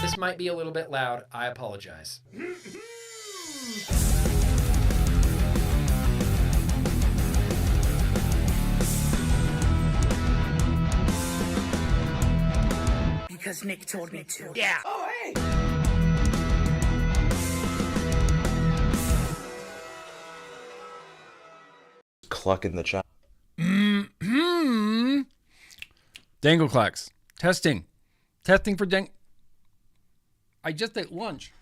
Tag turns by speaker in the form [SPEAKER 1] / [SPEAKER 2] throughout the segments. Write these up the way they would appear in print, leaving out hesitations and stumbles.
[SPEAKER 1] this might be a little bit loud. I apologize.
[SPEAKER 2] Because Nick told me to.
[SPEAKER 1] Yeah.
[SPEAKER 2] Oh, hey!
[SPEAKER 3] Clucking the child.
[SPEAKER 4] Dangle clacks. Testing for I just ate lunch.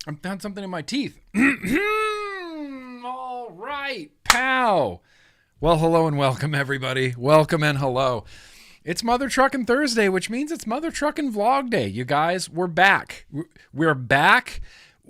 [SPEAKER 4] I found something in my teeth. All right, pow. Well, hello and welcome, everybody. Welcome and hello. It's Mother Truckin' Thursday, which means it's Mother Truckin' Vlog Day. You guys, we're back. We're back.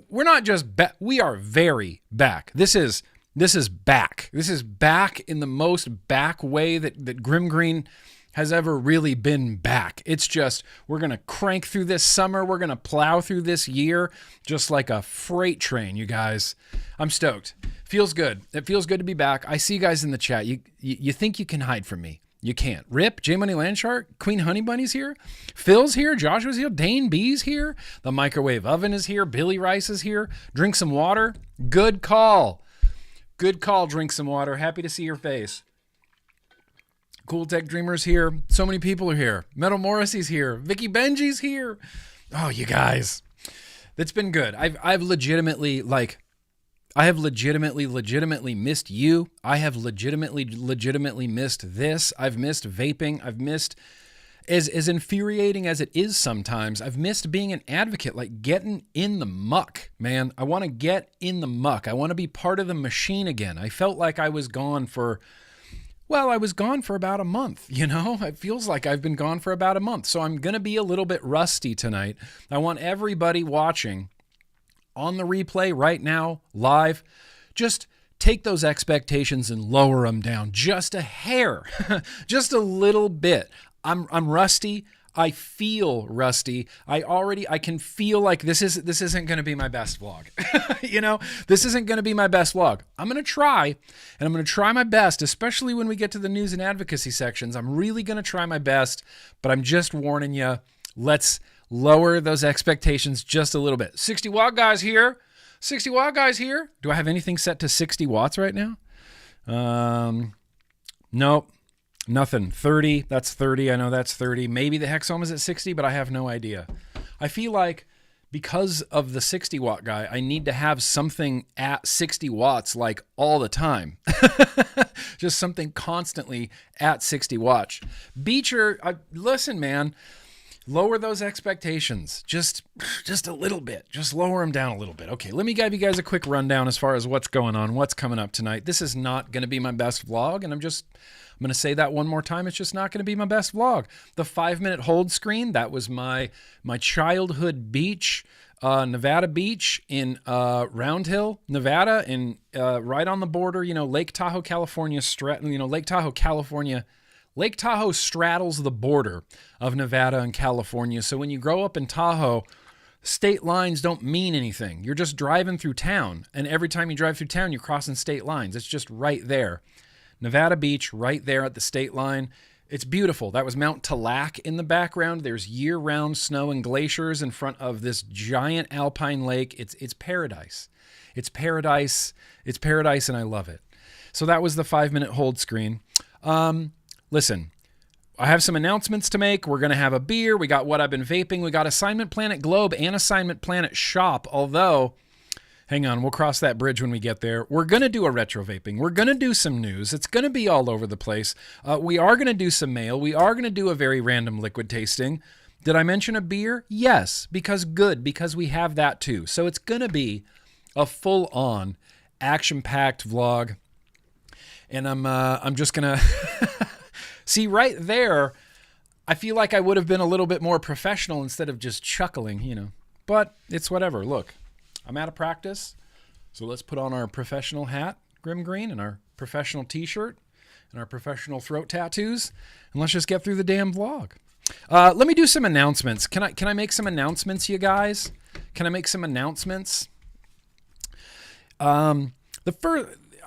[SPEAKER 4] We're not just back. We are very back. This is back. This is back in the most back way that GrimmGreen has ever really been back. It's just, we're going to crank through this summer. We're going to plow through this year just like a freight train, you guys. I'm stoked. Feels good. It feels good to be back. I see you guys in the chat. You think you can hide from me. You can't. Rip, J Money Landshark, Queen Honey Bunny's here, Phil's here, Joshua's here, Dane B's here, the microwave oven is here, Billy Rice is here. Drink some water. Good call. Good call, drink some water. Happy to see your face. Cool Tech Dreamer's here. So many people are here. Metal Morrissey's here. Vicky Benji's here. Oh, you guys. That's been good. I've legitimately missed you. I have legitimately missed this. I've missed vaping. I've missed, as infuriating as it is sometimes, I've missed being an advocate, like getting in the muck, man. I want to get in the muck. I want to be part of the machine again. I felt like I was gone for about a month, you know? It feels like I've been gone for about a month. So I'm going to be a little bit rusty tonight. I want everybody watching on the replay right now, live, just take those expectations and lower them down just a hair, just a little bit. I'm rusty. I feel rusty. I can feel like this isn't going to be my best vlog. You know, this isn't going to be my best vlog. I'm going to try, and I'm going to try my best, especially when we get to the news and advocacy sections. I'm really going to try my best, but I'm just warning you, let's lower those expectations just a little bit. 60 watt guys here. 60 watt guys here. Do I have anything set to 60 watts right now? Nope. Nothing. 30. That's 30. I know that's 30. Maybe the Hexohms is at 60, but I have no idea. I feel like because of the 60 watt guy, I need to have something at 60 watts like all the time. Just something constantly at 60 watts. Beecher, listen, man. Lower those expectations just a little bit. Just lower them down a little bit. Okay, let me give you guys a quick rundown as far as what's going on, what's coming up tonight. This is not going to be my best vlog, and I'm going to say that one more time. It's just not going to be my best vlog. The 5-minute hold screen, that was my childhood beach, Nevada beach in Round Hill, Nevada, in right on the border, Lake Tahoe, California, Lake Tahoe straddles the border of Nevada and California. So when you grow up in Tahoe, state lines don't mean anything. You're just driving through town. And every time you drive through town, you're crossing state lines. It's just right there. Nevada Beach, right there at the state line. It's beautiful. That was Mount Talac in the background. There's year-round snow and glaciers in front of this giant alpine lake. It's paradise. It's paradise. It's paradise, and I love it. So that was the 5-minute hold screen. Listen, I have some announcements to make. We're going to have a beer. We got What I've Been Vaping. We got Assignment Planet Globe and Assignment Planet Shop. Although, hang on, we'll cross that bridge when we get there. We're going to do a retro vaping. We're going to do some news. It's going to be all over the place. We are going to do some mail. We are going to do a very random liquid tasting. Did I mention a beer? Yes, because we have that too. So it's going to be a full-on action-packed vlog. And I'm just going to... See, right there, I feel like I would have been a little bit more professional instead of just chuckling, But it's whatever. Look, I'm out of practice, so let's put on our professional hat, GrimmGreen, and our professional t-shirt, and our professional throat tattoos, and let's just get through the damn vlog. Let me do some announcements. Can I make some announcements, you guys? Can I make some announcements?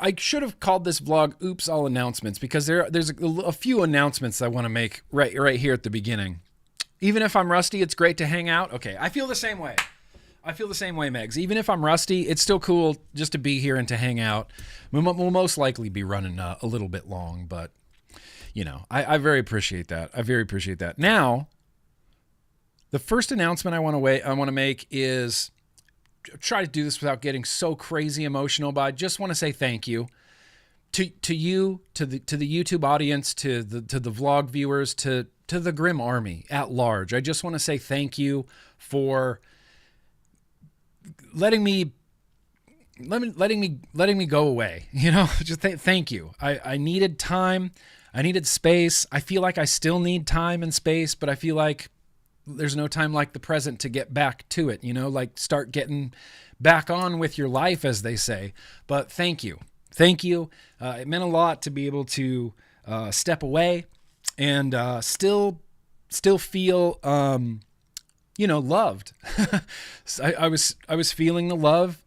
[SPEAKER 4] I should have called this vlog "Oops, All Announcements" because there's a few announcements I want to make right here at the beginning. Even if I'm rusty, it's great to hang out. Okay, I feel the same way. Megs. Even if I'm rusty, it's still cool just to be here and to hang out. We'll most likely be running a little bit long, but I very appreciate that. Now, the first announcement I want to make is try to do this without getting so crazy emotional, but I just want to say thank you to you, to the YouTube audience, to the vlog viewers, to the Grimm Army at large. I just want to say thank you for letting me go away. Just thank you. I needed time. I needed space. I feel like I still need time and space, but I feel like there's no time like the present to get back to it, like start getting back on with your life, as they say. But thank you. It meant a lot to be able to step away and still feel, loved. I was feeling the love.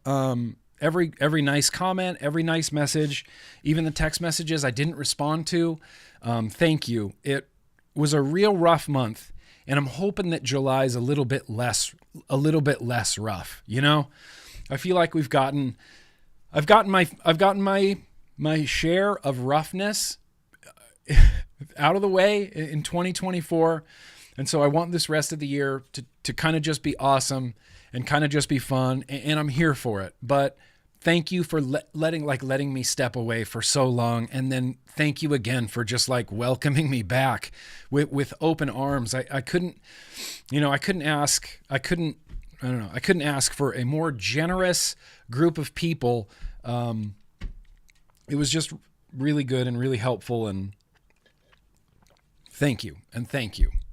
[SPEAKER 4] Every nice comment, every nice message, even the text messages I didn't respond to. Thank you. It was a real rough month, and I'm hoping that July is a little bit less rough. I feel like I've gotten my share of roughness out of the way in 2024. And so I want this rest of the year to kind of just be awesome and kind of just be fun. And I'm here for it. But thank you for letting me step away for so long. And then thank you again for just welcoming me back with open arms. I couldn't ask for a more generous group of people. It was just really good and really helpful. And thank you.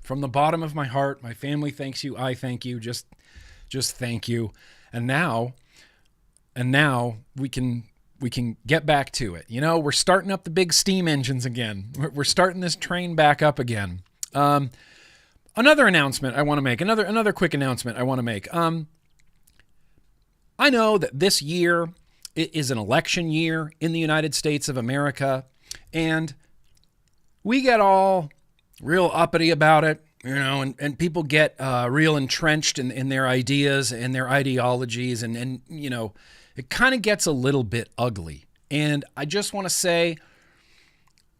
[SPEAKER 4] From the bottom of my heart, my family thanks you. I thank you. Just thank you. And now we can get back to it. We're starting up the big steam engines again. We're starting this train back up again. Another announcement I want to make. Another quick announcement I want to make. I know that this year is an election year in the United States of America, and we get all real uppity about it, and people get real entrenched in their ideas and their ideologies, and it kind of gets a little bit ugly. And I just want to say,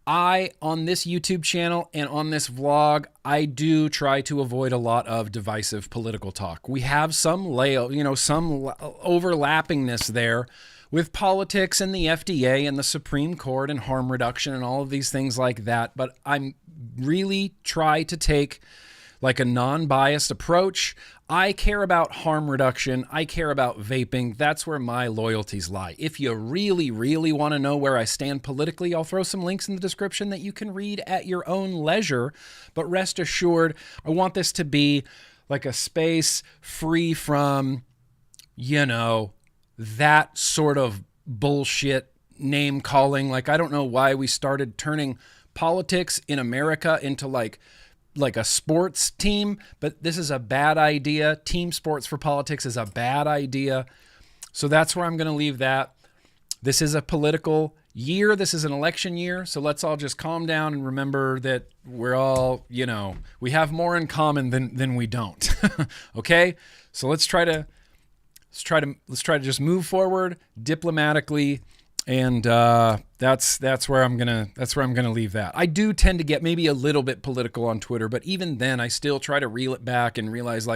[SPEAKER 4] on this YouTube channel and on this vlog, I do try to avoid a lot of divisive political talk. We have some overlappingness there with politics and the FDA and the Supreme Court and harm reduction and all of these things like that. But I'm really try to take a non-biased approach. I care about harm reduction. I care about vaping. That's where my loyalties lie. If you really, really want to know where I stand politically, I'll throw some links in the description that you can read at your own leisure. But rest assured, I want this to be a space free from, that sort of bullshit name calling. I don't know why we started turning politics in America into like a sports team, but this is a bad idea. Team sports for politics is a bad idea. So that's where I'm going to leave that. This is a political year. This is an election year. So let's all just calm down and remember that we're all, we have more in common than we don't. Okay? So let's try to just move forward diplomatically. And that's where I'm gonna leave that. I do tend to get maybe a little bit political on Twitter, but even then, I still try to reel it back and realize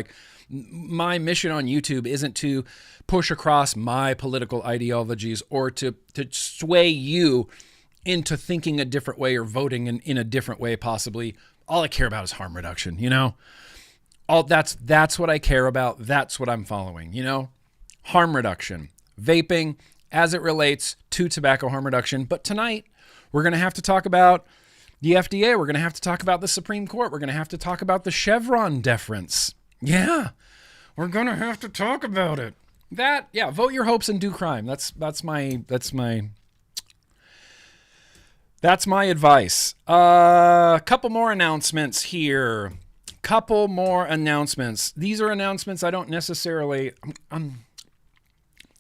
[SPEAKER 4] my mission on YouTube isn't to push across my political ideologies or to sway you into thinking a different way or voting in a different way. Possibly, all I care about is harm reduction. That's what I care about. That's what I'm following. Harm reduction, vaping, as it relates to tobacco harm reduction. But tonight, we're going to have to talk about the FDA. We're going to have to talk about the Supreme Court. We're going to have to talk about the Chevron deference. Yeah, we're going to have to talk about it. Vote your hopes and do crime. That's my advice. Couple more announcements here. These are announcements I don't necessarily...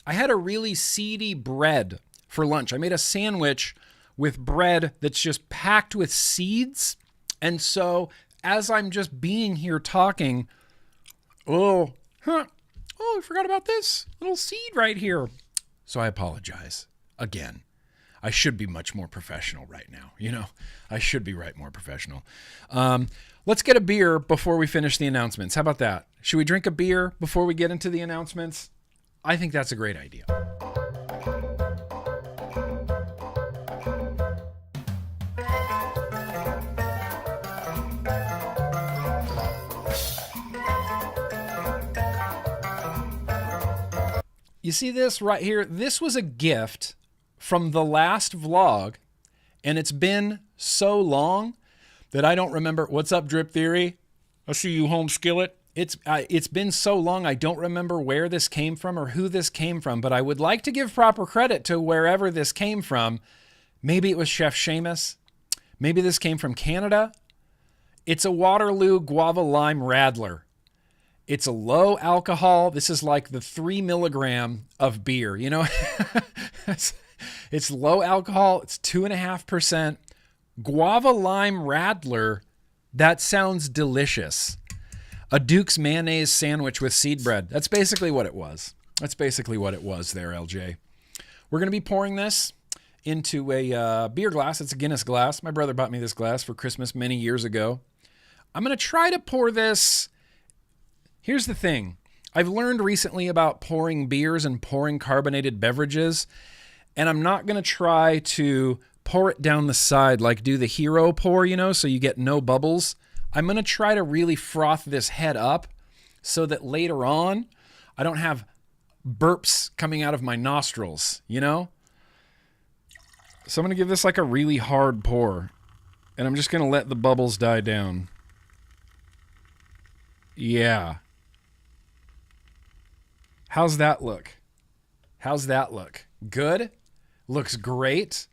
[SPEAKER 4] I had a really seedy bread for lunch. I made a sandwich with bread that's just packed with seeds. And so as I'm just being here talking, I forgot about this little seed right here. So I apologize again. I should be much more professional right now. I should be more professional. Let's get a beer before we finish the announcements. How about that? Should we drink a beer before we get into the announcements? I think that's a great idea. You see this right here? This was a gift from the last vlog, and it's been so long that I don't remember. What's up, Drip Theory? I see you, Home Skillet. It's been so long, I don't remember where this came from or who this came from, but I would like to give proper credit to wherever this came from. Maybe it was Chef Seamus. Maybe this came from Canada. It's a Waterloo Guava Lime Radler. It's a low alcohol. This is like the 3 milligram of beer, It's low alcohol. It's 2.5%. Guava Lime Radler. That sounds delicious. A Duke's mayonnaise sandwich with seed bread. That's basically what it was. There, LJ. We're going to be pouring this into a beer glass. It's a Guinness glass. My brother bought me this glass for Christmas many years ago. I'm going to try to pour this. Here's the thing. I've learned recently about pouring beers and pouring carbonated beverages, and I'm not going to try to pour it down the side like do the hero pour, so you get no bubbles. I'm going to try to really froth this head up so that later on I don't have burps coming out of my nostrils, So I'm going to give this like a really hard pour, and I'm just going to let the bubbles die down. Yeah. How's that look? Good? Looks great.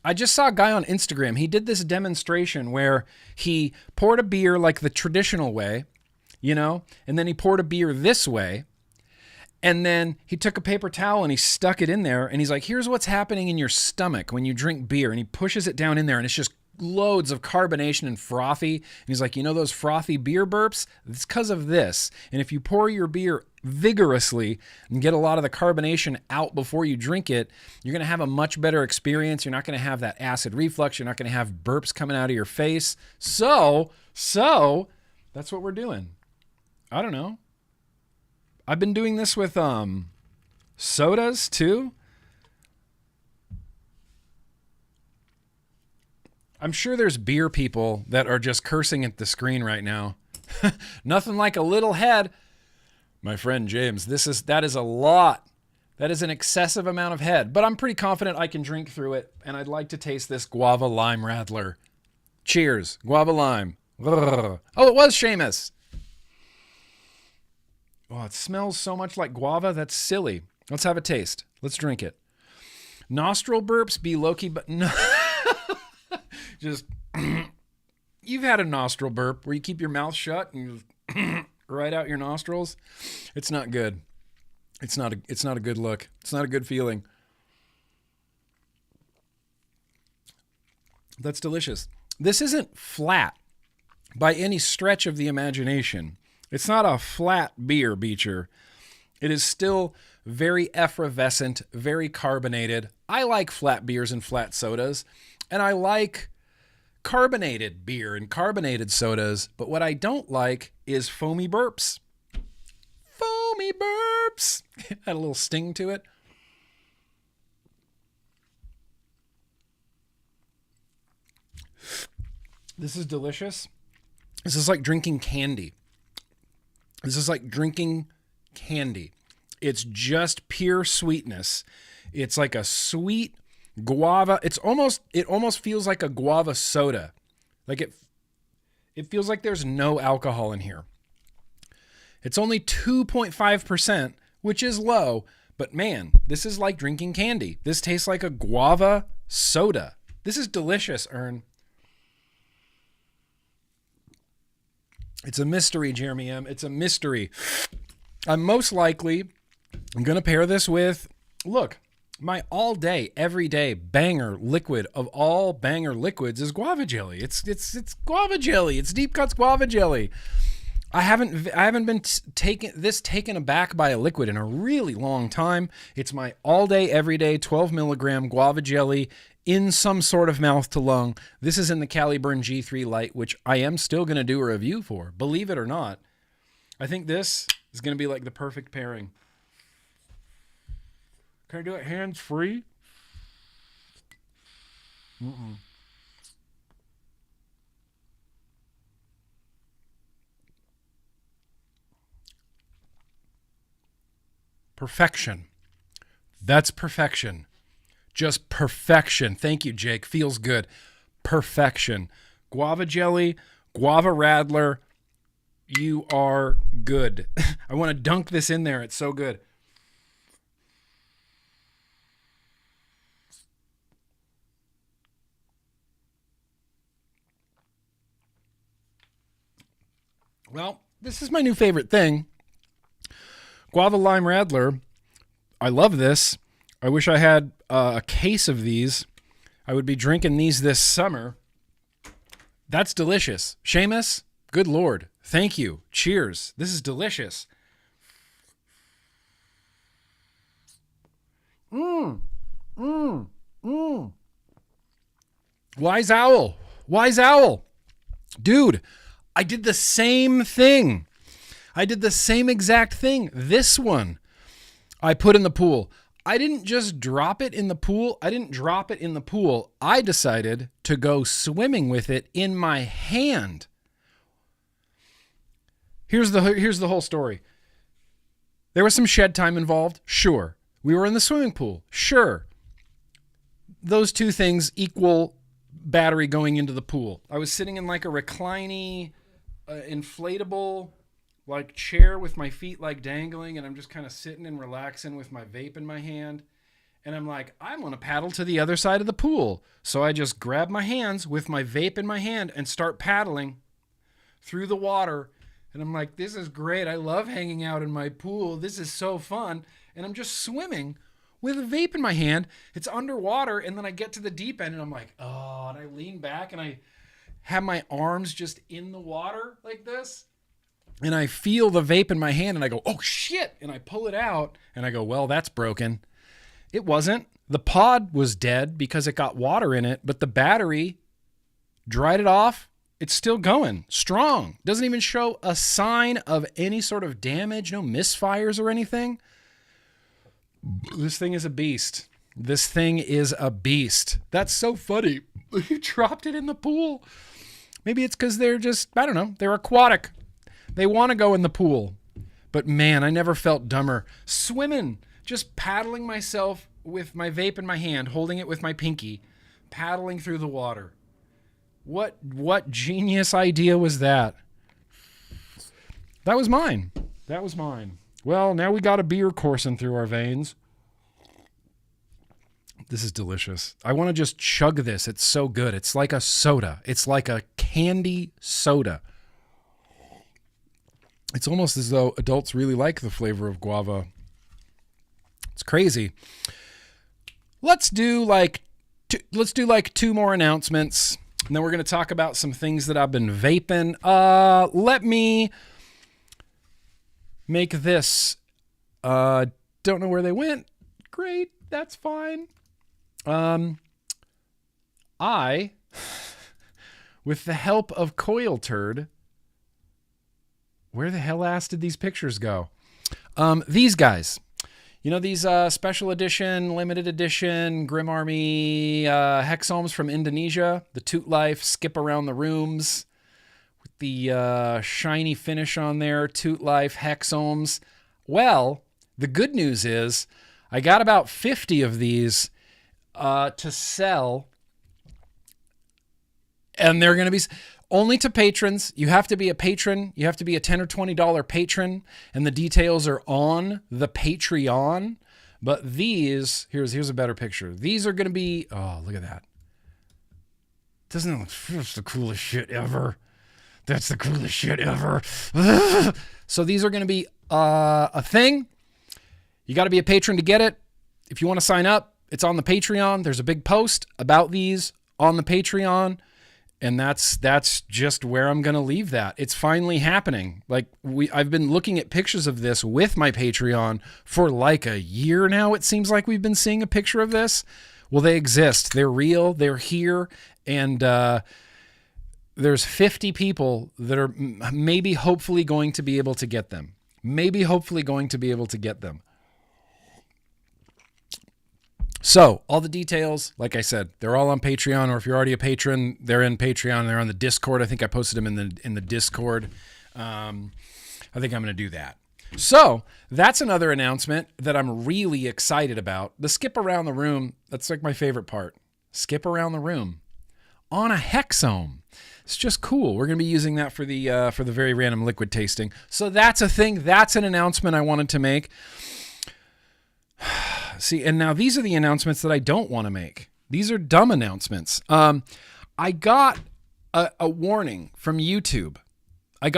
[SPEAKER 4] I just saw a guy on Instagram. He did this demonstration where he poured a beer like the traditional way, and then he poured a beer this way. And then he took a paper towel and he stuck it in there. And he's like, here's what's happening in your stomach when you drink beer. And he pushes it down in there and it's just loads of carbonation and frothy. And he's like, those frothy beer burps? It's because of this. And if you pour your beer vigorously and get a lot of the carbonation out before you drink it, you're going to have a much better experience. You're not going to have that acid reflux. You're not going to have burps coming out of your face. So that's what we're doing. I don't know. I've been doing this with sodas too. I'm sure there's beer people that are just cursing at the screen right now. Nothing like a little head. My friend James, that is a lot. That is an excessive amount of head, but I'm pretty confident I can drink through it, and I'd like to taste this Guava Lime Radler. Cheers. Guava Lime. Oh, it was Seamus. Oh, it smells so much like guava. That's silly. Let's have a taste. Let's drink it. Nostril burps be low-key, but no. Just, you've had a nostril burp where you keep your mouth shut and you right out your nostrils. It's not good. It's not a good look. It's not a good feeling. That's delicious. This isn't flat by any stretch of the imagination. It's not a flat beer, Beecher. It is still very effervescent, very carbonated. I like flat beers and flat sodas, and I like carbonated beer and carbonated sodas, but what I don't like is foamy burps. Foamy burps! Had a little sting to it. This is delicious. This is like drinking candy. It's just pure sweetness. It's like a sweet guava. It almost feels like a guava soda. Like it feels like there's no alcohol in here. It's only 2.5%, which is low, but man, this is like drinking candy. This tastes like a guava soda. This is delicious, Ern. It's a mystery, Jeremy M. It's a mystery. I'm going to pair this with, look, My all day, every day banger liquid of all banger liquids is guava jelly. It's guava jelly. It's Deep Cuts guava jelly. I haven't been taken aback by a liquid in a really long time. It's my all day, every day 12 milligram guava jelly in some sort of mouth to lung. This is in the Caliburn G3 Lite, which I am still going to do a review for. Believe it or not. I think this is going to be like the perfect pairing. Can I do it hands-free? Perfection. That's perfection. Just perfection. Thank you, Jake. Feels good. Perfection. Guava jelly, guava radler. You are good. I want to dunk this in there. It's so good. Well, this is my new favorite thing. Guava Lime Radler. I love this. I wish I had a case of these. I would be drinking these this summer. That's delicious. Seamus, good Lord. Thank you. Cheers. This is delicious. Wise Owl. Wise Owl. Dude, I did the same thing. I did the same exact thing. This one I put in the pool. I didn't just drop it in the pool. I didn't drop it in the pool. I decided to go swimming with it in my hand. Here's the whole story. There was some shed time involved. Sure. We were in the swimming pool. Sure. Those two things equal battery going into the pool. I was sitting in like a reclining, inflatable like chair with my feet like dangling, and I'm just kind of sitting and relaxing with my vape in my hand. And I'm like, I want to paddle to the other side of the pool. So I just grab my hands with my vape in my hand and start paddling through the water. And I'm like, this is great. I love hanging out in my pool. This is so fun. And I'm just swimming with a vape in my hand. It's underwater. And then I get to the deep end and I'm like, oh, and I lean back and I have my arms just in the water like this. And I feel the vape in my hand and I go, oh shit. And I pull it out and I go, well, that's broken. It wasn't. The pod was dead because it got water in it, but the battery dried it off. It's still going strong. Doesn't even show a sign of any sort of damage, no misfires or anything. This thing is a beast. This thing is a beast. That's so funny. You dropped it in the pool. Maybe it's because they're just, I don't know, they're aquatic. They want to go in the pool. But man, I never felt dumber. Swimming, just paddling myself with my vape in my hand, holding it with my pinky, paddling through the water. What genius idea was that? That was mine. That was mine. Well, now we got a beer coursing through our veins. This is delicious. I want to just chug this. It's so good. It's like a soda. It's like a candy soda. It's almost as though adults really like the flavor of guava. It's crazy. Let's do like two more announcements, and then we're going to talk about some things that I've been vaping. Let me make this. Don't know where they went. Great, that's fine. I, with the help of Coil Turd, where the hell ass did these pictures go? These guys. You know, these special edition, limited edition, Grimm Army Hexohms from Indonesia. The Toot Life, skip around the rooms with the shiny finish on there. Toot Life Hexohms. Well, the good news is I got about 50 of these to sell. And they're going to be only to patrons. You have to be a patron. You have to be a $10 or $20 patron. And the details are on the Patreon. But these, here's a better picture. These are going to be, oh, look at that. Doesn't it look, that's the coolest shit ever. That's the coolest shit ever. So these are going to be a thing. You got to be a patron to get it. If you want to sign up, it's on the Patreon. There's a big post about these on the Patreon. And that's just where I'm going to leave that. It's finally happening. Like I've been looking at pictures of this with my Patreon for like a year now. It seems like we've been seeing a picture of this. Well, they exist. They're real. They're here. And there's 50 people that are maybe hopefully going to be able to get them. So all the details, like I said, they're all on Patreon, or if you're already a patron, they're in Patreon. They're on the Discord. I think I posted them in the Discord. I think I'm going to do that. So that's another announcement that I'm really excited about. The skip around the room. That's like my favorite part. Skip around the room on a Hexohm. It's just cool. We're going to be using that for the very random liquid tasting. So that's a thing. That's an announcement I wanted to make. See, and now these are the announcements that I don't want to make. These are dumb announcements. I got a warning from YouTube. Let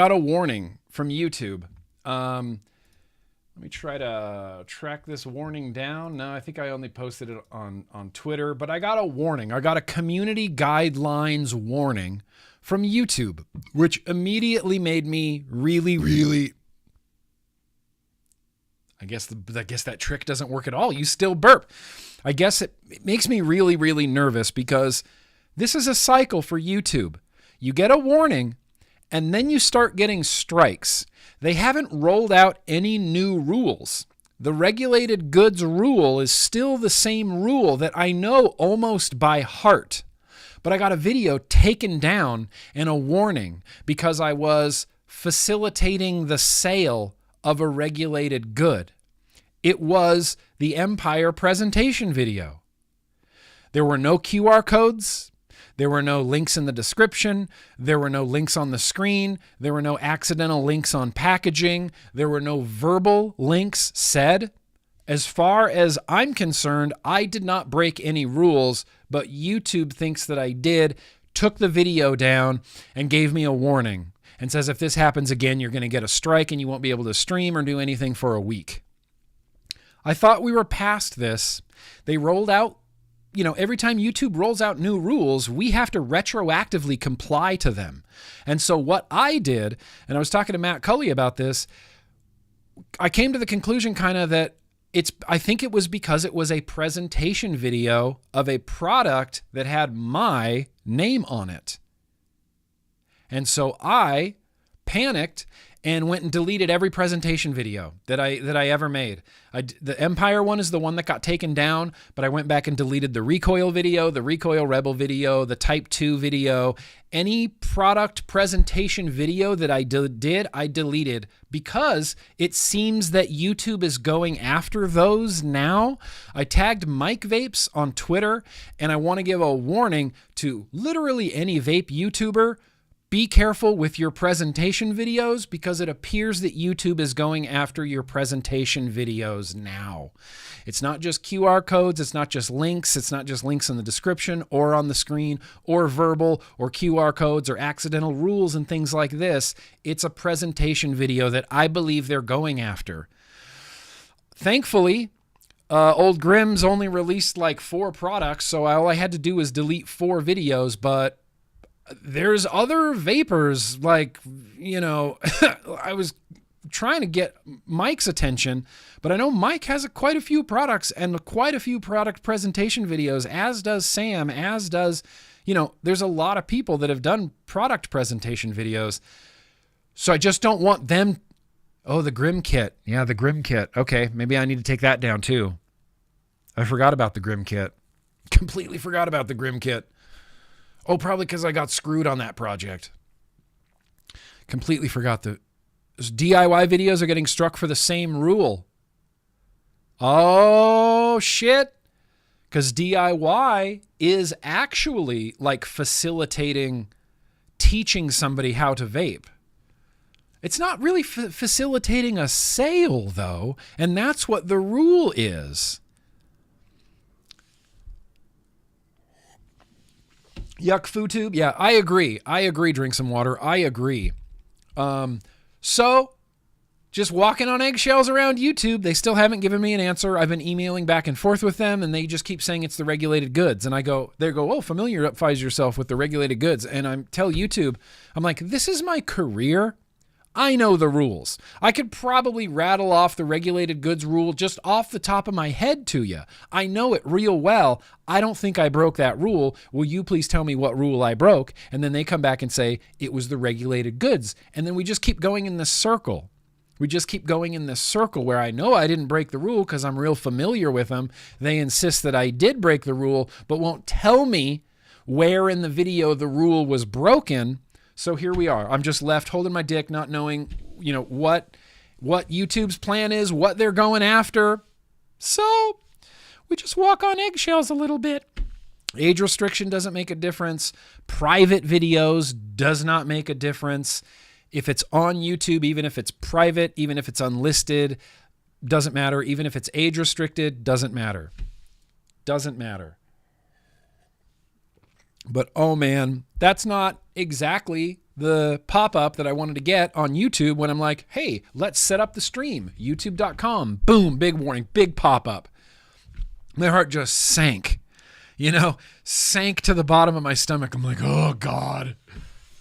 [SPEAKER 4] me try to track this warning down. No, I think I only posted it on Twitter, but I got a warning. I got a community guidelines warning from YouTube, which immediately made me really... I guess that trick doesn't work at all. You still burp. I guess it makes me really nervous because this is a cycle for YouTube. You get a warning and then you start getting strikes. They haven't rolled out any new rules. The regulated goods rule is still the same rule that I know almost by heart. But I got a video taken down and a warning because I was facilitating the sale of a regulated good. It was the Empire presentation video. There were no QR codes. There were no links in the description. There were no links on the screen. There were no accidental links on packaging. There were no verbal links said. As far as I'm concerned, I did not break any rules, but YouTube thinks that I did, took the video down, and gave me a warning and says if this happens again, you're going to get a strike and you won't be able to stream or do anything for a week. I thought we were past this. They rolled out, every time YouTube rolls out new rules, we have to retroactively comply to them. And so what I did, and I was talking to Matt Cully about this, I came to the conclusion kind of that I think it was because it was a presentation video of a product that had my name on it. And so I panicked and went and deleted every presentation video that I ever made. The Empire one is the one that got taken down, but I went back and deleted the Recoil video, the Recoil Rebel video, the Type 2 video. Any product presentation video that I did, I deleted because it seems that YouTube is going after those now. I tagged Mike Vapes on Twitter, and I want to give a warning to literally any vape YouTuber. Be careful with your presentation videos because it appears that YouTube is going after your presentation videos now. It's not just QR codes. It's not just links. It's not just links in the description or on the screen or verbal or QR codes or accidental rules and things like this. It's a presentation video that I believe they're going after. Thankfully, old Grimm's only released like 4 products, so all I had to do was delete 4 videos, but there's other vapors like, I was trying to get Mike's attention, but I know Mike has quite a few products and quite a few product presentation videos, as does Sam, as does, there's a lot of people that have done product presentation videos. So I just don't want them. Oh, the Grimm kit. Yeah, the Grimm kit. Okay, maybe I need to take that down too. I forgot about the Grimm kit. Completely forgot about the Grimm kit. Oh, probably because I got screwed on that project. Completely forgot the DIY videos are getting struck for the same rule. Oh, shit. Because DIY is actually like facilitating, teaching somebody how to vape. It's not really facilitating a sale, though, and that's what the rule is. Yuck, FooTube. Yeah, I agree. Drink some water. I agree. So just walking on eggshells around YouTube. They still haven't given me an answer. I've been emailing back and forth with them, and they just keep saying it's the regulated goods. And they go, oh, familiarize yourself with the regulated goods. And I tell YouTube, I'm like, this is my career. I know the rules. I could probably rattle off the regulated goods rule just off the top of my head to you. I know it real well. I don't think I broke that rule. Will you please tell me what rule I broke? And then they come back and say it was the regulated goods. And then we just keep going in this circle. We just keep going in this circle where I know I didn't break the rule because I'm real familiar with them. They insist that I did break the rule, but won't tell me where in the video the rule was broken. So here we are. I'm just left holding my dick, not knowing, what YouTube's plan is, what they're going after. So we just walk on eggshells a little bit. Age restriction doesn't make a difference. Private videos does not make a difference. If it's on YouTube, even if it's private, even if it's unlisted, doesn't matter. Even if it's age restricted, doesn't matter. Doesn't matter. But oh man, that's not exactly the pop-up that I wanted to get on YouTube when I'm like, hey, let's set up the stream. YouTube.com. Boom, big warning, big pop-up. My heart just sank, sank to the bottom of my stomach. I'm like, oh God,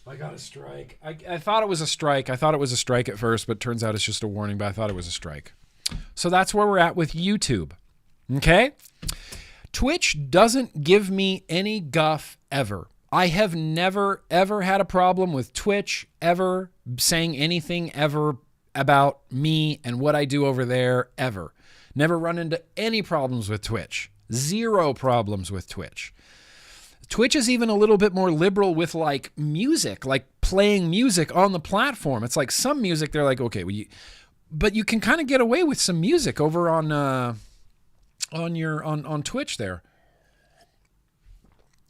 [SPEAKER 4] I got a strike. I thought it was a strike. I thought it was a strike at first, but turns out it's just a warning, but I thought it was a strike. So that's where we're at with YouTube. Okay? Twitch doesn't give me any guff ever. I have never, ever had a problem with Twitch ever saying anything ever about me and what I do over there ever. Never run into any problems with Twitch. Zero problems with Twitch. Twitch is even a little bit more liberal with like music, like playing music on the platform. It's like some music they're like, okay, but you can kind of get away with some music over on Twitch there.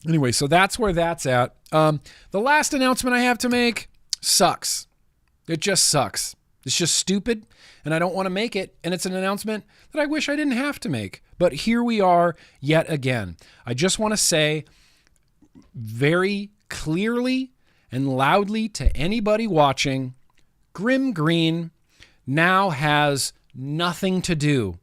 [SPEAKER 4] Anyway, so that's where that's at. The last announcement I have to make sucks. It just sucks. It's just stupid, and I don't want to make it, and it's an announcement that I wish I didn't have to make. But here we are yet again. I just want to say very clearly and loudly to anybody watching, GrimmGreen now has nothing to do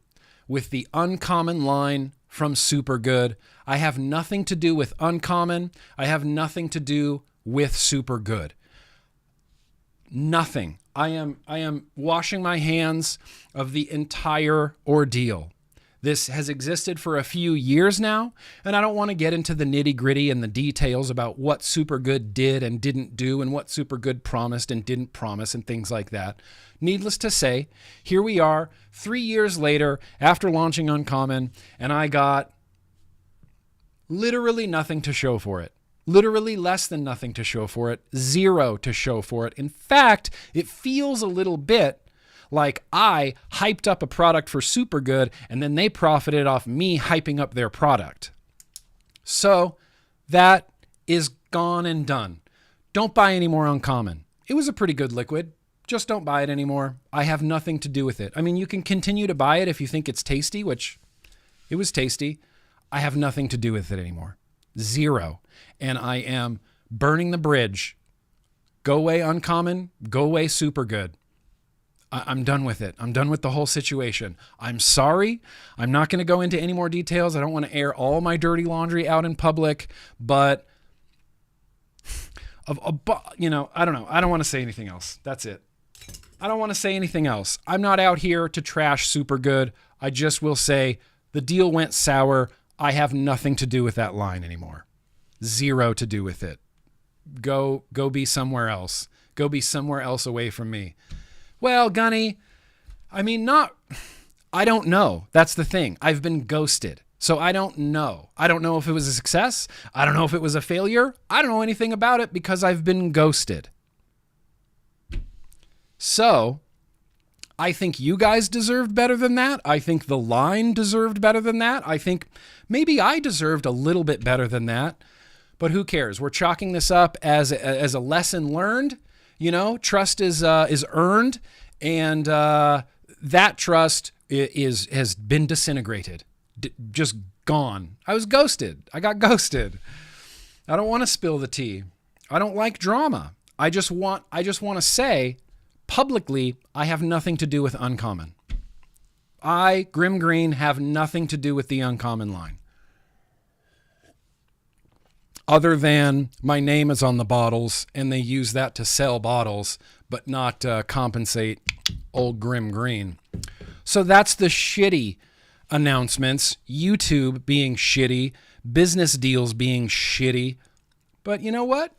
[SPEAKER 4] with the uncommon line from Supergood. I have nothing to do with uncommon. I have nothing to do with Supergood. Nothing. I am washing my hands of the entire ordeal. This has existed for a few years now, and I don't want to get into the nitty-gritty and the details about what Supergood did and didn't do and what Supergood promised and didn't promise and things like that. Needless to say, here we are 3 years later after launching Uncommon, and I got literally nothing to show for it. Literally less than nothing to show for it. Zero to show for it. In fact, it feels a little bit like I hyped up a product for Supergood and then they profited off me hyping up their product. So that is gone and done. Don't buy any more Uncommon. It was a pretty good liquid. Just don't buy it anymore. I have nothing to do with it. I mean, you can continue to buy it if you think it's tasty, which it was tasty. I have nothing to do with it anymore. Zero. And I am burning the bridge. Go away Uncommon. Go away Supergood. I'm done with it. I'm done with the whole situation. I'm sorry. I'm not going to go into any more details. I don't want to air all my dirty laundry out in public, but I don't know. I don't want to say anything else. That's it. I don't want to say anything else. I'm not out here to trash Supergood. I just will say the deal went sour. I have nothing to do with that line anymore. Zero to do with it. Go be somewhere else. Go be somewhere else away from me. Well, Gunny, I don't know. That's the thing. I've been ghosted. So I don't know. I don't know if it was a success. I don't know if it was a failure. I don't know anything about it because I've been ghosted. So I think you guys deserved better than that. I think the line deserved better than that. I think maybe I deserved a little bit better than that. But who cares? We're chalking this up as a lesson learned. Trust is earned, and that trust has been disintegrated, just gone. I was ghosted. I got ghosted. I don't want to spill the tea. I don't like drama. I just want to say publicly, I have nothing to do with Uncommon. I, GrimmGreen, have nothing to do with the Uncommon line. Other than my name is on the bottles and they use that to sell bottles, but not compensate old GrimmGreen. So that's the shitty announcements. YouTube being shitty, business deals being shitty. But you know what?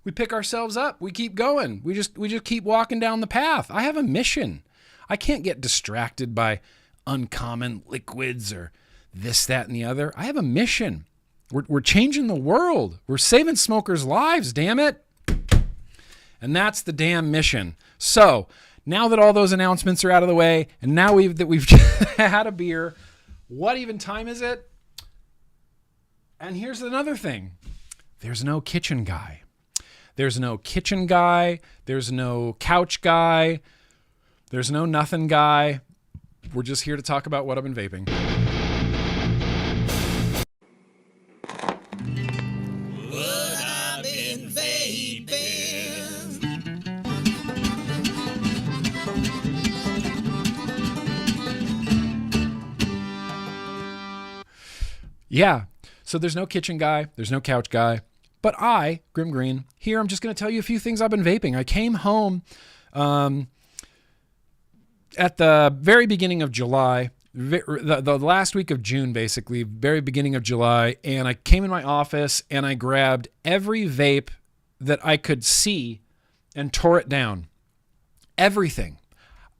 [SPEAKER 4] We pick ourselves up. We keep going. We just keep walking down the path. I have a mission. I can't get distracted by Uncommon liquids or this, that, and the other. I have a mission. We're changing the world. We're saving smokers' lives, damn it. And that's the damn mission. So now that all those announcements are out of the way, and now we've had a beer, what even time is it? And here's another thing. There's no kitchen guy. There's no kitchen guy. There's no couch guy. There's no nothing guy. We're just here to talk about what I've been vaping.
[SPEAKER 2] What I've been vaping.
[SPEAKER 4] Yeah. So there's no kitchen guy. There's no couch guy. But I, GrimmGreen, here I'm just going to tell you a few things I've been vaping. I came home at the very beginning of July, the last week of June, basically, very beginning of July, and I came in my office and I grabbed every vape that I could see and tore it down. Everything.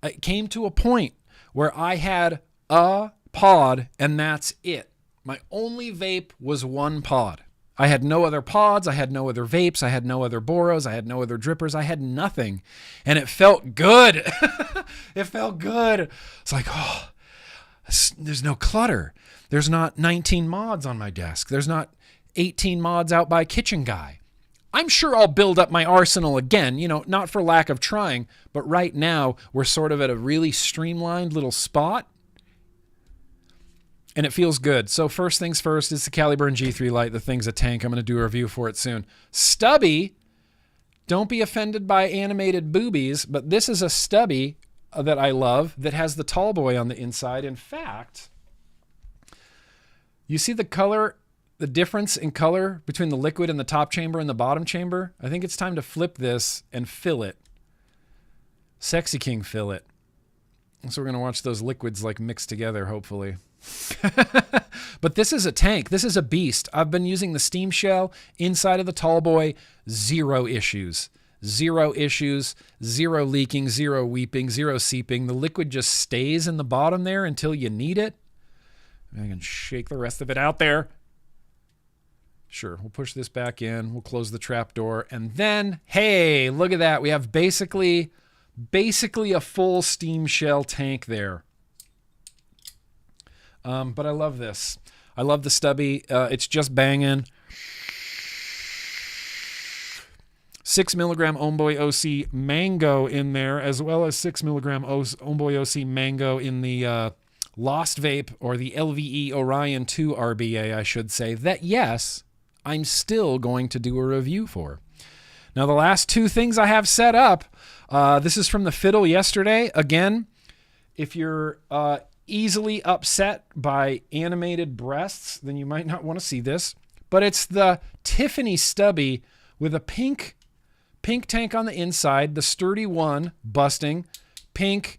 [SPEAKER 4] It came to a point where I had a pod and that's it. My only vape was one pod. I had no other pods. I had no other vapes. I had no other Boros. I had no other drippers. I had nothing. And it felt good. It felt good. It's like, oh, there's no clutter. There's not 19 mods on my desk. There's not 18 mods out by Kitchen Guy. I'm sure I'll build up my arsenal again, not for lack of trying, but right now we're sort of at a really streamlined little spot. And it feels good. So first things first, it's the Caliburn G3 Lite. The thing's a tank. I'm going to do a review for it soon. Stubby, don't be offended by animated boobies, but this is a stubby that I love that has the tall boy on the inside. In fact, you see the color, the difference in color between the liquid in the top chamber and the bottom chamber? I think it's time to flip this and fill it. Sexy King fill it. So we're going to watch those liquids like mix together, hopefully. But this is a tank. This is a beast. I've been using the steam shell inside of the tall boy. Zero issues. Zero issues. Zero leaking. Zero weeping. Zero seeping. The liquid just stays in the bottom there until you need it. I can shake the rest of it out there. Sure, we'll push this back in. We'll close the trap door. And then, hey, look at that. We have basically a full steam shell tank there. But I love this. I love the stubby. It's just banging. 6 milligram Homeboy OC mango in there, as well as 6 milligram Homeboy OC mango in the Lost Vape, or the LVE Orion 2 RBA, I should say, that, yes, I'm still going to do a review for. Now, the last two things I have set up, this is from the Fiddle yesterday. Again, if you're easily upset by animated breasts, then you might not want to see this. But it's the Tiffany Stubby with a pink tank on the inside, the sturdy one busting, pink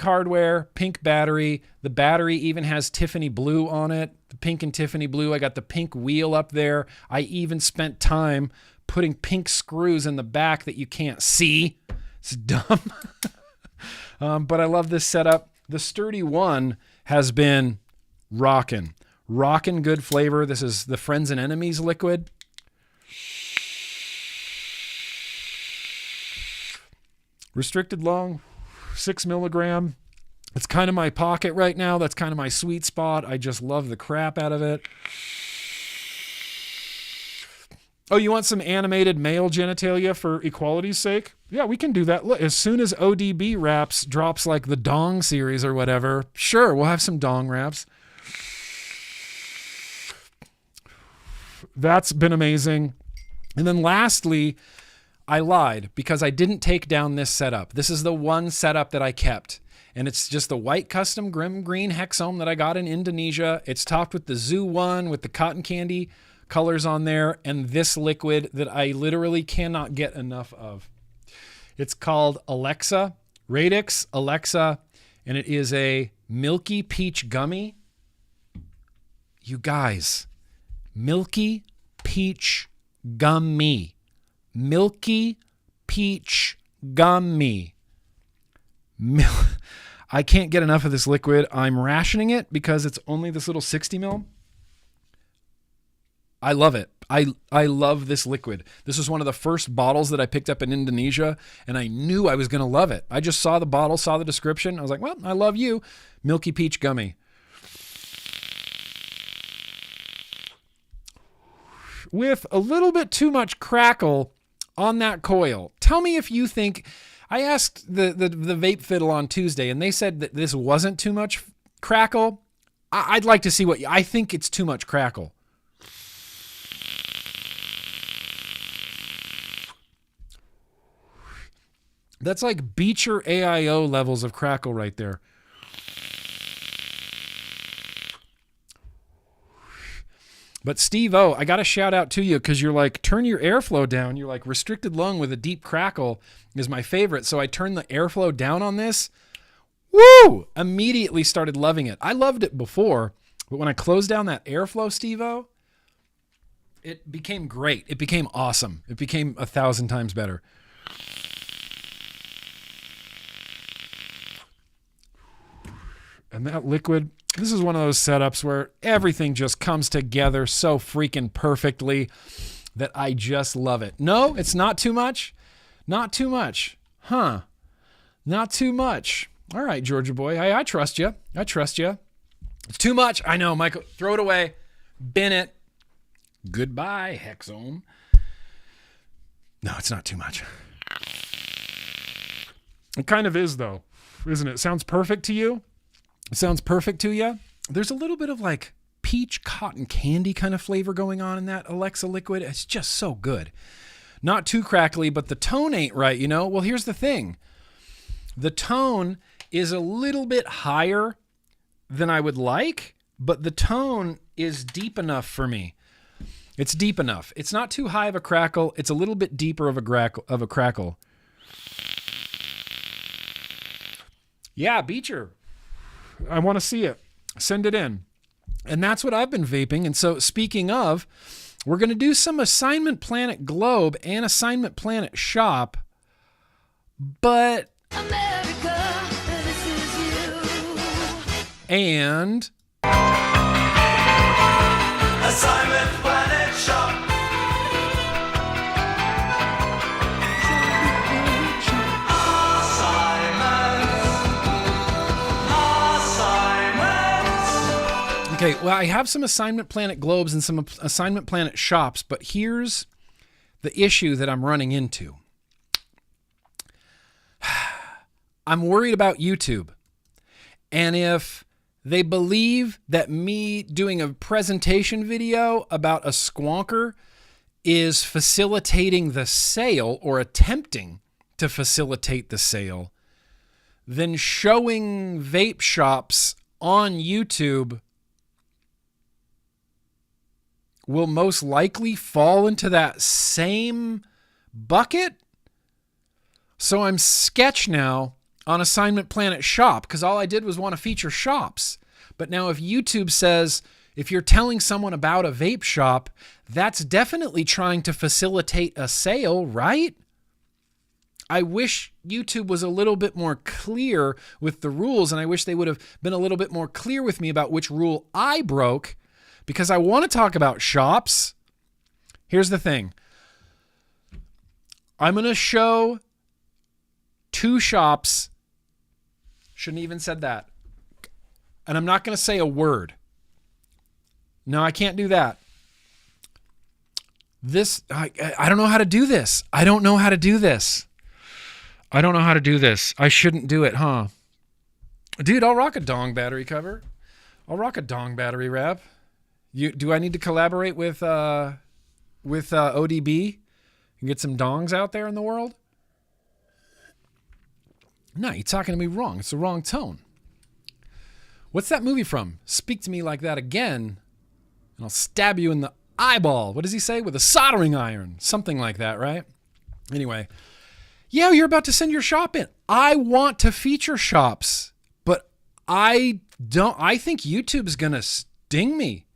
[SPEAKER 4] hardware, pink battery. The battery even has Tiffany blue on it, the pink and Tiffany blue. I got the pink wheel up there. I even spent time putting pink screws in the back that you can't see. It's dumb. But I love this setup. The sturdy one has been rocking good flavor. This is the Friends and Enemies liquid. Restricted long, 6 milligram. It's kind of my pocket right now. That's kind of my sweet spot. I just love the crap out of it. Oh, you want some animated male genitalia for equality's sake? Yeah, we can do that. Look, as soon as ODB Wraps drops like the Dong series or whatever, sure, we'll have some Dong Wraps. That's been amazing. And then lastly, I lied because I didn't take down this setup. This is the one setup that I kept. And it's just the white custom GrimmGreen Hexohm that I got in Indonesia. It's topped with the Zoo one with the cotton candy colors on there and this liquid that I literally cannot get enough of. It's called Alexa, Radix Alexa, and it is a milky peach gummy. You guys, milky peach gummy. Milky peach gummy. I can't get enough of this liquid. I'm rationing it because it's only this little 60 mil. I love it. I love this liquid. This was one of the first bottles that I picked up in Indonesia, and I knew I was going to love it. I just saw the bottle, saw the description. I was like, well, I love you. Milky peach gummy. With a little bit too much crackle on that coil. Tell me if you think... I asked the Vape Fiddle on Tuesday, and they said that this wasn't too much crackle. I'd like to see what... I think it's too much crackle. That's like Beecher AIO levels of crackle right there. But Steve O, I got to shout out to you because you're like, turn your airflow down. You're like, restricted lung with a deep crackle is my favorite. So I turned the airflow down on this. Woo! Immediately started loving it. I loved it before, but when I closed down that airflow, Steve O, it became great. It became awesome. It became 1,000 times better. And that liquid, this is one of those setups where everything just comes together so freaking perfectly that I just love it. No, it's not too much. Not too much. Huh. Not too much. All right, Georgia boy. I trust you. I trust you. It's too much. I know, Michael. Throw it away. Bin it. Goodbye, Hexohm. No, it's not too much. It kind of is, though, isn't it? Sounds perfect to you? It sounds perfect to you? There's a little bit of like peach cotton candy kind of flavor going on in that Alexa liquid. It's just so good. Not too crackly, but the tone ain't right, you know? Well, here's the thing. The tone is a little bit higher than I would like, but the tone is deep enough for me. It's deep enough. It's not too high of a crackle. It's a little bit deeper of a crackle. Yeah, Beecher. I want to see it. Send it in. And that's what I've been vaping. And so speaking of, we're going to do some Assignment Planet Globe and Assignment Planet Shop. But... America, this is you. And...
[SPEAKER 2] Assignment Planet Shop.
[SPEAKER 4] Okay, well, I have some Assignment Planet Globes and some Assignment Planet Shops, but here's the issue that I'm running into. I'm worried about YouTube. And if they believe that me doing a presentation video about a squonker is facilitating the sale or attempting to facilitate the sale, then showing vape shops on YouTube will most likely fall into that same bucket. So I'm sketch now on Assignment Planet Shop because all I did was want to feature shops. But now if YouTube says, if you're telling someone about a vape shop, that's definitely trying to facilitate a sale, right? I wish YouTube was a little bit more clear with the rules, and I wish they would have been a little bit more clear with me about which rule I broke, because I want to talk about shops. Here's the thing. I'm going to show 2 shops. Shouldn't even said that. And I'm not going to say a word. No, I can't do that. I don't know how to do this. I don't know how to do this. I shouldn't do it, huh? Dude, I'll rock a dong battery cover. I'll rock a dong battery wrap. Do I need to collaborate with ODB? You get some dongs out there in the world? No, you're talking to me wrong. It's the wrong tone. What's that movie from? Speak to me like that again, and I'll stab you in the eyeball. What does he say? With a soldering iron. Something like that, right? Anyway. Yeah, you're about to send your shop in. I want to feature shops, but I think YouTube's going to sting me.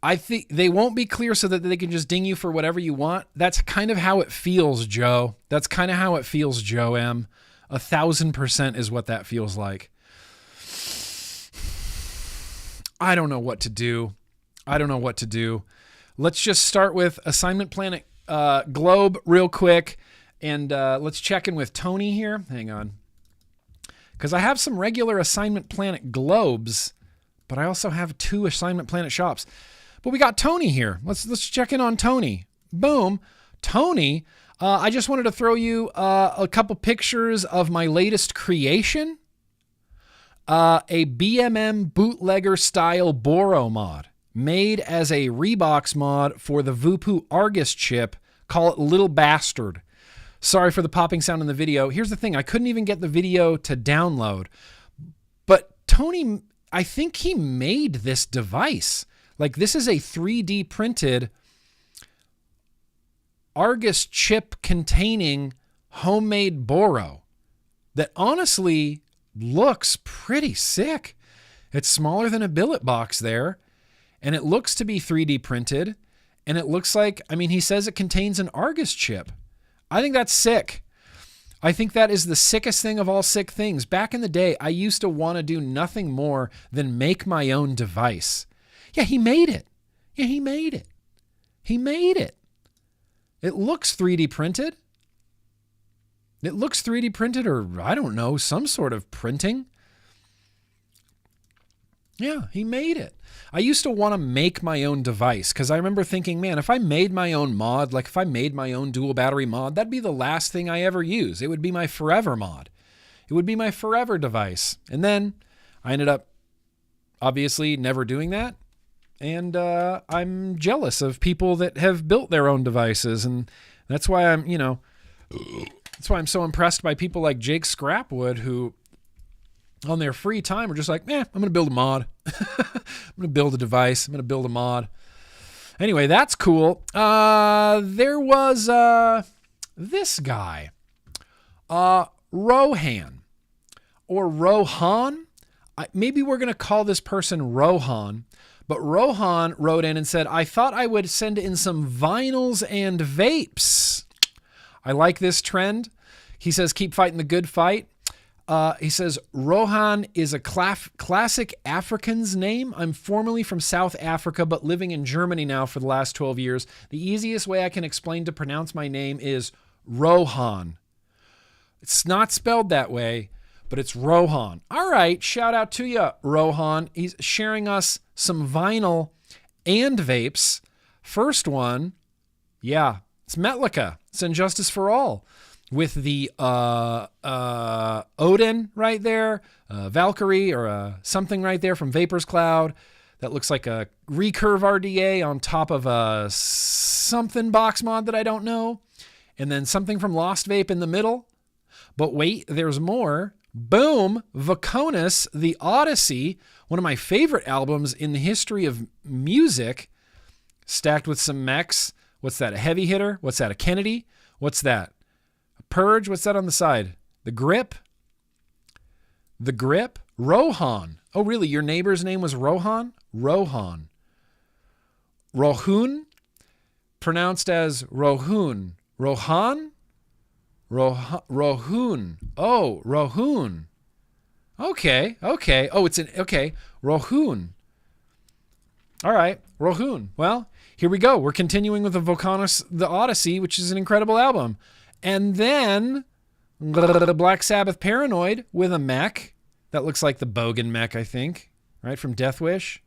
[SPEAKER 4] I think they won't be clear so that they can just ding you for whatever you want. That's kind of how it feels, Joe. That's kind of how it feels, Joe M. 1,000% is what that feels like. I don't know what to do. Let's just start with Assignment Planet Globe real quick. And let's check in with Tony here. Hang on. Because I have some regular Assignment Planet Globes, but I also have 2 Assignment Planet shops. But we got Tony here. Let's check in on Tony. Boom. Tony, I just wanted to throw you a couple pictures of my latest creation. A BMM bootlegger style Boro mod made as a Reebox mod for the Vupu Argus chip. Call it Little Bastard. Sorry for the popping sound in the video. Here's the thing. I couldn't even get the video to download. But Tony, I think he made this device. Like, this is a 3D printed Argus chip containing homemade Boro that honestly looks pretty sick. It's smaller than a billet box there, and it looks to be 3D printed, and it looks like, I mean, he says it contains an Argus chip. I think that's sick. I think that is the sickest thing of all sick things. Back in the day, I used to want to do nothing more than make my own device. Yeah, he made it. He made it. It looks 3D printed. It looks 3D printed, or I don't know, some sort of printing. Yeah, he made it. I used to want to make my own device because I remember thinking, man, if I made my own mod, like if I made my own dual battery mod, that'd be the last thing I ever use. It would be my forever mod. It would be my forever device. And then I ended up obviously never doing that. And I'm jealous of people that have built their own devices. And that's why that's why I'm so impressed by people like Jake Scrapwood, who on their free time are just like, I'm going to build a mod. I'm going to build a device. I'm going to build a mod. Anyway, that's cool. There was this guy, Rohan, or Rohan. Maybe we're going to call this person Rohan. But Rohan wrote in and said, I thought I would send in some vinyls and vapes. I like this trend. He says, keep fighting the good fight. He says, Rohan is a classic African's name. I'm formerly from South Africa, but living in Germany now for the last 12 years. The easiest way I can explain to pronounce my name is Rohan. It's not spelled that way, but it's Rohan. All right, shout out to you, Rohan. He's sharing us some vinyl and vapes. First one, it's Metlika. It's Injustice for All. With the Odin right there, Valkyrie or something right there from Vapor's Cloud. That looks like a recurve RDA on top of a something box mod that I don't know. And then something from Lost Vape in the middle. But wait, there's more. Boom, Vaconis, The Odyssey, one of my favorite albums in the history of music, stacked with some mechs. What's that, a heavy hitter? What's that, a Kennedy? What's that? A Purge? What's that on the side? The Grip? The Grip? Rohan. Oh, really? Your neighbor's name was Rohan? Rohan. Rohun? Pronounced as Rohun. Rohan? Rohun. Oh, Rohun. Okay. Oh, okay. Rohun. All right, Rohun. Well, here we go. We're continuing with the Vaconis, The Odyssey, which is an incredible album. And then Black Sabbath Paranoid with a mech. That looks like the Bogan mech, I think, right, from Death Wish.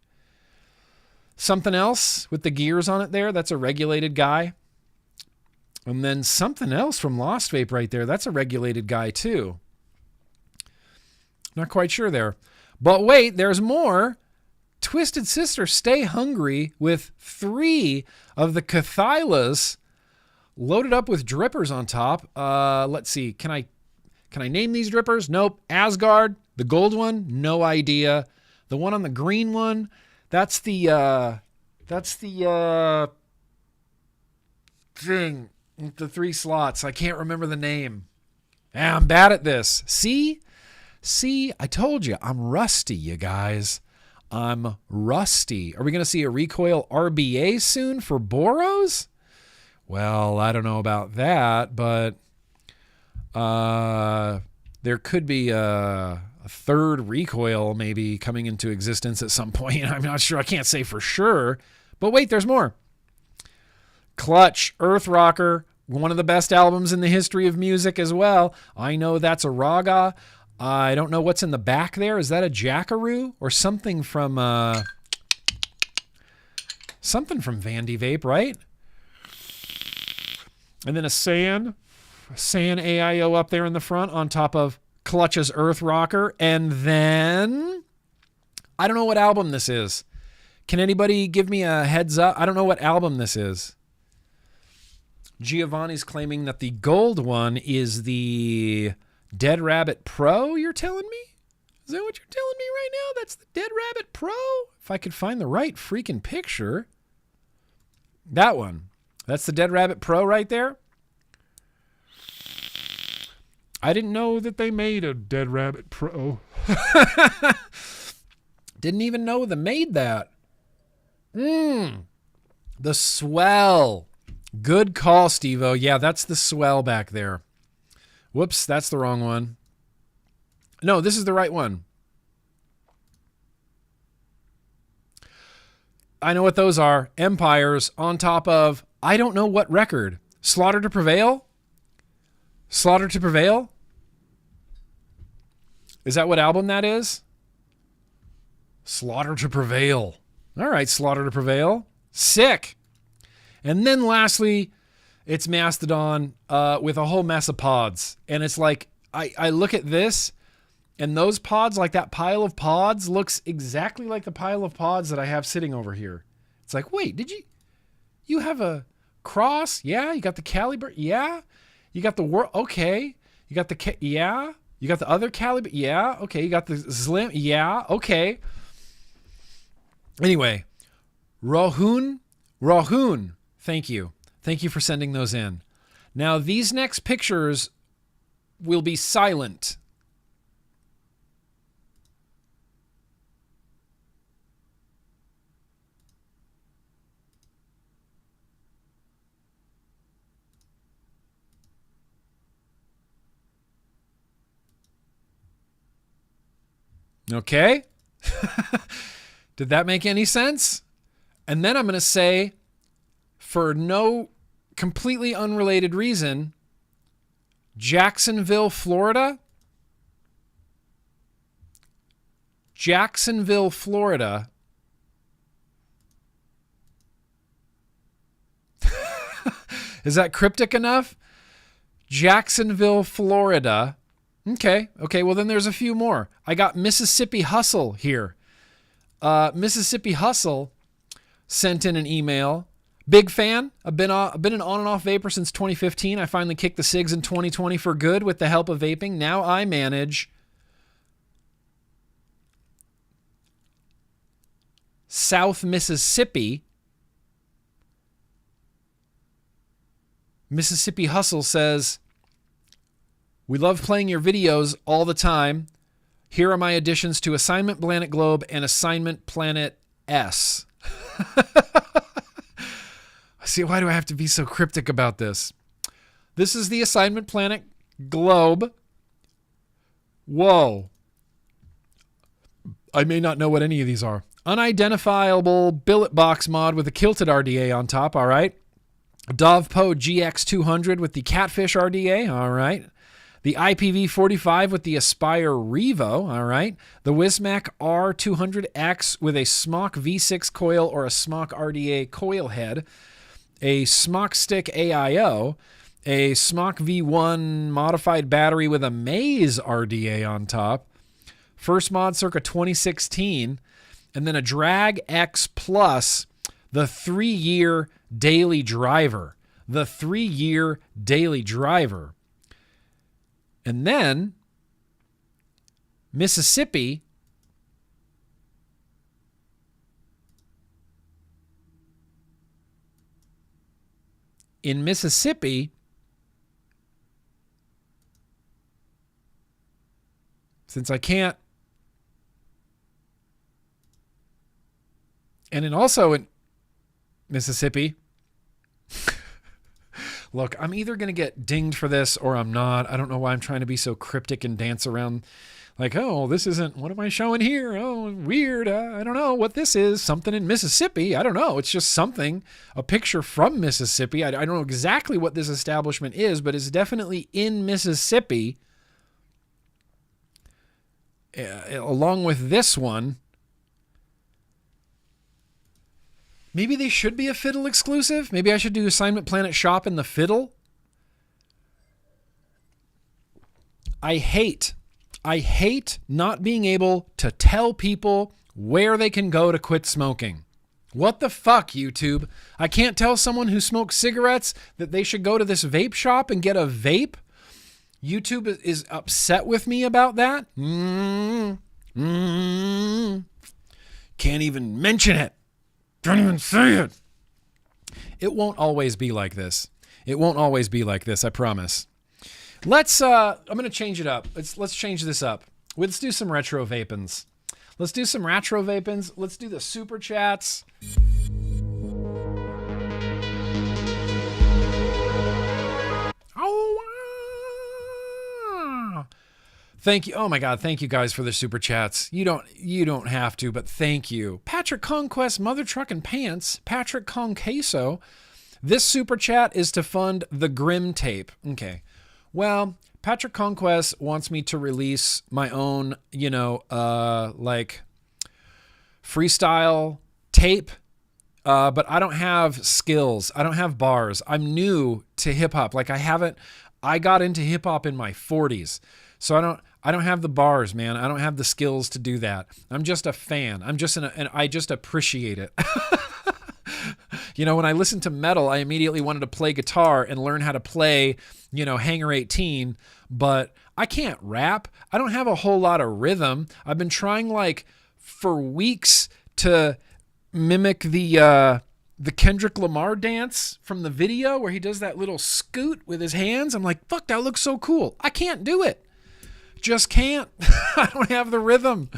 [SPEAKER 4] Something else with the gears on it there. That's a regulated guy. And then something else from Lost Vape right there. That's a regulated guy too. Not quite sure there. But wait, there's more. Twisted Sister Stay Hungry with 3 of the Cathylas Loaded up with drippers on top. Let's see. Can I name these drippers? Nope. Asgard, the gold one, no idea. The one on the green one, that's the thing with the 3 slots. I can't remember the name. I'm bad at this. See, I told you, I'm rusty, you guys. I'm rusty. Are we going to see a recoil RBA soon for Boros? Well, I don't know about that, but there could be a third recoil maybe coming into existence at some point. I'm not sure. I can't say for sure. But wait, there's more. Clutch, Earth Rocker, one of the best albums in the history of music as well. I know that's a raga. I don't know what's in the back there. Is that a jackaroo or something from Vandy Vape, right? And then a San AIO up there in the front on top of Clutch's Earth Rocker. And then I don't know what album this is. Can anybody give me a heads up? I don't know what album this is. Giovanni's claiming that the gold one is the Dead Rabbit Pro, you're telling me? Is that what you're telling me right now? That's the Dead Rabbit Pro? If I could find the right freaking picture. That one. That's the Dead Rabbit Pro right there. I didn't know that they made a Dead Rabbit Pro. Didn't even know they made that. The Swell. Good call, Steve-O. Yeah, that's the Swell back there. Whoops, that's the wrong one. No, this is the right one. I know what those are. Empires on top of, I don't know what record. Slaughter to Prevail? Slaughter to Prevail? Is that what album that is? Slaughter to Prevail. All right, Slaughter to Prevail. Sick. And then lastly, it's Mastodon with a whole mess of pods. And it's like, I look at this, and those pods, like that pile of pods, looks exactly like the pile of pods that I have sitting over here. It's like, wait, you have a cross? Yeah. You got the caliber? Yeah. You got the world? Okay. You got the, yeah. You got the other caliber? Yeah. Okay. You got the slim? Yeah. Okay. Anyway, Rohun. Thank you. Thank you for sending those in. Now, these next pictures will be silent. Okay? Did that make any sense? And then I'm going to say, for no completely unrelated reason, Jacksonville, Florida. Jacksonville, Florida. Is that cryptic enough? Jacksonville, Florida. Okay, well then there's a few more. I got Mississippi Hustle here. Mississippi Hustle sent in an email. Big fan. I've been an on and off vapor since 2015. I finally kicked the cigs in 2020 for good with the help of vaping. Now I manage South Mississippi. Mississippi Hustle says, we love playing your videos all the time. Here are my additions to Assignment Planet Globe and Assignment Planet S. See, why do I have to be so cryptic about this? This is the Assignment Planet Globe. Whoa. I may not know what any of these are. Unidentifiable billet box mod with a kilted RDA on top, all right. Dovpo GX200 with the Catfish RDA, all right. The IPV45 with the Aspire Revo, all right. The Wismac R200X with a Smock V6 coil or a Smock RDA coil head. A Smock Stick AIO. A Smock V1 modified battery with a Maze RDA on top. First mod circa 2016. And then a Drag X Plus, the 3-year daily driver. the 3-year daily driver. And then Mississippi in Mississippi, since I can't, and then also in Mississippi, look, I'm either going to get dinged for this or I'm not. I don't know why I'm trying to be so cryptic and dance around like, oh, this isn't, what am I showing here? Oh, weird. I don't know what this is. Something in Mississippi. I don't know. It's just something, a picture from Mississippi. I don't know exactly what this establishment is, but it's definitely in Mississippi. Along with this one. Maybe they should be a Fiddle exclusive. Maybe I should do Assignment Planet Shop in the Fiddle. I hate not being able to tell people where they can go to quit smoking. What the fuck, YouTube? I can't tell someone who smokes cigarettes that they should go to this vape shop and get a vape? YouTube is upset with me about that? Can't even mention it. Don't even say it. It won't always be like this. It won't always be like this, I promise. I'm going to change it up. Let's change this up. Let's do some retro vapins. Let's do some retro vapins. Let's do the super chats. Oh, thank you. Oh my God. Thank you guys for the super chats. You don't have to, but thank you. Patrick Conquest, Mother Truckin' Pants, Patrick Conqueso. This super chat is to fund the Grimm tape. Okay. Well, Patrick Conquest wants me to release my own, like freestyle tape, but I don't have skills. I don't have bars. I'm new to hip hop. Like I got into hip hop in my 40s. So I don't have the bars, man. I don't have the skills to do that. I'm just a fan. And I just appreciate it. When I listened to metal, I immediately wanted to play guitar and learn how to play, Hangar 18, but I can't rap. I don't have a whole lot of rhythm. I've been trying for weeks to mimic the Kendrick Lamar dance from the video where he does that little scoot with his hands. I'm like, fuck, that looks so cool. I can't do it. Just can't. I don't have the rhythm.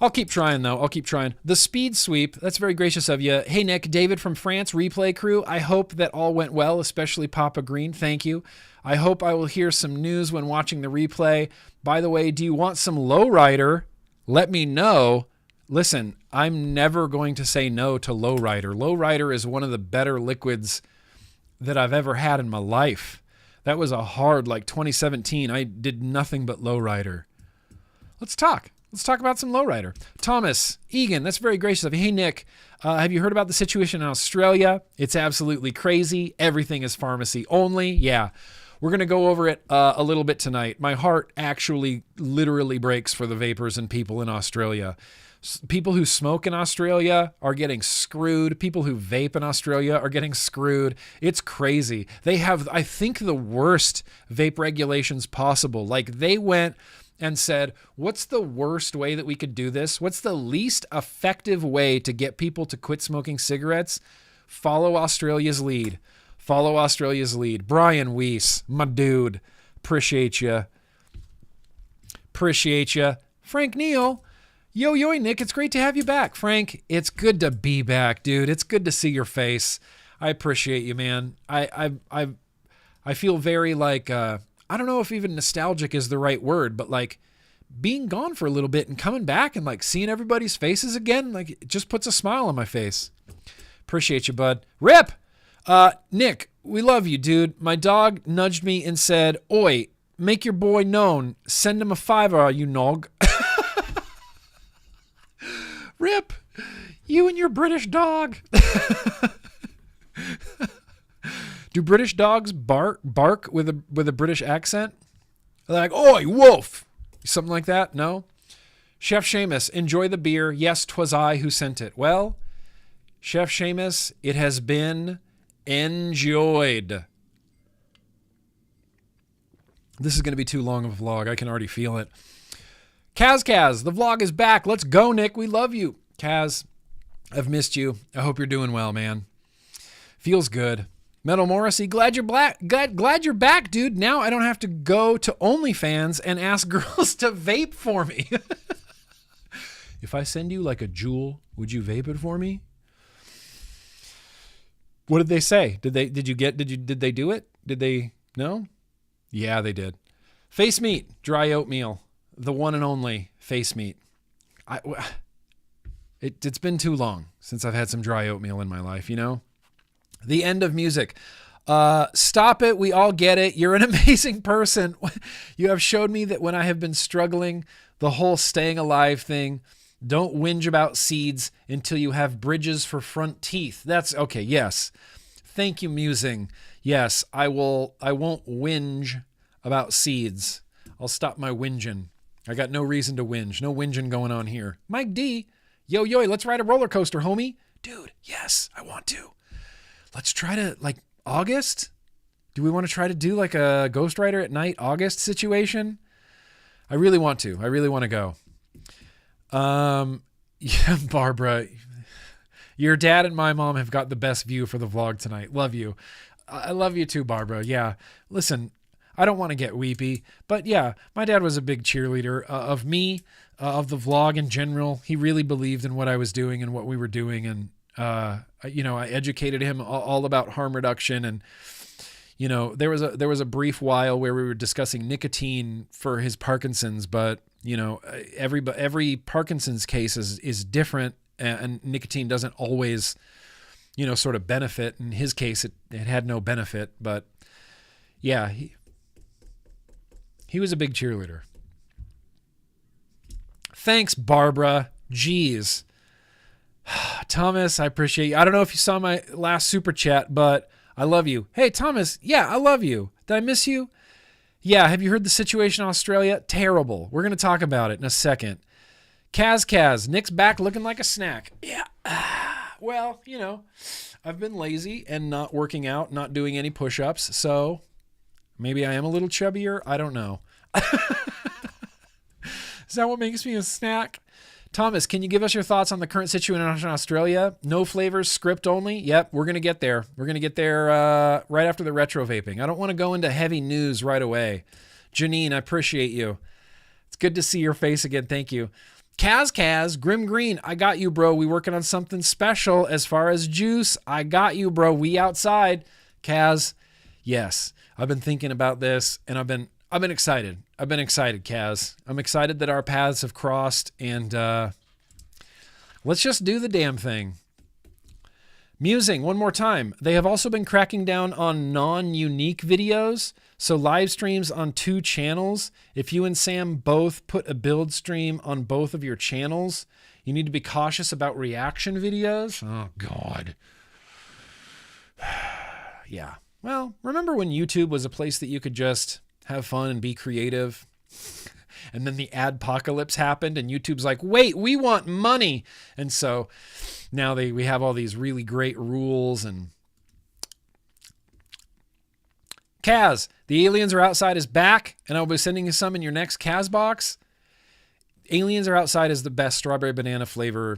[SPEAKER 4] I'll keep trying, though. I'll keep trying. The speed sweep, that's very gracious of you. Hey, Nick, David from France, replay crew. I hope that all went well, especially Papa Green. Thank you. I hope I will hear some news when watching the replay. By the way, do you want some lowrider? Let me know. Listen, I'm never going to say no to lowrider. Lowrider is one of the better liquids that I've ever had in my life. That was a hard, 2017. I did nothing but lowrider. Let's talk. Let's talk about some lowrider. Thomas Egan, that's very gracious of you. Hey, Nick, have you heard about the situation in Australia? It's absolutely crazy. Everything is pharmacy only. Yeah, we're going to go over it a little bit tonight. My heart actually literally breaks for the vapors and people in Australia. People who smoke in Australia are getting screwed. People who vape in Australia are getting screwed. It's crazy. They have, I think, the worst vape regulations possible. They went and said, what's the worst way that we could do this? What's the least effective way to get people to quit smoking cigarettes? Follow Australia's lead. Follow Australia's lead. Brian Weiss, my dude. Appreciate you. Appreciate you. Frank Neal. Yo, Nick, it's great to have you back. Frank, it's good to be back, dude. It's good to see your face. I appreciate you, man. I feel very I don't know if even nostalgic is the right word, but being gone for a little bit and coming back and seeing everybody's faces again, it just puts a smile on my face. Appreciate you, bud. Rip! Nick, we love you, dude. My dog nudged me and said, oi, make your boy known. Send him a $5, you nog. Rip! You and your British dog. Do British dogs bark with a British accent? They're like, oi, wolf! Something like that? No? Chef Seamus, enjoy the beer. Yes, 'twas I who sent it. Well, Chef Seamus, it has been enjoyed. This is going to be too long of a vlog. I can already feel it. Kaz, the vlog is back. Let's go, Nick. We love you. Kaz, I've missed you. I hope you're doing well, man. Feels good. Metal Morrissey, glad you're back, dude. Now I don't have to go to OnlyFans and ask girls to vape for me. If I send you like a jewel, would you vape it for me? What did they say? Did they do it? Did they? No? Yeah, they did. Face meat, dry oatmeal, the one and only face meat. It's been too long since I've had some dry oatmeal in my life, you know? The end of music. Stop it. We all get it. You're an amazing person. You have showed me that when I have been struggling, the whole staying alive thing, don't whinge about seeds until you have bridges for front teeth. That's okay. Yes. Thank you, Musing. Yes, I won't whinge about seeds. I'll stop my whinging. I got no reason to whinge. No whinging going on here. Mike D. Yo, let's ride a roller coaster, homie. Dude, yes, I want to. Let's try to, like, August? Do we want to try to do, like, a Ghost Rider at Night August situation? I really want to. I really want to go. Yeah, Barbara, your dad and my mom have got the best view for the vlog tonight. Love you. I love you too, Barbara. Yeah. Listen, I don't want to get weepy, but yeah, my dad was a big cheerleader of me, of the vlog in general. He really believed in what I was doing and what we were doing. And, I educated him all about harm reduction. And, there was a brief while where we were discussing nicotine for his Parkinson's, but every Parkinson's case is different, and nicotine doesn't always, sort of benefit. In his case, it had no benefit, but yeah, he was a big cheerleader. Thanks, Barbara. Jeez. Thomas, I appreciate you. I don't know if you saw my last super chat, but I love you. Hey, Thomas. Yeah, I love you. Did I miss you? Yeah, have you heard the situation in Australia? Terrible. We're going to talk about it in a second. Kaz, Nick's back looking like a snack. Yeah. Well, I've been lazy and not working out, not doing any push-ups, so maybe I am a little chubbier. I don't know. Is that what makes me a snack? Thomas, can you give us your thoughts on the current situation in Australia? No flavors, script only? Yep, we're going to get there. We're going to get there right after the retro vaping. I don't want to go into heavy news right away. Janine, I appreciate you. It's good to see your face again. Thank you. Kaz, GrimmGreen, I got you, bro. We working on something special as far as juice. I got you, bro. We outside. Kaz, yes. I've been thinking about this, and I've been excited. I've been excited, Kaz. I'm excited that our paths have crossed, and let's just do the damn thing. Musing, one more time. They have also been cracking down on non-unique videos, so live streams on 2 channels. If you and Sam both put a build stream on both of your channels, you need to be cautious about reaction videos. Oh, God. Yeah. Well, remember when YouTube was a place that you could just have fun and be creative? And then the adpocalypse happened and YouTube's like, wait, we want money. And so now we have all these really great rules. And Kaz, the Aliens Are Outside is back, and I'll be sending you some in your next Kaz box. Aliens Are Outside is the best strawberry banana flavor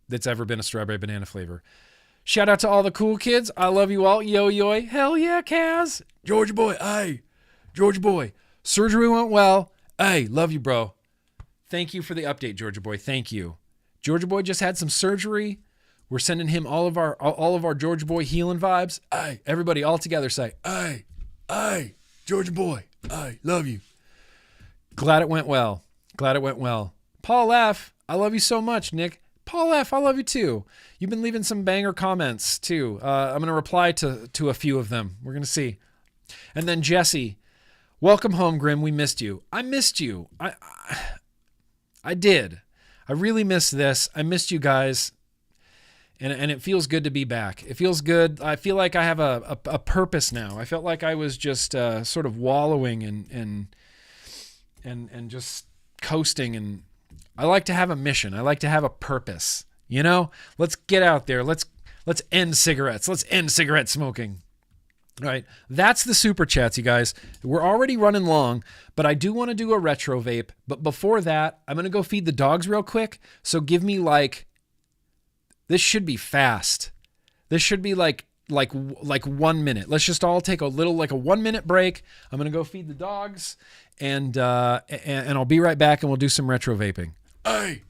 [SPEAKER 4] that's ever been a strawberry banana flavor. Shout out to all the cool kids. I love you all. Yo. Hell yeah, Kaz. Georgia boy. Hey, Georgia boy. Surgery went well. Hey, love you, bro. Thank you for the update, Georgia boy. Thank you. Georgia boy just had some surgery. We're sending him all of our Georgia boy healing vibes. Hey, everybody all together say, hey, Georgia boy. Hey, love you. Glad it went well. Paul F., I love you so much, Nick. Paul F., I love you too. You've been leaving some banger comments too. I'm going to reply to a few of them. We're going to see. And then Jesse, welcome home, Grimm. We missed you. I missed you. I did. I really missed this. I missed you guys. And it feels good to be back. It feels good. I feel like I have a purpose now. I felt like I was just sort of wallowing and just coasting. And I like to have a mission. I like to have a purpose. Let's get out there. Let's Let's end cigarettes. Let's end cigarette smoking. All right, that's the super chats, you guys. We're already running long, but I do want to do a retro vape. But before that, I'm going to go feed the dogs real quick. So give me this should be fast. This should be like 1 minute. Let's just all take a 1 minute break. I'm going to go feed the dogs and I'll be right back and we'll do some retro vaping. Hey.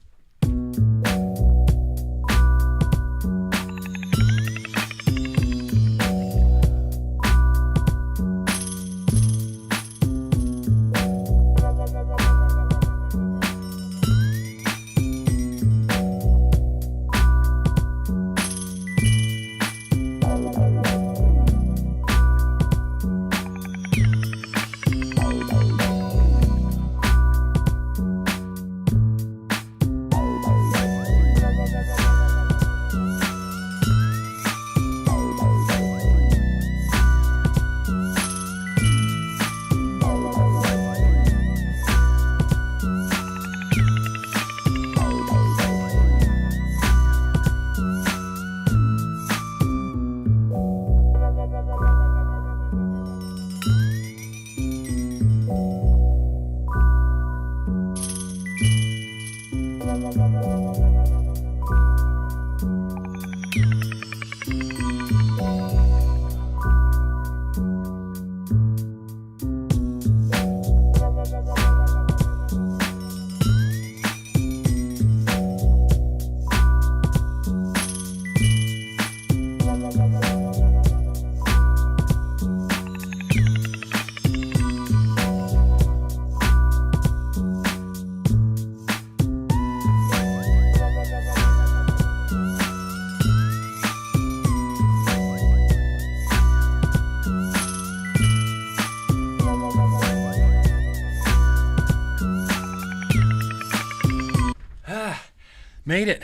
[SPEAKER 4] Made it.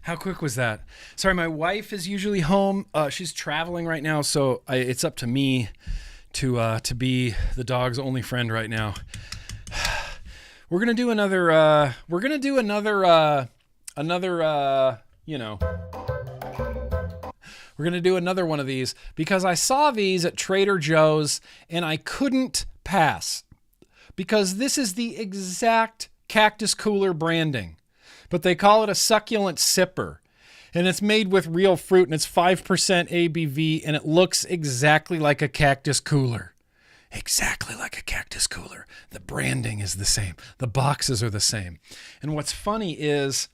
[SPEAKER 4] How quick was that? Sorry, my wife is usually home. She's traveling right now, so it's up to me to be the dog's only friend right now. We're gonna do another. We're gonna do another one of these because I saw these at Trader Joe's and I couldn't pass because this is the exact Cactus Cooler branding. But they call it a succulent sipper. And it's made with real fruit and it's 5% ABV and it looks exactly like a Cactus Cooler. Exactly like a Cactus Cooler. The branding is the same. The boxes are the same. And what's funny is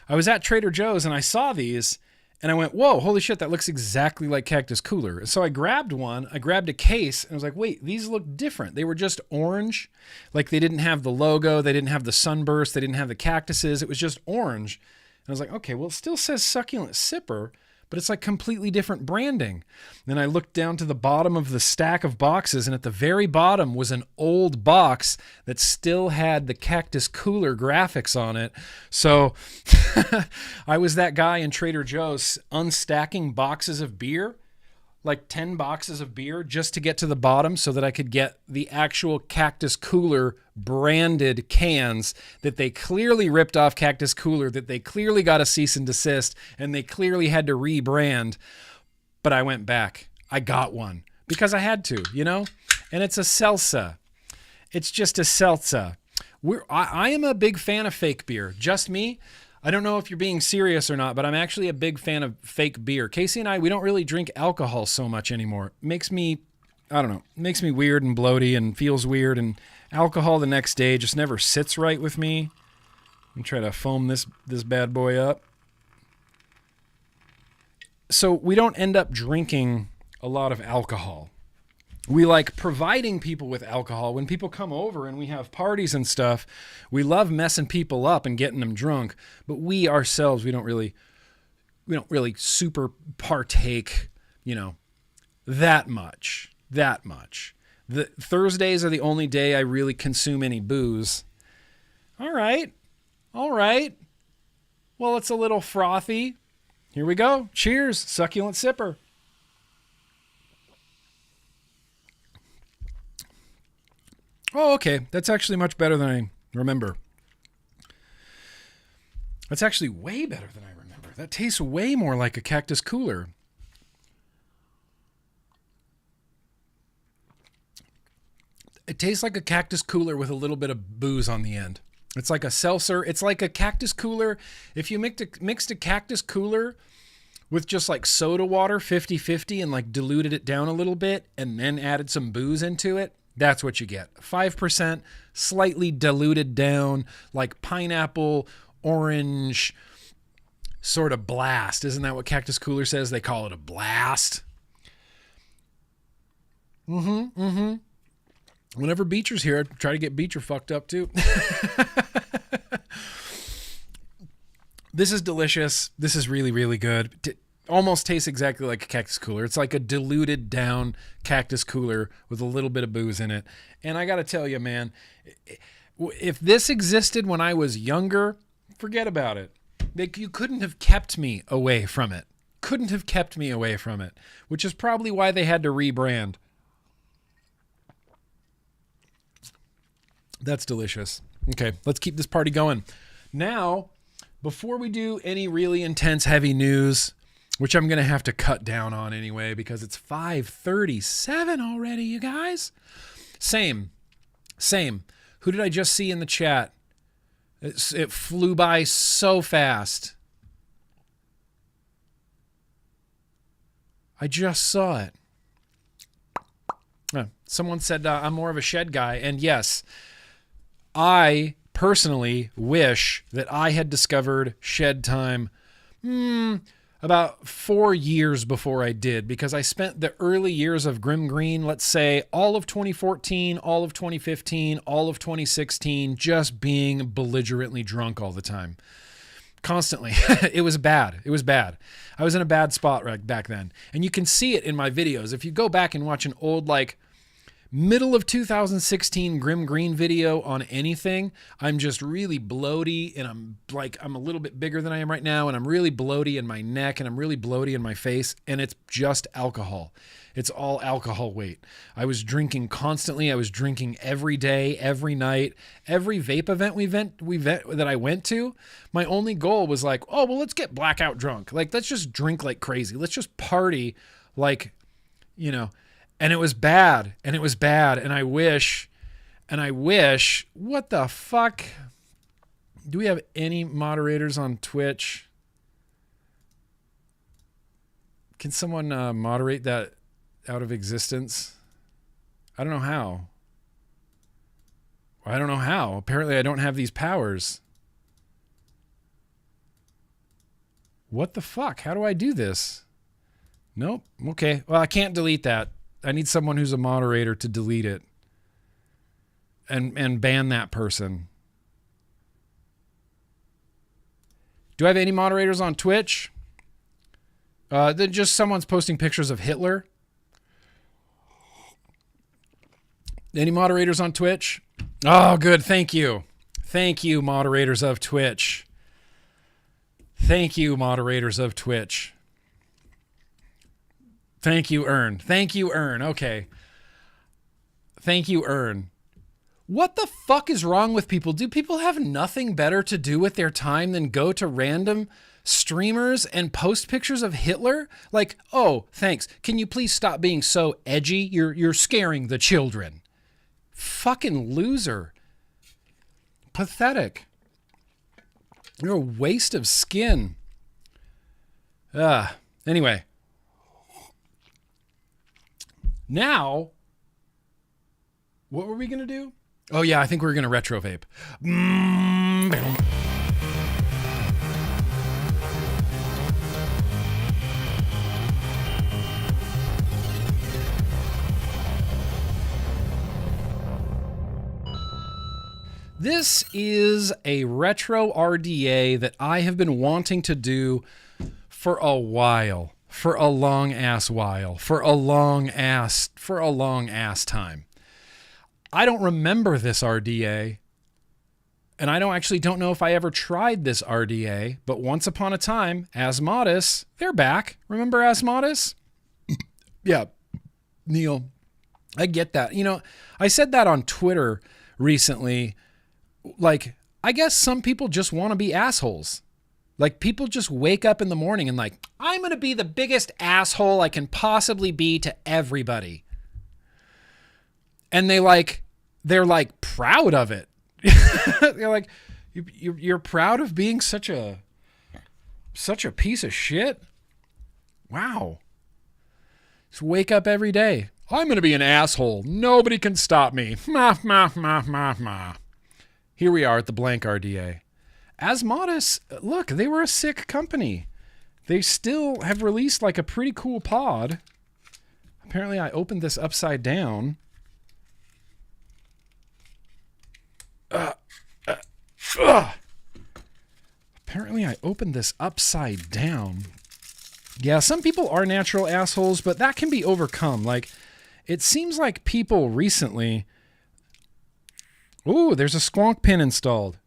[SPEAKER 4] I was at Trader Joe's and I saw these and I went, whoa, holy shit, that looks exactly like Cactus Cooler. And so I grabbed one, I grabbed a case and I was like, wait, these look different. They were just orange. Like they didn't have the logo. They didn't have the sunburst. They didn't have the cactuses. It was just orange. And I was like, okay, well, it still says succulent sipper, but it's like completely different branding. Then I looked down to the bottom of the stack of boxes, and at the very bottom was an old box that still had the Cactus Cooler graphics on it. So I was that guy in Trader Joe's unstacking boxes of beer, like 10 boxes of beer, just to get to the bottom so that I could get the actual Cactus Cooler branded cans that they clearly ripped off Cactus Cooler, that they clearly got a cease and desist, and they clearly had to rebrand. But I went back. I got one because I had to, And it's a seltzer. It's just a seltzer. I am a big fan of fake beer. Just me. I don't know if you're being serious or not, but I'm actually a big fan of fake beer. Casey and I, we don't really drink alcohol so much anymore. It makes me weird and bloaty and feels weird. And alcohol the next day just never sits right with me. I'm trying to foam this bad boy up. So we don't end up drinking a lot of alcohol. We like providing people with alcohol. When people come over and we have parties and stuff, we love messing people up and getting them drunk. But we ourselves, we don't really super partake, that much. The Thursdays are the only day I really consume any booze. All right. Well, it's a little frothy. Here we go. Cheers. Succulent sipper. Oh, okay. That's actually much better than I remember. That's actually way better than I remember. That tastes way more like a cactus cooler. It tastes like a cactus cooler with a little bit of booze on the end. It's like a seltzer. It's like a cactus cooler. If you mixed a cactus cooler with just like soda water 50-50 and like diluted it down a little bit and then added some booze into it, that's what you get. 5%, slightly diluted down, like pineapple, orange, sort of blast. Isn't that what Cactus Cooler says? They call it a blast. Whenever Beecher's here, I try to get Beecher fucked up too. This is delicious. This is really, really good. It almost tastes exactly like a Cactus Cooler. It's like a diluted down Cactus Cooler with a little bit of booze in it. And I got to tell you, man, if this existed when I was younger, forget about it. You couldn't have kept me away from it. Couldn't have kept me away from it, which is probably why they had to rebrand. That's delicious. Okay, let's keep this party going. Now, before we do any really intense, heavy news, which I'm going to have to cut down on anyway because it's 5:37 already, you guys. Same. Who did I just see in the chat? It flew by so fast. I just saw it. Someone said I'm more of a shed guy, and yes, I personally wish that I had discovered shed time about 4 years before I did, because I spent the early years of GrimmGreen, let's say all of 2014, all of 2015, all of 2016, just being belligerently drunk all the time. Constantly. It was bad. I was in a bad spot right back then. And you can see it in my videos. If you go back and watch an old, like, middle of 2016 GrimmGreen video on anything, I'm just really bloaty, and I'm a little bit bigger than I am right now, and I'm really bloaty in my neck, and I'm really bloaty in my face, and it's just alcohol. It's all alcohol weight. I was drinking constantly. I was drinking every day, every night, every vape event that I went to. My only goal was like, oh, well, let's get blackout drunk. Like, let's just drink like crazy. Let's just party like, you know. And it was bad, and I wish, what the fuck? Do we have any moderators on Twitch? Can someone moderate that out of existence? I don't know how. Apparently I don't have these powers. What the fuck? How do I do this? Nope. Okay. Well, I can't delete that. I need someone who's a moderator to delete it and ban that person. Do I have any moderators on Twitch? Then just someone's posting pictures of Hitler. Any moderators on Twitch? Oh, good. Thank you. Thank you, moderators of Twitch. Thank you, moderators of Twitch. Thank you, Ern. Okay. Thank you, Ern. What the fuck is wrong with people? Do people have nothing better to do with their time than go to random streamers and post pictures of Hitler? Like, oh, thanks. Can you please stop being so edgy? You're scaring the children. Fucking loser. Pathetic. You're a waste of skin. Anyway. Now, what were we going to do? Oh, yeah, I think we were going to retro vape. This is a retro RDA that I have been wanting to do for a while. For a long ass time. I don't remember this RDA, and I don't know if I ever tried this RDA, but once upon a time, Asmodus, they're back. Remember Asmodus? Yeah, Neil, I get that. You know, I said that on Twitter recently. Like, I guess some people just want to be assholes. Like, people just wake up in the morning and like, I'm going to be the biggest asshole I can possibly be to everybody. And they're like proud of it. They're like, you're proud of being such a piece of shit? Wow. Just wake up every day. I'm going to be an asshole. Nobody can stop me. Ma, ma, ma, ma, ma. Here we are at the blank RDA. Asmodus, look, they were a sick company. They still have released like a pretty cool pod. Apparently I opened this upside down. Apparently I opened this upside down. Yeah, some people are natural assholes, but that can be overcome. Like, it seems like people recently... Ooh, there's a squonk pin installed.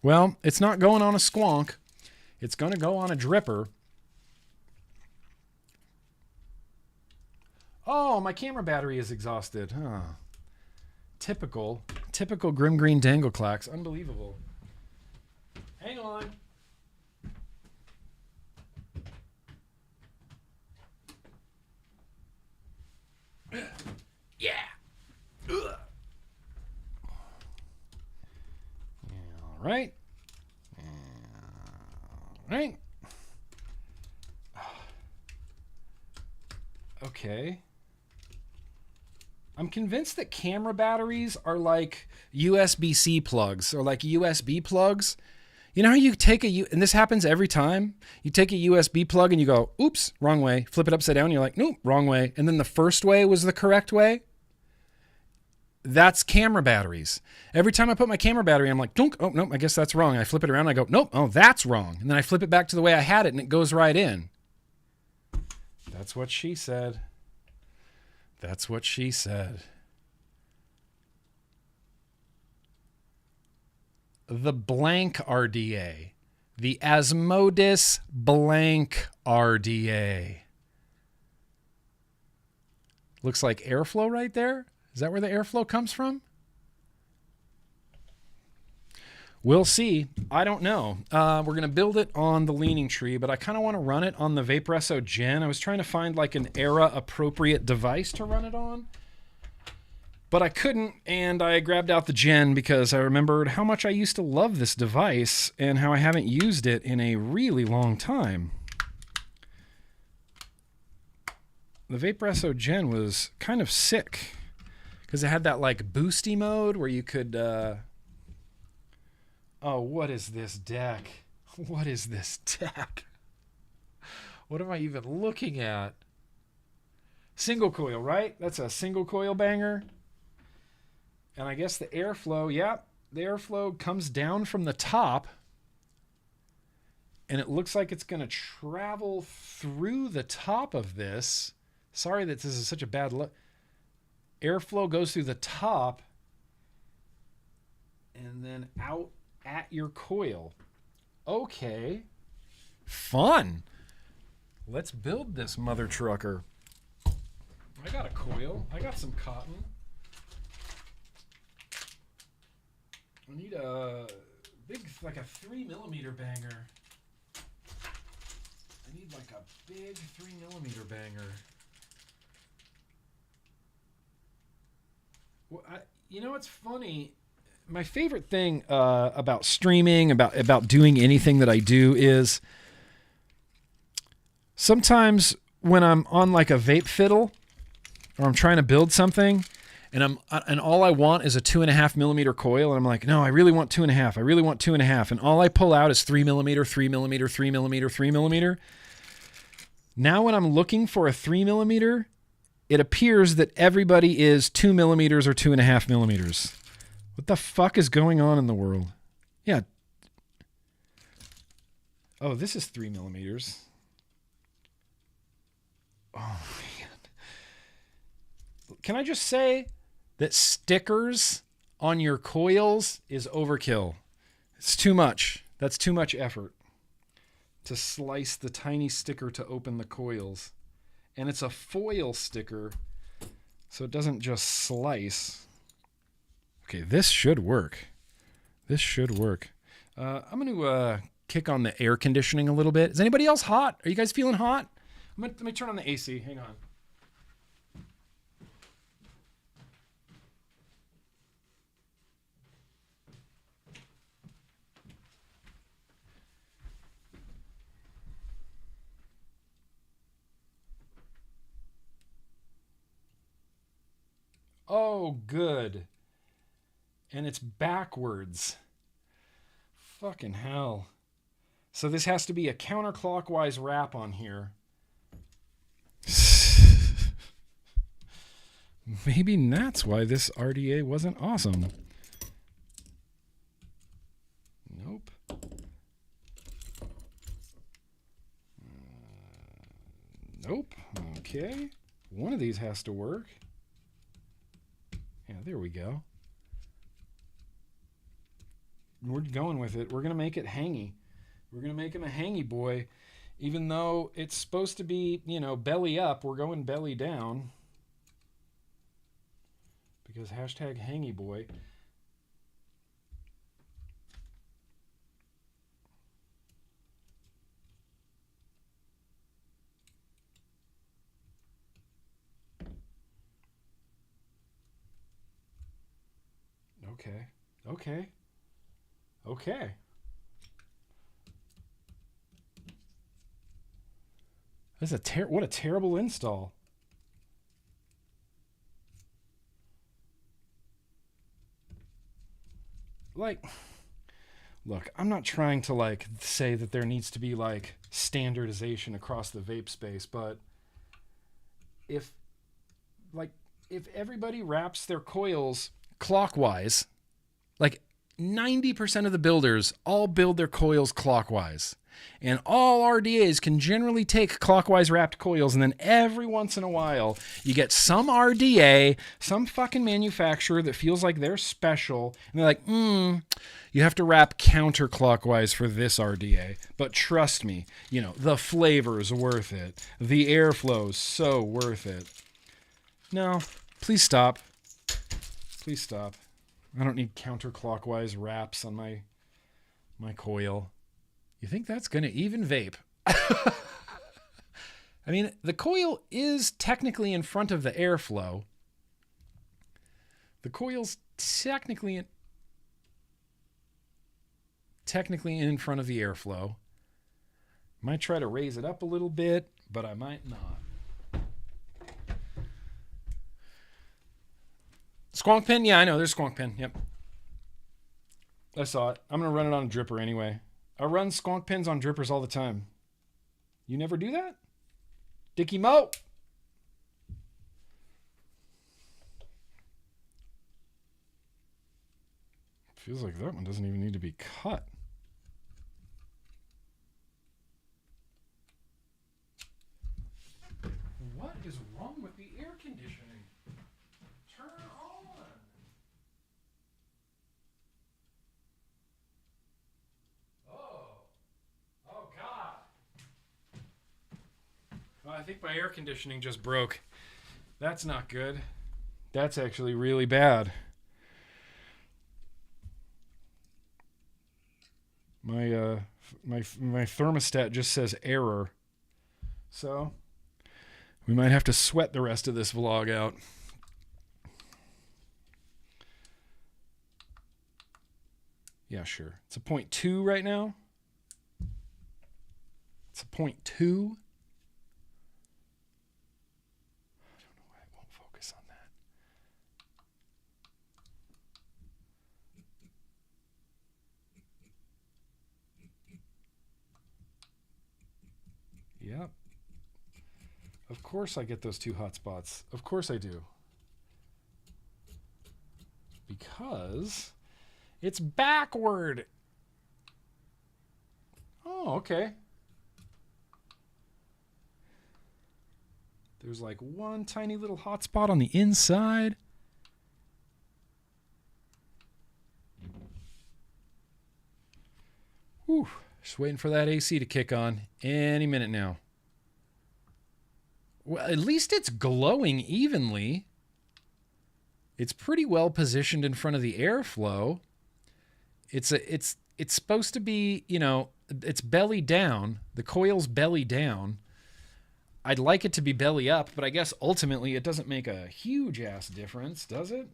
[SPEAKER 4] Well, it's not going on a squonk. It's going to go on a dripper. Oh, my camera battery is exhausted. Huh. Typical GrimmGreen Dangleclacks. Unbelievable. Hang on. Yeah. Ugh. All right. Right. Okay. I'm convinced that camera batteries are like USB-C plugs or like USB plugs. You know how you take and this happens every time, you take a USB plug and you go, oops, wrong way, flip it upside down, and you're like, nope, wrong way. And then the first way was the correct way. That's camera batteries. Every time I put my camera battery, I'm like, dunk, oh, nope, I guess that's wrong. I flip it around and I go, nope, oh, that's wrong. And then I flip it back to the way I had it and it goes right in. That's what she said. That's what she said. The blank RDA. The Asmodus blank RDA. Looks like airflow right there. Is that where the airflow comes from? We'll see. I don't know. We're going to build it on the leaning tree, but I kind of want to run it on the Vaporesso Gen. I was trying to find like an era-appropriate device to run it on, but I couldn't, and I grabbed out the Gen because I remembered how much I used to love this device and how I haven't used it in a really long time. The Vaporesso Gen was kind of sick because it had that like boosty mode where you could... Oh, what is this deck? What is this deck? What am I even looking at? Single coil, right? That's a single coil banger. And I guess the airflow, yeah, the airflow comes down from the top. And it looks like it's going to travel through the top of this. Sorry that this is such a bad look. Airflow goes through the top and then out at your coil. Okay. Fun. Let's build this mother trucker. I got a coil. I got some cotton. I need a big, like a 3mm banger. I need like a big 3mm banger. Well, you know what's funny? My favorite thing about streaming, about doing anything that I do is sometimes when I'm on like a vape fiddle or I'm trying to build something and all I want is a 2.5mm coil, and I'm like, no, I really want 2.5. I really want 2.5. And all I pull out is 3mm, 3mm, 3mm, 3mm. Now when I'm looking for a 3mm, it appears that everybody is 2mm or 2.5mm. What the fuck is going on in the world? Yeah. Oh, this is 3mm. Oh, man. Can I just say that stickers on your coils is overkill? It's too much. That's too much effort to slice the tiny sticker to open the coils. And it's a foil sticker, so it doesn't just slice. Okay, this should work. This should work. I'm going to kick on the air conditioning a little bit. Is anybody else hot? Are you guys feeling hot? Let me turn on the AC. Hang on. Oh, good. And it's backwards. Fucking hell. So this has to be a counterclockwise wrap on here. Maybe that's why this RDA wasn't awesome. Nope. Nope. Okay. One of these has to work. Yeah, there we go. We're going with it. We're going to make it hangy. We're going to make him a hangy boy. Even though it's supposed to be, you know, belly up, we're going belly down. Because hashtag hangy boy. Okay. Okay. Okay. That's what a terrible install. Like, look, I'm not trying to like say that there needs to be like standardization across the vape space, but if everybody wraps their coils clockwise, like 90% of the builders all build their coils clockwise. And all RDAs can generally take clockwise wrapped coils, and then every once in a while, you get some RDA, some fucking manufacturer that feels like they're special, and they're like, you have to wrap counterclockwise for this RDA. But trust me, you know, the flavor's worth it. The airflow's so worth it. No, please stop. Please stop. I don't need counterclockwise wraps on my coil. You think that's going to even vape? I mean, the coil is technically in front of the airflow. The coil's technically in front of the airflow. Might try to raise it up a little bit, but I might not. Squonk pin? Yeah, I know. There's squonk pin. Yep. I saw it. I'm going to run it on a dripper anyway. I run squonk pins on drippers all the time. You never do that? Dickie Mo! Feels like that one doesn't even need to be cut. What is wrong with the air conditioning? Turn on! Oh, God. Well, I think my air conditioning just broke. That's not good. That's actually really bad. My thermostat just says error. So we might have to sweat the rest of this vlog out. Yeah, sure. It's a 0.2 right now. It's a 0.2. I don't know why it won't focus on that. Yep. Of course I get those two hot spots. Of course I do. Because it's backward. Oh, okay. There's like one tiny little hot spot on the inside. Whew. Just waiting for that AC to kick on any minute now. Well, at least it's glowing evenly. It's pretty well positioned in front of the airflow. It's it's supposed to be, you know, it's belly down. The coil's belly down. I'd like it to be belly up, but I guess ultimately it doesn't make a huge ass difference, does it?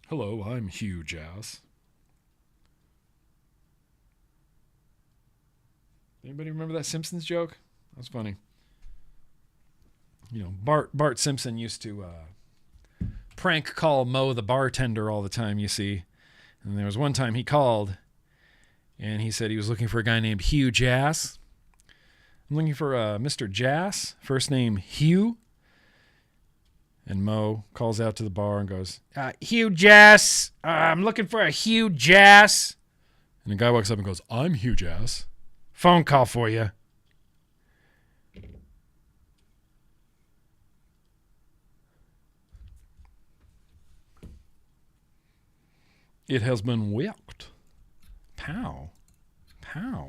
[SPEAKER 4] Hello, I'm huge ass. Anybody remember that Simpsons joke? That was funny. You know, Bart Simpson used to prank call Moe the bartender all the time, you see. And there was one time he called, and he said he was looking for a guy named Hugh Jass. I'm looking for Mr. Jass, first name Hugh. And Moe calls out to the bar and goes, Hugh Jass, I'm looking for a Hugh Jass. And the guy walks up and goes, I'm Hugh Jass. Phone call for you. It has been whipped. Pow. Pow.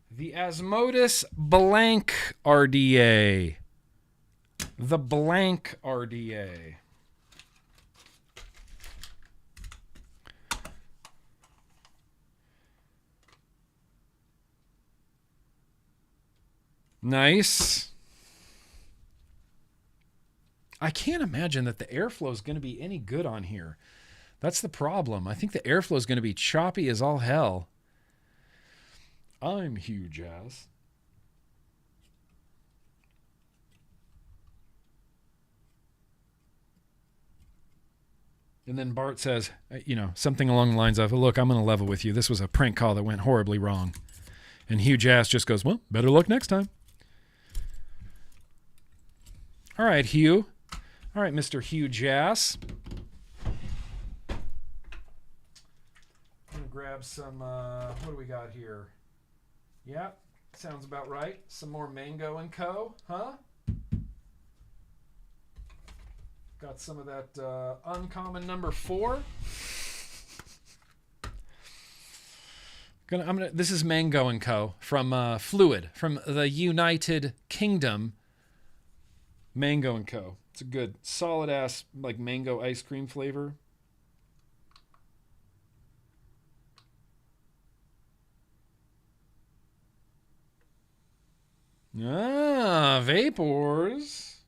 [SPEAKER 4] The Asmodus blank RDA. The blank RDA. Nice. I can't imagine that the airflow is going to be any good on here. That's the problem. I think the airflow is going to be choppy as all hell. I'm Hugh Jass. And then Bart says, you know, something along the lines of, look, I'm going to level with you. This was a prank call that went horribly wrong. And Hugh Jass just goes, well, better luck next time. All right, Hugh. All right, Mr. Hugh Jass. I'm going to grab some, what do we got here? Yeah, sounds about right. Some more Mango & Co., huh? Got some of that uncommon number 4. This is Mango & Co. from Fluid, from the United Kingdom. Mango & Co. It's a good, solid-ass, like, mango ice cream flavor. Ah, Vapors.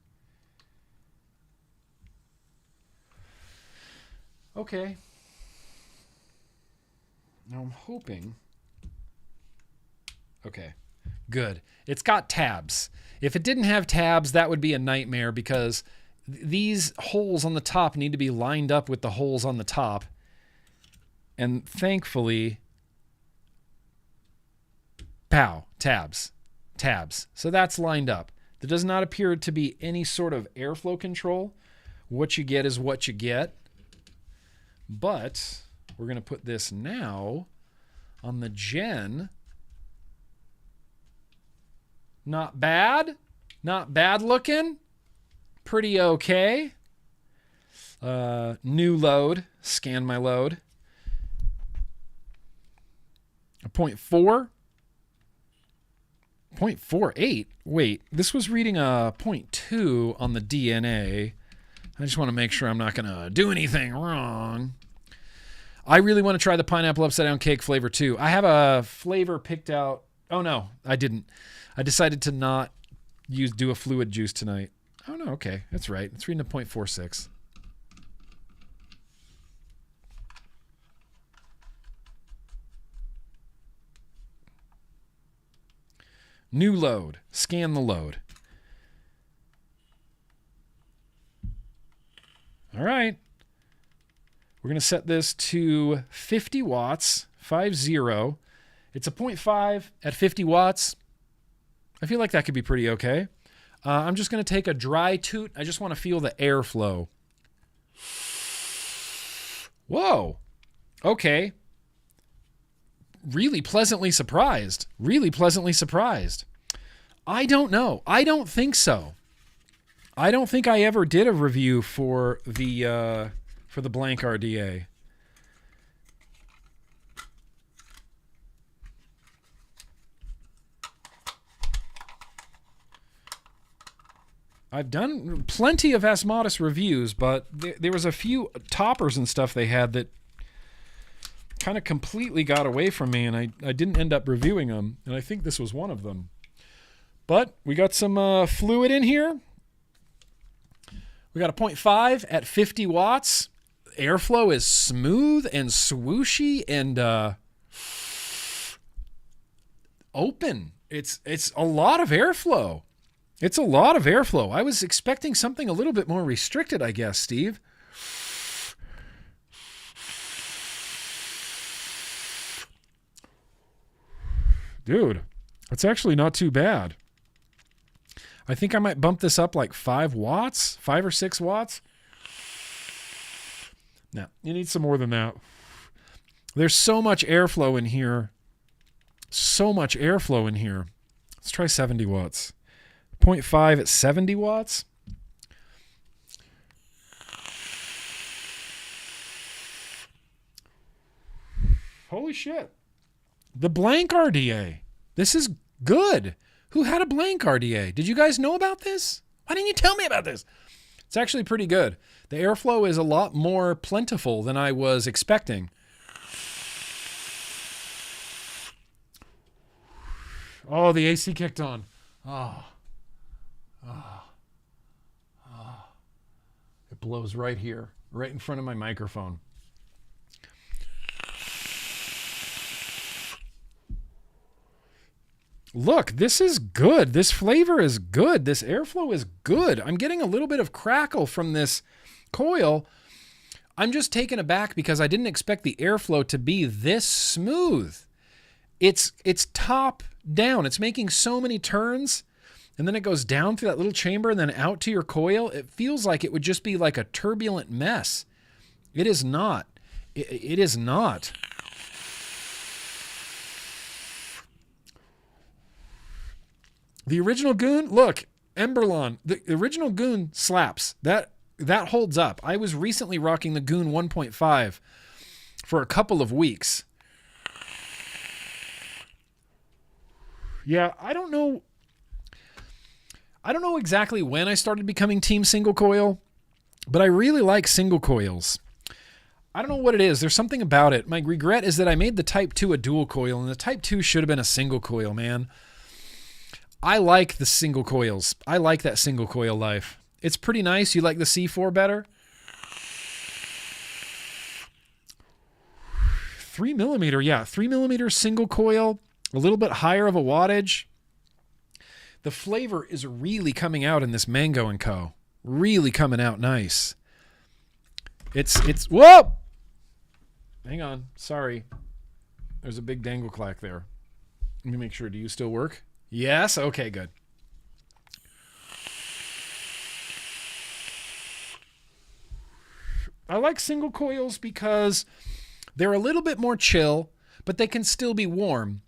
[SPEAKER 4] Okay. Now I'm hoping. Okay, good. It's got tabs. If it didn't have tabs, that would be a nightmare because these holes on the top need to be lined up with the holes on the top. And thankfully, pow, tabs. So that's lined up. There does not appear to be any sort of airflow control. What you get is what you get. But we're going to put this now on the Gen. Not bad. Not bad looking. Pretty okay. New load. Scan my load. A 0.4. 0.48. Wait, this was reading a 0.2 on the DNA. I just want to make sure I'm not going to do anything wrong. I really want to try the pineapple upside down cake flavor too. I have a flavor picked out. Oh no, I didn't. I decided to not do a fluid juice tonight. Oh no, okay, that's right. It's reading a 0.46. New load. Scan the load. All right. We're going to set this to 50 watts, 50. It's a 0.5 at 50 watts. I feel like that could be pretty okay. I'm just going to take a dry toot. I just want to feel the airflow. Whoa. Okay. Really pleasantly surprised. Really pleasantly surprised. I don't know. I don't think so. I don't think I ever did a review for the blank RDA. I've done plenty of Asmodus reviews, but there was a few toppers and stuff they had that kind of completely got away from me, and I didn't end up reviewing them, and I think this was one of them. But we got some fluid in here. We got a 0.5 at 50 watts. Airflow is smooth and swooshy and open. It's a lot of airflow. It's a lot of airflow. I was expecting something a little bit more restricted, I guess, Steve. Dude, it's actually not too bad. I think I might bump this up like 5 watts, 5 or 6 watts. No, you need some more than that. There's so much airflow in here. So much airflow in here. Let's try 70 watts. 0.5 at 70 watts. Holy shit. The blank RDA. This is good. Who had a blank RDA? Did you guys know about this? Why didn't you tell me about this? It's actually pretty good. The airflow is a lot more plentiful than I was expecting. Oh, the AC kicked on. It blows right here, right in front of my microphone. Look, this is good. This flavor is good. This airflow is good. I'm getting a little bit of crackle from this coil. I'm just taken aback because I didn't expect the airflow to be this smooth. It's top down. It's making so many turns, and then it goes down through that little chamber and then out to your coil. It feels like it would just be like a turbulent mess. It is not. It is not. The original Goon, look, Emberlon, the original Goon slaps. That holds up. I was recently rocking the Goon 1.5 for a couple of weeks. Yeah, I don't know exactly when I started becoming team single coil, but I really like single coils. I don't know what it is. There's something about it. My regret is that I made the Type 2 a dual coil, and the Type 2 should have been a single coil, man. I like the single coils. I like that single coil life. It's pretty nice. You like the C4 better? 3 millimeter, yeah. 3 millimeter single coil, a little bit higher of a wattage. The flavor is really coming out in this Mango & Co. Really coming out nice. It's whoa! Hang on. Sorry. There's a big dangle clack there. Let me make sure. Do you still work? Yes? Okay, good. I like single coils because they're a little bit more chill, but they can still be warm.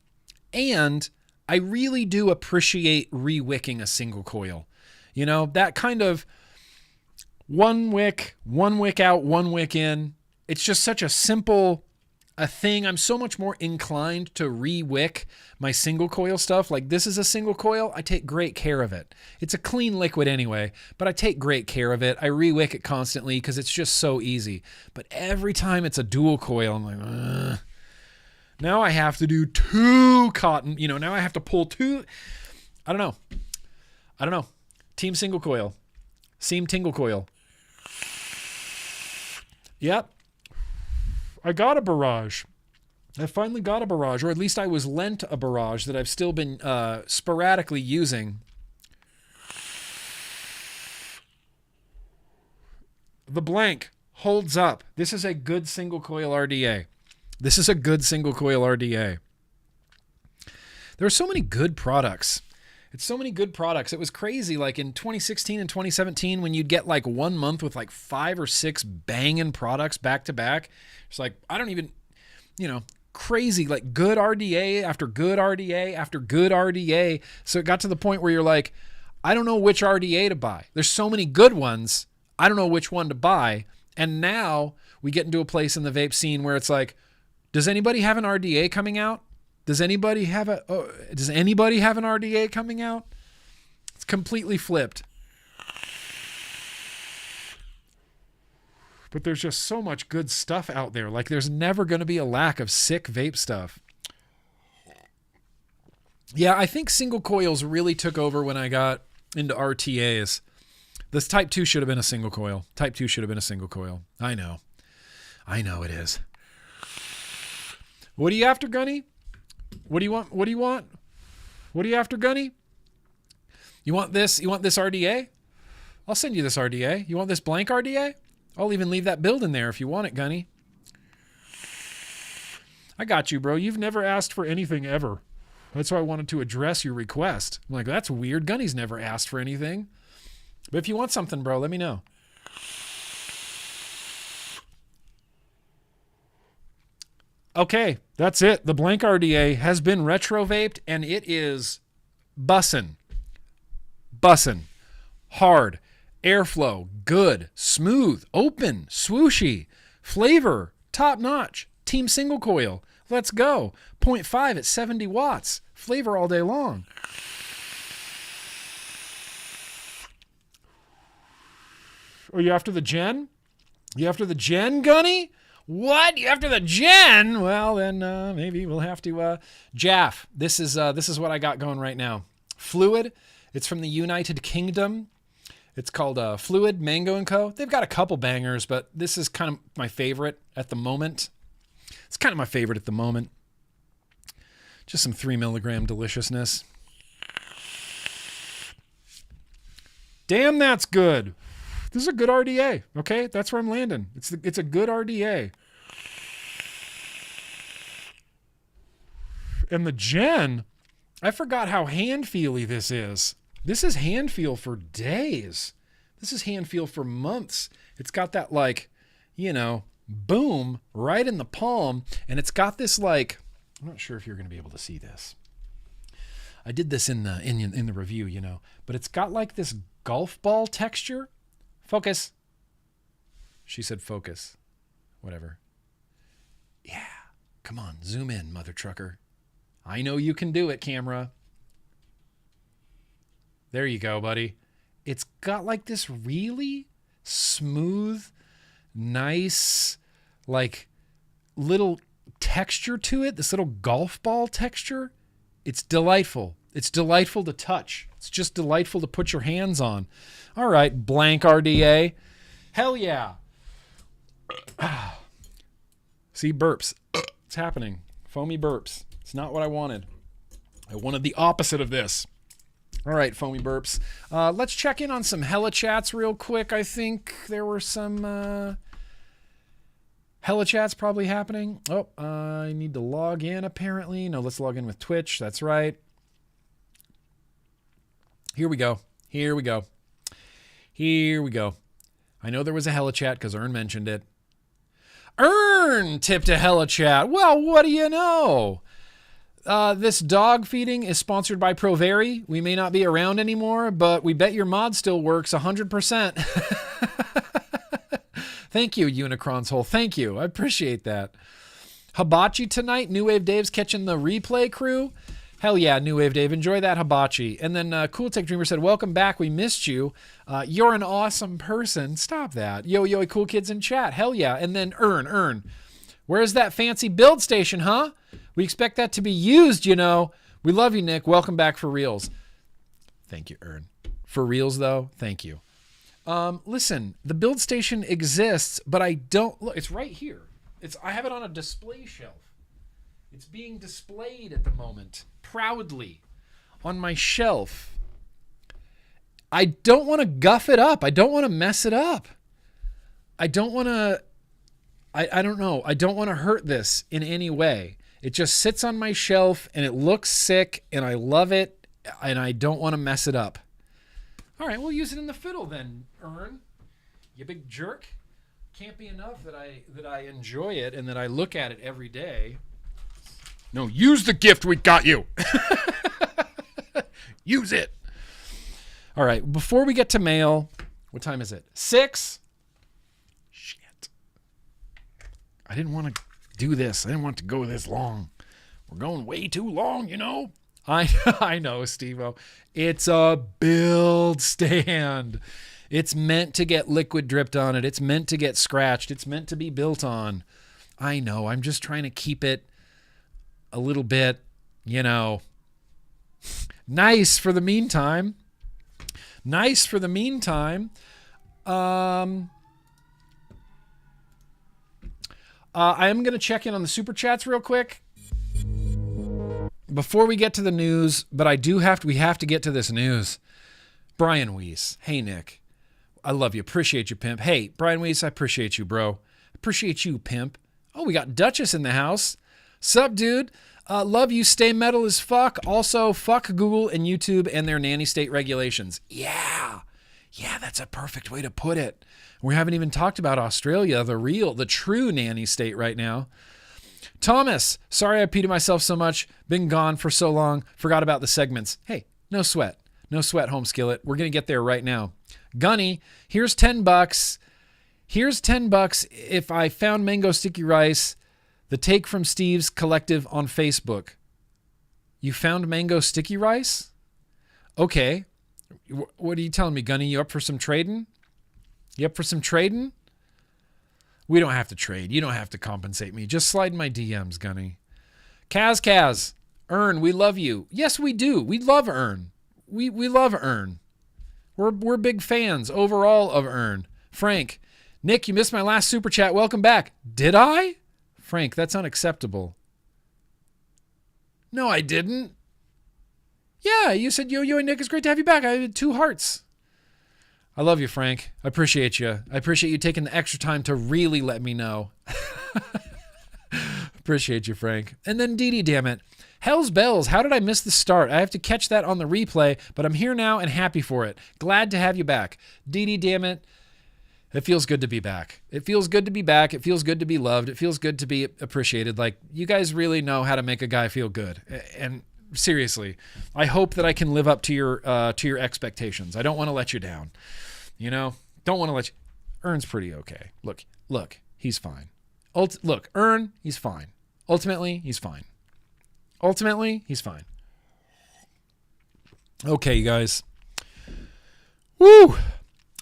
[SPEAKER 4] And I really do appreciate re-wicking a single coil. You know, that kind of one wick out, one wick in. It's just such a simple a thing. I'm so much more inclined to re-wick my single coil stuff. Like, this is a single coil. I take great care of it. It's a clean liquid anyway, but I take great care of it. I re-wick it constantly because it's just so easy. But every time it's a dual coil, I'm like, ugh. Now I have to do 2 cotton. You know, now I have to pull 2. I don't know. Team single coil. Seam tingle coil. Yep. I got a barrage. I finally got a barrage, or at least I was lent a barrage that I've still been sporadically using. The blank holds up. This is a good single coil RDA. There are so many good products. It's so many good products. It was crazy. Like in 2016 and 2017, when you'd get like 1 month with like 5 or 6 banging products back to back. It's like, I don't even, crazy, like good RDA after good RDA after good RDA. So it got to the point where you're like, I don't know which RDA to buy. There's so many good ones. I don't know which one to buy. And now we get into a place in the vape scene where it's like, does anybody have an RDA coming out? Does anybody have an RDA coming out? It's completely flipped. But there's just so much good stuff out there. Like, there's never going to be a lack of sick vape stuff. Yeah, I think single coils really took over when I got into RTAs. This Type 2 should have been a single coil. Type 2 should have been a single coil. I know it is. What are you after, Gunny? What do you want? What do you want? What are you after, Gunny? You want this? You want this RDA? I'll send you this RDA. You want this blank RDA? I'll even leave that build in there if you want it, Gunny. I got you, bro. You've never asked for anything ever. That's why I wanted to address your request. I'm like, that's weird. Gunny's never asked for anything. But if you want something, bro, let me know. Okay, that's it. The blank RDA has been retro-vaped, and it is bussin'. Bussin'. Hard. Airflow. Good. Smooth. Open. Swooshy. Flavor. Top-notch. Team single coil. Let's go. 0.5 at 70 watts. Flavor all day long. Are you after the gen? You after the gen, Gunny? What? You after the gen? Well, then maybe we'll have to Jaff. This is what I got going right now. Fluid. It's from the United Kingdom. It's called Fluid Mango & Co. They've got a couple bangers, but this is kind of my favorite at the moment. It's kind of my favorite at the moment. Just some 3 milligram deliciousness. Damn, that's good. This is a good RDA, okay? That's where I'm landing. It's a good RDA. And the gen, I forgot how hand-feely this is. This is hand-feel for days. This is hand-feel for months. It's got that, like, you know, boom right in the palm, and it's got this, like, I'm not sure if you're going to be able to see this. I did this in the review, you know, but it's got like this golf ball texture. Focus. She said focus. Whatever. Yeah. Come on, zoom in, mother trucker. I know you can do it, camera. There you go, buddy. It's got like this really smooth, nice, like little texture to it, this little golf ball texture. It's delightful. It's delightful to touch. It's just delightful to put your hands on. All right, blank RDA. Hell yeah. See, burps. It's happening. Foamy burps. It's not what I wanted. I wanted the opposite of this. All right, foamy burps. Let's check in on some hella chats real quick. I think there were some hella chats probably happening. Oh, I need to log in apparently. No, let's log in with Twitch. That's right. Here we go. Here we go. Here we go. I know there was a hella chat because Ern mentioned it. Ern tipped a hella chat. Well, what do you know? This dog feeding is sponsored by Provari. We may not be around anymore, but we bet your mod still works 100%. Thank you, Unicron's Hole. Thank you. I appreciate that. Hibachi tonight. New Wave Dave's catching the replay crew. Hell yeah, New Wave Dave. Enjoy that hibachi. And then Cool Tech Dreamer said, welcome back. We missed you. You're an awesome person. Stop that. Yo, cool kids in chat. Hell yeah. And then Ern. Where's that fancy build station, huh? We expect that to be used, you know. We love you, Nick. Welcome back for reals. Thank you, Ern. For reals, though, thank you. Listen, the build station exists, but I don't... Look, it's right here. I have it on a display shelf. It's being displayed at the moment, proudly, on my shelf. I don't want to guff it up. I don't want to mess it up. I don't want to... I don't know. I don't want to hurt this in any way. It just sits on my shelf, and it looks sick, and I love it, and I don't want to mess it up. All right, we'll use it in the fiddle then, Ern. You big jerk. Can't be enough that I enjoy it and that I look at it every day. No, use the gift we got you. Use it. All right, before we get to mail, what time is it? 6? Shit. I didn't want to do this. I didn't want to go this long. We're going way too long, you know? I know, Steve-O. It's a build stand. It's meant to get liquid dripped on it. It's meant to get scratched. It's meant to be built on. I know. I'm just trying to keep it a little bit, nice for the meantime. Nice for the meantime. I am going to check in on the super chats real quick before we get to the news, but we have to get to this news. Brian Weiss. Hey, Nick. I love you. Appreciate you, pimp. Hey, Brian Weiss, I appreciate you, bro. Appreciate you, pimp. Oh, we got Duchess in the house. Sup, dude? Love you. Stay metal as fuck. Also, fuck Google and YouTube and their nanny state regulations. Yeah. Yeah, that's a perfect way to put it. We haven't even talked about Australia, the true nanny state right now. Thomas, sorry I repeated myself so much. Been gone for so long. Forgot about the segments. Hey, no sweat. No sweat, home skillet. We're going to get there right now. Gunny, here's $10. Here's $10 if I found mango sticky rice. The Take from Steve's Collective on Facebook. You found mango sticky rice? Okay. What are you telling me, Gunny? You up for some trading? You up for some trading? We don't have to trade. You don't have to compensate me. Just slide in my DMs, Gunny. Kaz, Earn, we love you. Yes, we do. We love Earn. We love Earn. We're big fans overall of Earn. Frank, Nick, you missed my last super chat. Welcome back. Did I? Frank, that's unacceptable. No, I didn't. Yeah, you said Yo-Yo and Nick, it's great to have you back. I had 2 hearts. I love you, Frank. I appreciate you. I appreciate you taking the extra time to really let me know. Appreciate you, Frank. And then Dee Dee, damn it. Hell's bells, how did I miss the start? I have to catch that on the replay, but I'm here now and happy for it. Glad to have you back. Dee Dee, damn it. It feels good to be back. It feels good to be back. It feels good to be loved. It feels good to be appreciated. Like, you guys really know how to make a guy feel good. And seriously, I hope that I can live up to your expectations. I don't want to let you down. Don't want to let you. Earn's pretty okay. Look, he's fine. Look, Earn, he's fine. Ultimately, he's fine. Okay, you guys. Woo!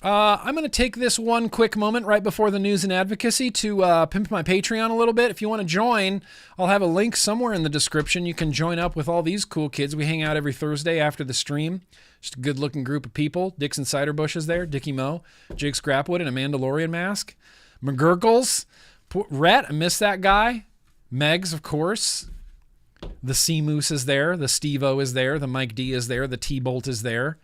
[SPEAKER 4] I'm going to take this one quick moment right before the news and advocacy to pimp my Patreon a little bit. If you want to join, I'll have a link somewhere in the description. You can join up with all these cool kids. We hang out every Thursday after the stream. Just a good-looking group of people. Dixon Ciderbush is there. Dickie Moe, Jake Scrapwood in a Mandalorian mask. McGurkles. Rhett, I miss that guy. Megs, of course. The Sea Moose is there. The Steve-O is there. The Mike D is there. The T-Bolt is there.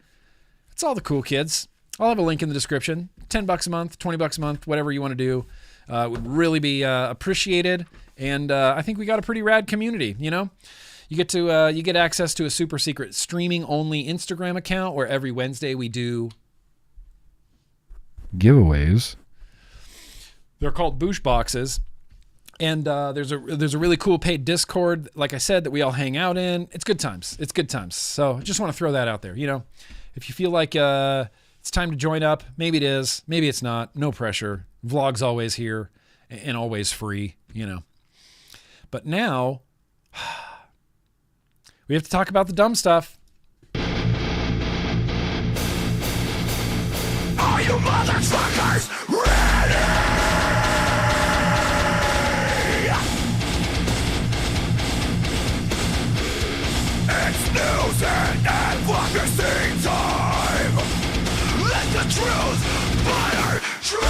[SPEAKER 4] It's all the cool kids. I'll have a link in the description. $10 a month, $20 a month, whatever you want to do. Would really be appreciated. And I think we got a pretty rad community, You get access to a super secret streaming only Instagram account where every Wednesday we do giveaways. They're called Boosh boxes. And there's a really cool paid Discord, like I said, that we all hang out in. It's good times. So I just want to throw that out there. If you feel like it's time to join up, maybe it is, maybe it's not. No pressure. Vlog's always here and always free, But now we have to talk about the dumb stuff.
[SPEAKER 2] Are you motherfuckers ready? It's news and advocacy time. Let the truth fire trip.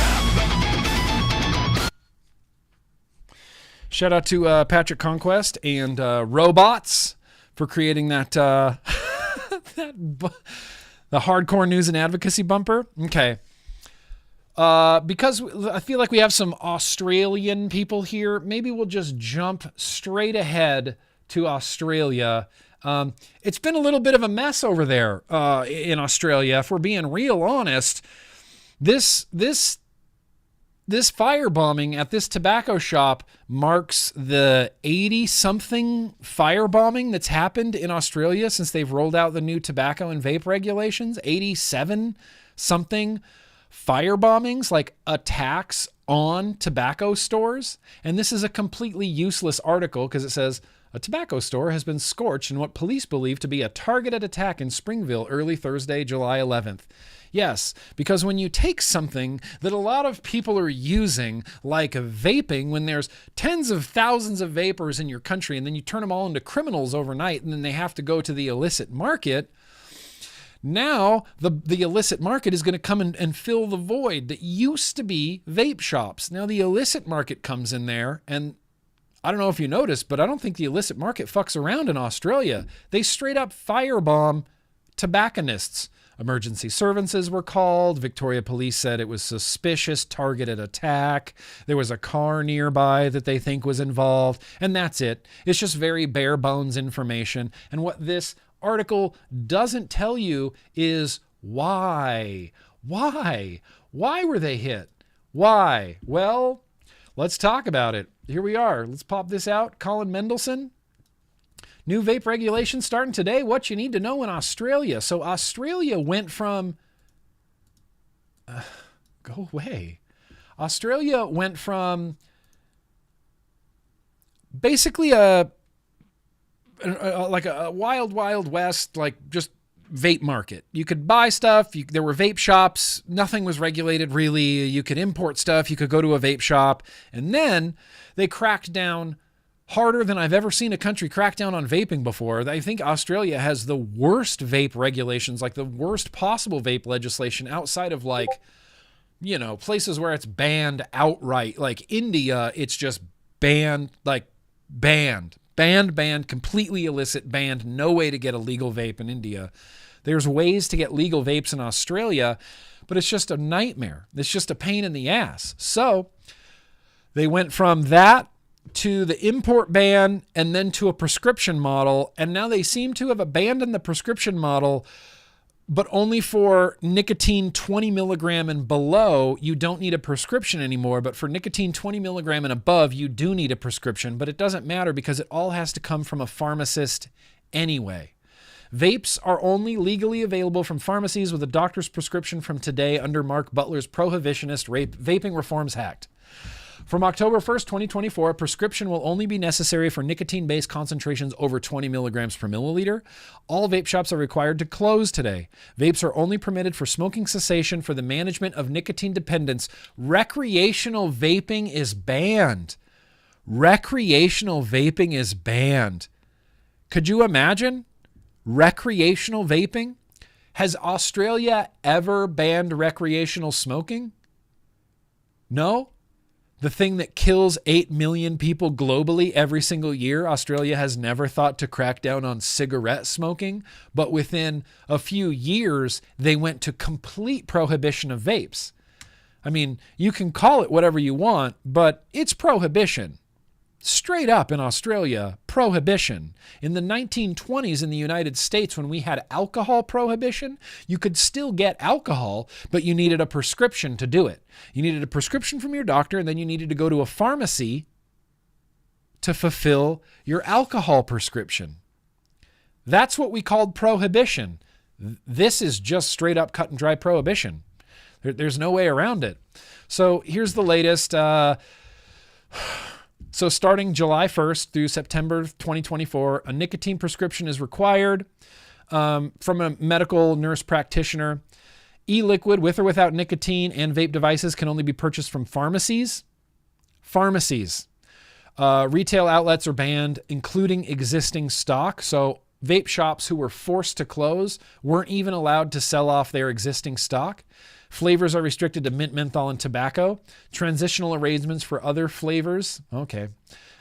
[SPEAKER 4] Shout out to Patrick Conquest and Robots for creating that the hardcore news and advocacy bumper. Okay. Because I feel like we have some Australian people here, maybe we'll just jump straight ahead to Australia. It's been a little bit of a mess over there in Australia. If we're being real honest, this firebombing at this tobacco shop marks the 80-something firebombing that's happened in Australia since they've rolled out the new tobacco and vape regulations. 87-something firebombings, like attacks on tobacco stores. And this is a completely useless article because it says a tobacco store has been scorched in what police believe to be a targeted attack in Springville early Thursday, July 11th. Yes, because when you take something that a lot of people are using, like vaping, when there's tens of thousands of vapors in your country, and then you turn them all into criminals overnight, and then they have to go to the illicit market, now the illicit market is going to come and fill the void that used to be vape shops. Now the illicit market comes in there, and I don't know if you noticed, but I don't think the illicit market fucks around in Australia. They straight up firebomb tobacconists. Emergency services were called. Victoria Police said it was suspicious targeted attack. There was a car nearby that they think was involved, and that's it. It's just very bare bones information. And what this article doesn't tell you is why. Why? Why were they hit? Why? Well, let's talk about it. Here we are. Let's pop this out. Colin Mendelsohn. New vape regulations starting today. What you need to know in Australia. So Australia went from... go away. Australia went from basically a wild, wild west, like just vape market. You could buy stuff. There were vape shops. Nothing was regulated really. You could import stuff. You could go to a vape shop. And then they cracked down harder than I've ever seen a country crack down on vaping before. I think Australia has the worst vape regulations, like the worst possible vape legislation outside of like, you know, places where it's banned outright. Like India, it's just banned, like banned, completely illicit, banned. No way to get a legal vape in India. There's ways to get legal vapes in Australia, but it's just a nightmare. It's just a pain in the ass. So they went from that to the import ban and then to a prescription model. And now they seem to have abandoned the prescription model, but only for nicotine 20 milligram and below, you don't need a prescription anymore. But for nicotine 20 milligram and above, you do need a prescription, but it doesn't matter because it all has to come from a pharmacist anyway. Vapes are only legally available from pharmacies with a doctor's prescription from today under Mark Butler's Prohibitionist Vaping Reforms Act. From October 1st, 2024, a prescription will only be necessary for nicotine-based concentrations over 20 milligrams per milliliter. All vape shops are required to close today. Vapes are only permitted for smoking cessation for the management of nicotine dependence. Recreational vaping is banned. Recreational vaping is banned. Could you imagine? Recreational vaping? Has Australia ever banned recreational smoking? No? The thing that kills 8 million people globally every single year, Australia has never thought to crack down on cigarette smoking, but within a few years, they went to complete prohibition of vapes. I mean, you can call it whatever you want, but it's prohibition. Straight up in Australia, prohibition. In the 1920s in the United States, when we had alcohol prohibition, you could still get alcohol, but you needed a prescription to do it. You needed a prescription from your doctor, and then you needed to go to a pharmacy to fulfill your alcohol prescription. That's what we called prohibition. This is just straight up cut and dry prohibition. There's no way around it. So here's the latest. So starting July 1st through September 2024, a nicotine prescription is required from a medical nurse practitioner. E-liquid with or without nicotine and vape devices can only be purchased from pharmacies. Retail outlets are banned, including existing stock. So vape shops who were forced to close weren't even allowed to sell off their existing stock. Flavors are restricted to mint, menthol, and tobacco. Transitional arrangements for other flavors. Okay.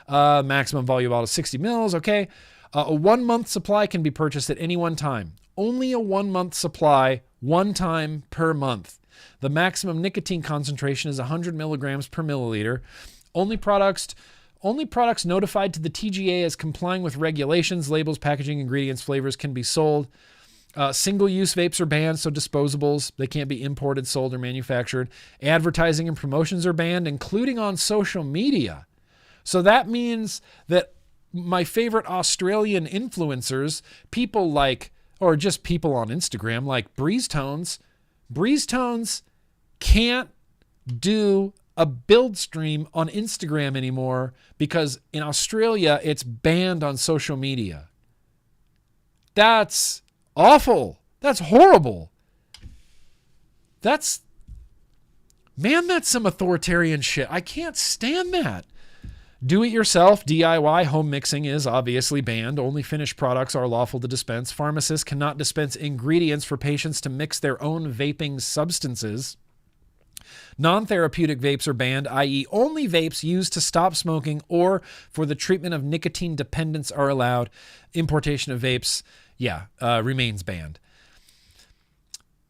[SPEAKER 4] Maximum volume bottle 60 mils. Okay. A 1 month supply can be purchased at any one time. Only a 1 month supply, one time per month. The maximum nicotine concentration is 100 milligrams per milliliter. Only products notified to the TGA as complying with regulations, labels, packaging, ingredients, flavors can be sold. Single-use vapes are banned, so disposables. They can't be imported, sold, or manufactured. Advertising and promotions are banned, including on social media. So that means that my favorite Australian influencers, people like, or just people on Instagram like Breeze Tones can't do a build stream on Instagram anymore because in Australia, it's banned on social media. That's awful. That's horrible. That's some authoritarian shit. I can't stand that. Do-it-yourself, DIY, home mixing is obviously banned. Only finished products are lawful to dispense. Pharmacists cannot dispense ingredients for patients to mix their own vaping substances. Non-therapeutic vapes are banned, i.e. only vapes used to stop smoking or for the treatment of nicotine dependence are allowed. Importation of vapes, remains banned.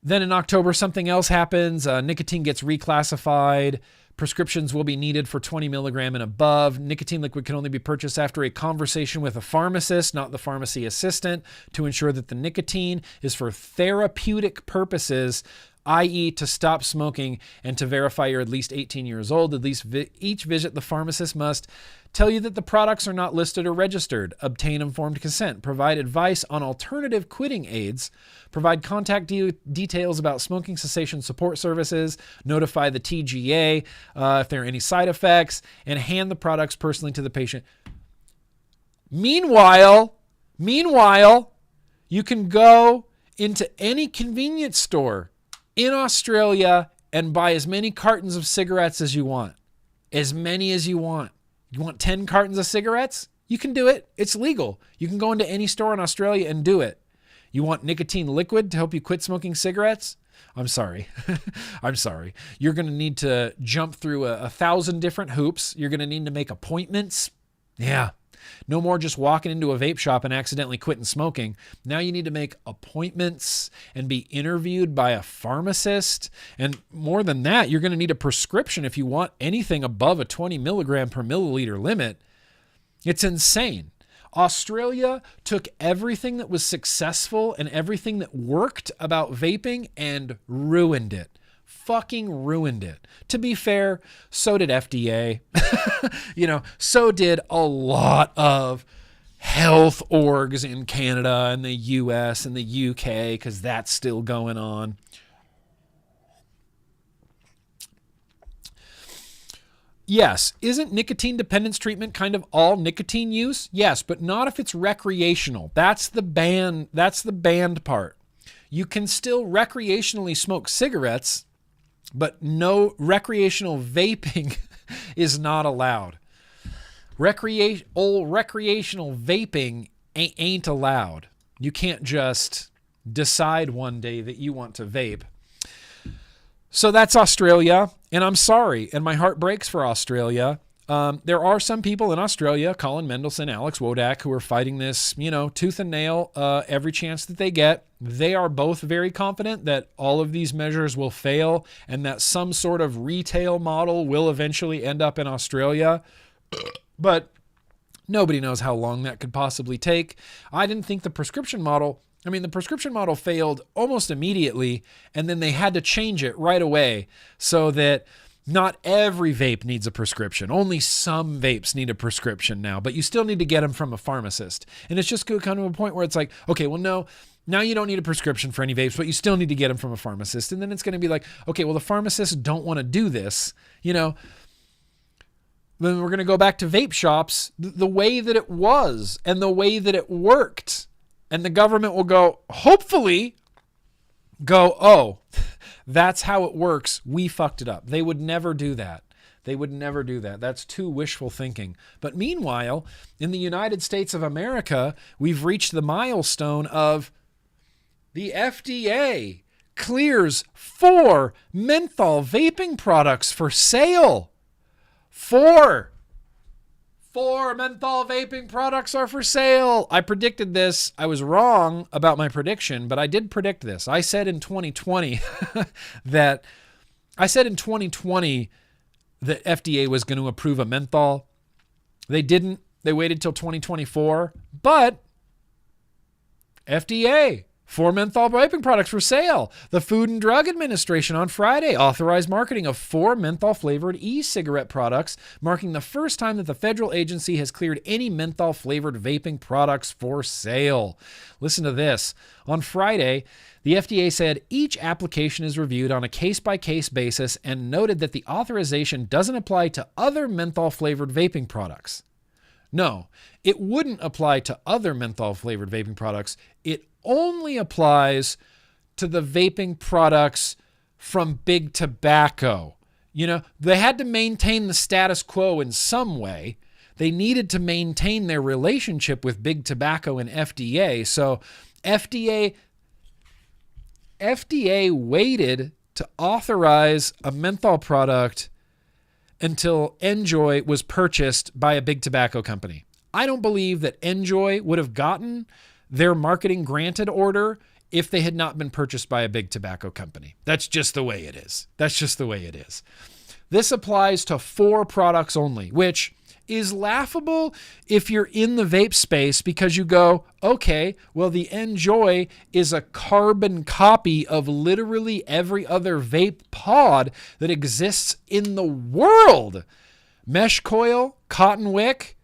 [SPEAKER 4] Then in October, something else happens. Nicotine gets reclassified. Prescriptions will be needed for 20 milligram and above. Nicotine liquid can only be purchased after a conversation with a pharmacist, not the pharmacy assistant, to ensure that the nicotine is for therapeutic purposes, i.e. to stop smoking and to verify you're at least 18 years old. At least each visit, the pharmacist must tell you that the products are not listed or registered, obtain informed consent, provide advice on alternative quitting aids, provide contact details about smoking cessation support services, notify the TGA if there are any side effects, and hand the products personally to the patient. Meanwhile, you can go into any convenience store in Australia and buy as many cartons of cigarettes as you want. As many as you want. You want 10 cartons of cigarettes? You can do it. It's legal. You can go into any store in Australia and do it. You want nicotine liquid to help you quit smoking cigarettes? I'm sorry. I'm sorry. You're going to need to jump through 1,000 different hoops. You're going to need to make appointments. Yeah. No more just walking into a vape shop and accidentally quitting smoking. Now you need to make appointments and be interviewed by a pharmacist. And more than that, you're going to need a prescription if you want anything above a 20 milligram per milliliter limit. It's insane. Australia took everything that was successful and everything that worked about vaping and ruined it. Fucking ruined it. To be fair, so did FDA. So did a lot of health orgs in Canada and the US and the UK, because that's still going on. Yes, isn't nicotine dependence treatment kind of all nicotine use? Yes, but not if it's recreational. That's the banned part. You can still recreationally smoke cigarettes, but no recreational vaping is not allowed. Recreational vaping ain't allowed. You can't just decide one day that you want to vape. So that's Australia, and I'm sorry, and my heart breaks for Australia. There are some people in Australia, Colin Mendelsohn, Alex Wodak, who are fighting this, tooth and nail every chance that they get. They are both very confident that all of these measures will fail and that some sort of retail model will eventually end up in Australia. But nobody knows how long that could possibly take. I didn't think the prescription model failed almost immediately, and then they had to change it right away so that not every vape needs a prescription. Only some vapes need a prescription now, but you still need to get them from a pharmacist. And it's just kind of a point where it's like, okay, well, no, now you don't need a prescription for any vapes, but you still need to get them from a pharmacist. And then it's going to be like, okay, well, the pharmacists don't want to do this, Then we're going to go back to vape shops the way that it was and the way that it worked. And the government will hopefully go, oh, that's how it works. We fucked it up. They would never do that. That's too wishful thinking. But meanwhile, in the United States of America, we've reached the milestone of the FDA clears 4 menthol vaping products for sale. 4 menthol vaping products are for sale. I predicted this. I was wrong about my prediction, but I did predict this. I said in 2020 that FDA was going to approve a menthol. They didn't. They waited till 2024. But FDA 4 menthol vaping products for sale. The Food and Drug Administration on Friday authorized marketing of 4 menthol-flavored e-cigarette products, marking the first time that the federal agency has cleared any menthol-flavored vaping products for sale. Listen to this. On Friday, the FDA said each application is reviewed on a case-by-case basis and noted that the authorization doesn't apply to other menthol-flavored vaping products. No, it wouldn't apply to other menthol-flavored vaping products. It only applies to the vaping products from Big Tobacco. You know, they had to maintain the status quo in some way. They needed to maintain their relationship with Big Tobacco and FDA. So FDA waited to authorize a menthol product until Enjoy was purchased by a Big Tobacco company. I don't believe that Enjoy would have gotten their marketing granted order if they had not been purchased by a Big Tobacco company. That's just the way it is. That's just the way it is. This applies to 4 products only, which is laughable if you're in the vape space because you go, okay, well, the Enjoy is a carbon copy of literally every other vape pod that exists in the world. Mesh coil, cotton wick,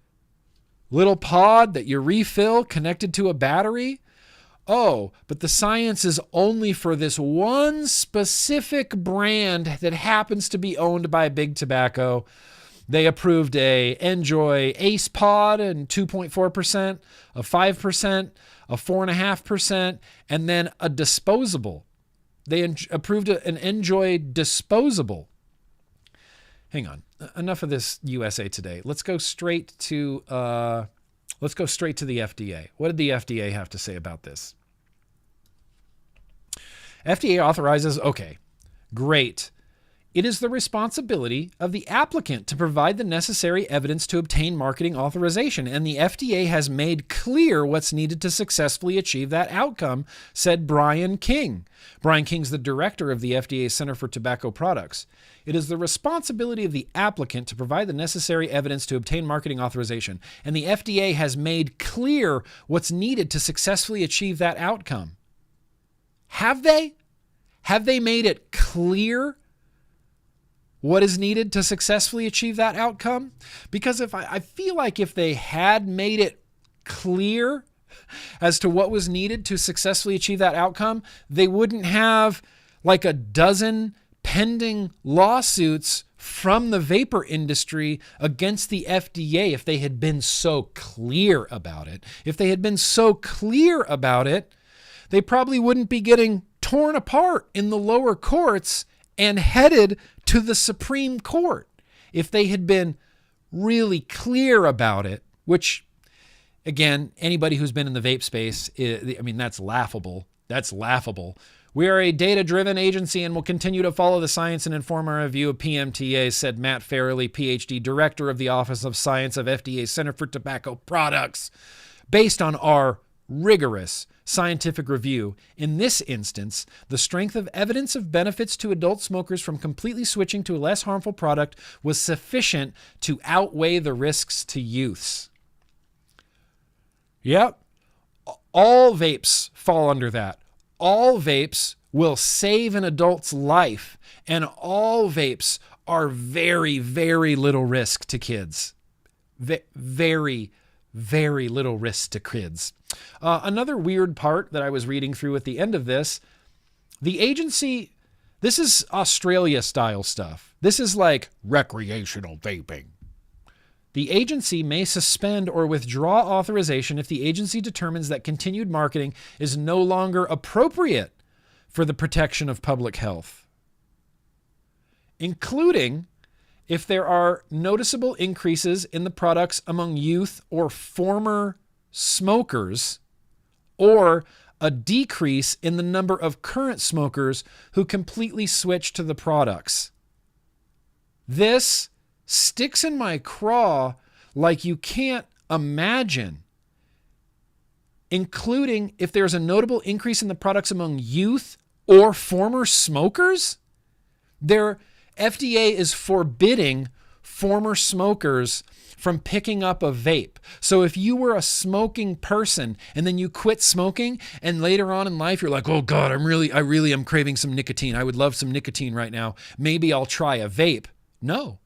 [SPEAKER 4] little pod that you refill connected to a battery. Oh, but the science is only for this one specific brand that happens to be owned by Big Tobacco. They approved a Enjoy Ace Pod and 2.4%, a 5%, a 4.5%, and then a disposable. They approved an Enjoy disposable. Hang on. Enough of this USA Today. Let's go straight to the FDA. What did the FDA have to say about this? FDA authorizes, okay, great. It is the responsibility of the applicant to provide the necessary evidence to obtain marketing authorization, and the FDA has made clear what's needed to successfully achieve that outcome, said Brian King. Brian King's the director of the FDA Center for Tobacco Products. It is the responsibility of the applicant to provide the necessary evidence to obtain marketing authorization, and the FDA has made clear what's needed to successfully achieve that outcome. Have they? Have they made it clear what is needed to successfully achieve that outcome? Because I feel like if they had made it clear as to what was needed to successfully achieve that outcome, they wouldn't have like a dozen pending lawsuits from the vapor industry against the FDA if they had been so clear about it. If they had been so clear about it, they probably wouldn't be getting torn apart in the lower courts and headed to the Supreme Court. If they had been really clear about it, which, again, anybody who's been in the vape space, that's laughable. That's laughable. We are a data-driven agency and will continue to follow the science and inform our review of PMTA, said Matt Farrelly, PhD, Director of the Office of Science of FDA Center for Tobacco Products. Based on our rigorous scientific review, in this instance, the strength of evidence of benefits to adult smokers from completely switching to a less harmful product was sufficient to outweigh the risks to youths. Yep. All vapes fall under that. All vapes will save an adult's life, and all vapes are very, very little risk to kids. Very, very little risk to kids. Another weird part that I was reading through at the end of this, the agency, this is Australia style stuff. This is like recreational vaping. The agency may suspend or withdraw authorization if the agency determines that continued marketing is no longer appropriate for the protection of public health, including if there are noticeable increases in the products among youth or former smokers, or a decrease in the number of current smokers who completely switch to the products. This sticks in my craw like you can't imagine, including if there's a notable increase in the products among youth or former smokers. Their FDA is forbidding former smokers from picking up a vape. So if you were a smoking person and then you quit smoking and later on in life you're like, oh God, I really am craving some nicotine. I would love some nicotine right now. Maybe I'll try a vape. No.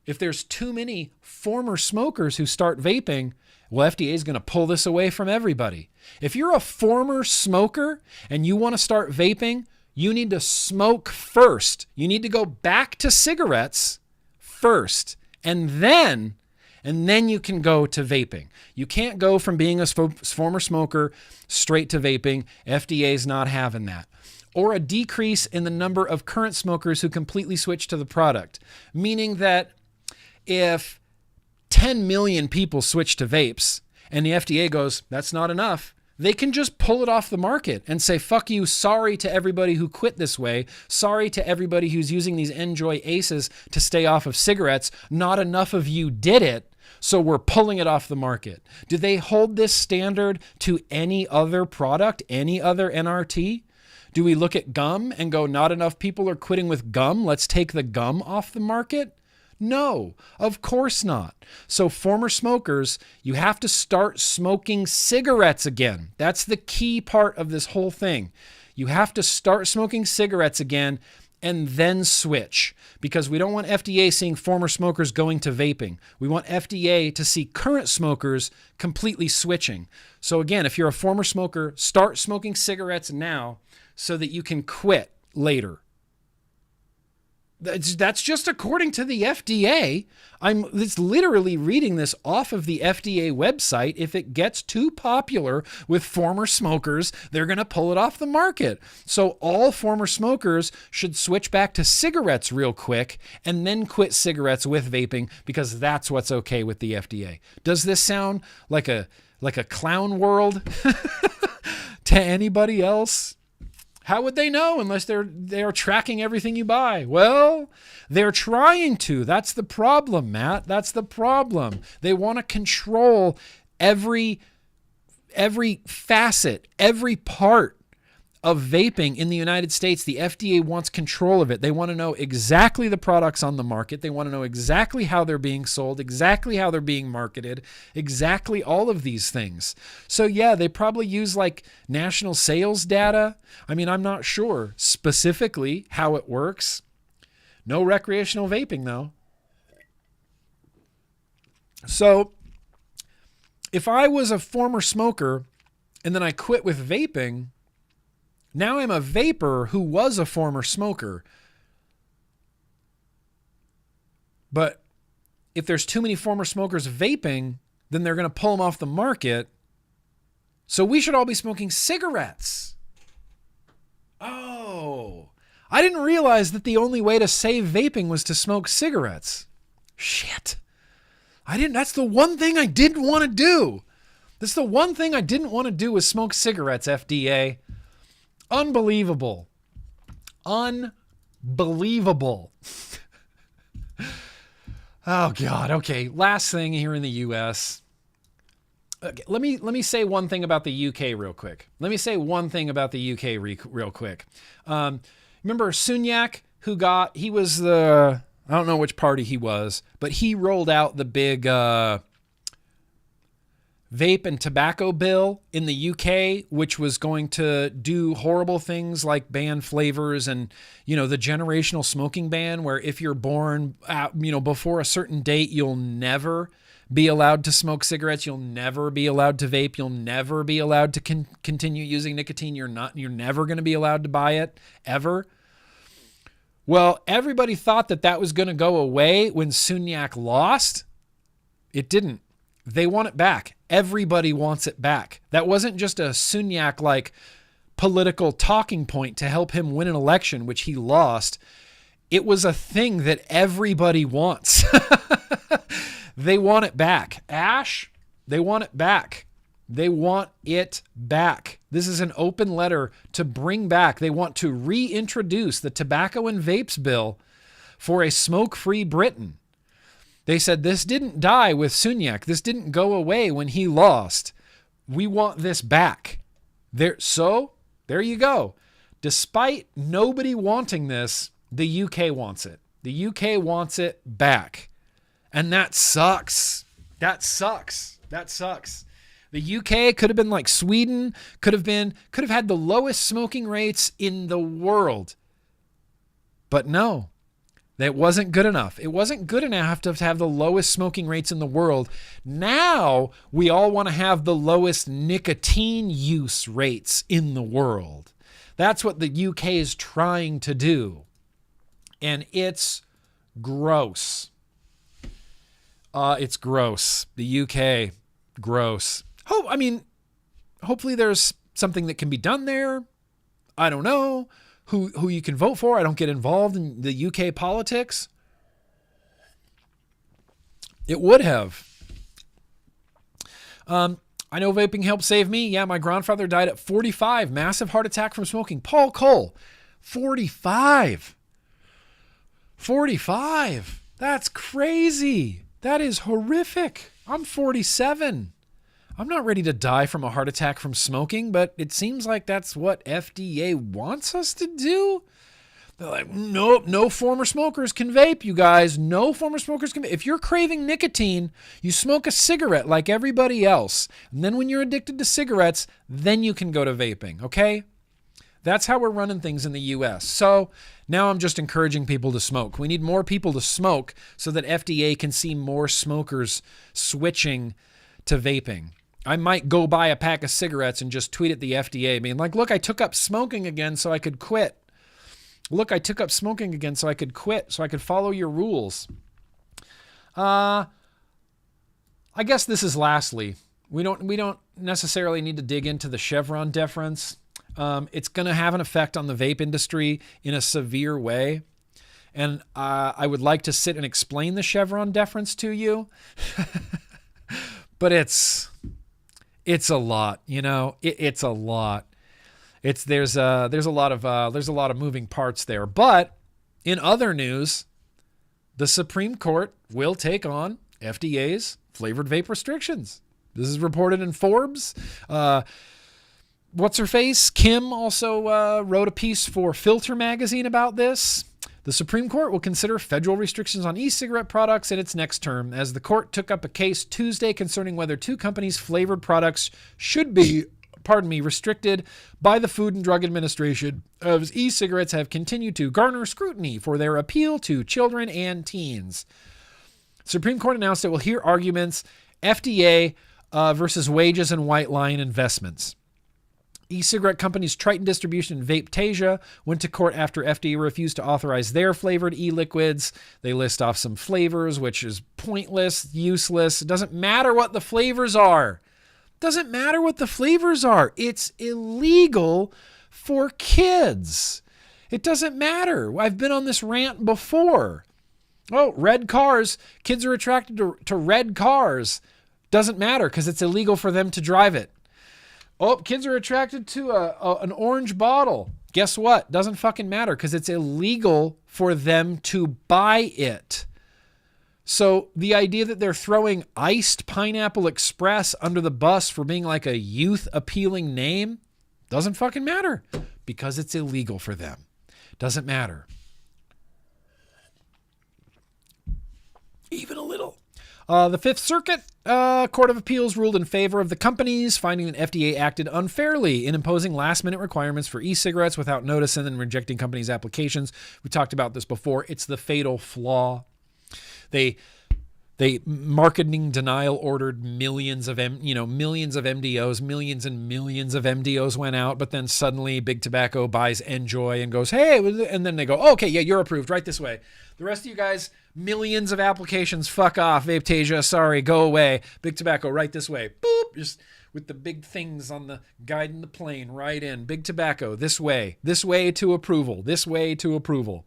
[SPEAKER 4] If there's too many former smokers who start vaping, well, FDA is going to pull this away from everybody. If you're a former smoker and you want to start vaping, you need to smoke first. You need to go back to cigarettes first. And then you can go to vaping. You can't go from being a former smoker straight to vaping. FDA's not having that. Or a decrease in the number of current smokers who completely switch to the product. Meaning that if 10 million people switch to vapes and the FDA goes, that's not enough, they can just pull it off the market and say, fuck you, sorry to everybody who quit this way. Sorry to everybody who's using these Enjoy Aces to stay off of cigarettes. Not enough of you did it, so we're pulling it off the market. Do they hold this standard to any other product, any other NRT? Do we look at gum and go, not enough people are quitting with gum, let's take the gum off the market? No, of course not. So former smokers, you have to start smoking cigarettes again. That's the key part of this whole thing. You have to start smoking cigarettes again and then switch, because we don't want FDA seeing former smokers going to vaping. We want FDA to see current smokers completely switching. So again, if you're a former smoker, start smoking cigarettes now so that you can quit later. That's just according to the FDA. It's literally reading this off of the FDA website. If it gets too popular with former smokers, they're going to pull it off the market. So all former smokers should switch back to cigarettes real quick and then quit cigarettes with vaping, because that's what's okay with the FDA. Does this sound like a clown world to anybody else? How would they know unless they're tracking everything you buy? Well, they're trying to. That's the problem, Matt. That's the problem. They want to control every facet, every part of vaping in the United States. The FDA wants control of it. They want to know exactly the products on the market. They want to know exactly how they're being sold, exactly how they're being marketed, exactly all of these things. So yeah, they probably use like national sales data. I mean, I'm not sure specifically how it works. No recreational vaping though. So if I was a former smoker and then I quit with vaping, now I'm a vapor who was a former smoker. But if there's too many former smokers vaping, then they're going to pull them off the market. So we should all be smoking cigarettes. Oh, I didn't realize that the only way to save vaping was to smoke cigarettes. Shit. That's the one thing I didn't want to do. That's the one thing I didn't want to do was smoke cigarettes, FDA. Unbelievable. Unbelievable. Oh God. Okay. Last thing here in the US. Okay, let me say one thing about the UK real quick. Real quick. Remember Sunyak, he was I don't know which party he was, but he rolled out the big vape and tobacco bill in the UK, which was going to do horrible things like ban flavors and, the generational smoking ban, where if you're born, before a certain date, you'll never be allowed to smoke cigarettes. You'll never be allowed to vape. You'll never be allowed to continue using nicotine. You're never going to be allowed to buy it ever. Well, everybody thought that was going to go away when Sunyak lost. It didn't. They want it back. Everybody wants it back. That wasn't just a Sunyak political talking point to help him win an election, which he lost. It was a thing that everybody wants. They want it back. Ash, they want it back. They want it back. This is an open letter to bring back. They want to reintroduce the tobacco and vapes bill for a smoke-free Britain. They said this didn't die with Sunyak. This didn't go away when he lost. We want this back. There you go. Despite nobody wanting this, the UK wants it. The UK wants it back. And that sucks. That sucks. That sucks. The UK could have been like Sweden, could have had the lowest smoking rates in the world. But no, that wasn't good enough. It wasn't good enough to have the lowest smoking rates in the world. Now we all want to have the lowest nicotine use rates in the world. That's what the UK is trying to do. And it's gross. It's gross. The UK, gross. Hopefully there's something that can be done there. I don't know who you can vote for. I don't get involved in the UK politics. It would have. I know vaping helped save me. Yeah, my grandfather died at 45. Massive heart attack from smoking. Paul Cole, 45. 45. That's crazy. That is horrific. I'm 47. I'm not ready to die from a heart attack from smoking, but it seems like that's what FDA wants us to do. They're like, nope, no former smokers can vape, you guys. No former smokers can vape. If you're craving nicotine, you smoke a cigarette like everybody else. And then when you're addicted to cigarettes, then you can go to vaping, okay? That's how we're running things in the U.S. So now I'm just encouraging people to smoke. We need more people to smoke so that FDA can see more smokers switching to vaping. I might go buy a pack of cigarettes and just tweet at the FDA, being like, look, I took up smoking again so I could quit. Look, I took up smoking again so I could quit, so I could follow your rules. I guess this is lastly. We don't necessarily need to dig into the Chevron deference. It's going to have an effect on the vape industry in a severe way. And I would like to sit and explain the Chevron deference to you. But it's a lot, you know, it's a lot. There's a lot of moving parts there. But in other news, the Supreme Court will take on FDA's flavored vape restrictions. This is reported in Forbes. What's her face? Kim also wrote a piece for Filter magazine about this. The Supreme Court will consider federal restrictions on e-cigarette products in its next term, as the court took up a case Tuesday concerning whether two companies' flavored products should be, restricted by the Food and Drug Administration, as e-cigarettes have continued to garner scrutiny for their appeal to children and teens. Supreme Court announced it will hear arguments FDA versus wages and white line investments. E-cigarette companies Triton Distribution and Vapetasia went to court after FDA refused to authorize their flavored e-liquids. They list off some flavors, which is pointless, useless. It doesn't matter what the flavors are. Doesn't matter what the flavors are. It's illegal for kids. It doesn't matter. I've been on this rant before. Oh, red cars. Kids are attracted to red cars. Doesn't matter because it's illegal for them to drive it. Oh, kids are attracted to an orange bottle. Guess what? Doesn't fucking matter because it's illegal for them to buy it. So the idea that they're throwing iced Pineapple Express under the bus for being like a youth appealing name doesn't fucking matter because it's illegal for them. Doesn't matter. Even a little. The Fifth Circuit Court of Appeals ruled in favor of the companies, finding that FDA acted unfairly in imposing last-minute requirements for e-cigarettes without notice and then rejecting companies' applications. We talked about this before. It's the fatal flaw. They marketing denial ordered millions of MDOs, millions and millions of MDOs went out, but then suddenly Big Tobacco buys Enjoy and goes, hey, and then they go, okay, yeah, you're approved, right this way. The rest of you guys, millions of applications, fuck off, Vapetasia, sorry, go away. Big Tobacco, right this way. Boop, just with the big things on the guiding the plane, right in. Big Tobacco, this way to approval, this way to approval.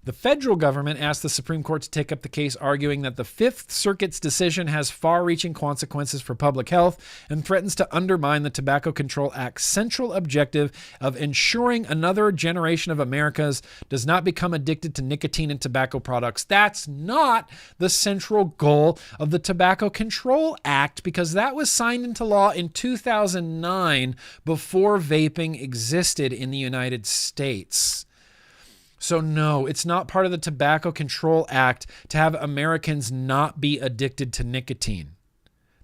[SPEAKER 4] The federal government asked the Supreme Court to take up the case, arguing that the Fifth Circuit's decision has far-reaching consequences for public health and threatens to undermine the Tobacco Control Act's central objective of ensuring another generation of Americans does not become addicted to nicotine and tobacco products. That's not the central goal of the Tobacco Control Act, because that was signed into law in 2009 before vaping existed in the United States. So no, it's not part of the Tobacco Control Act to have Americans not be addicted to nicotine.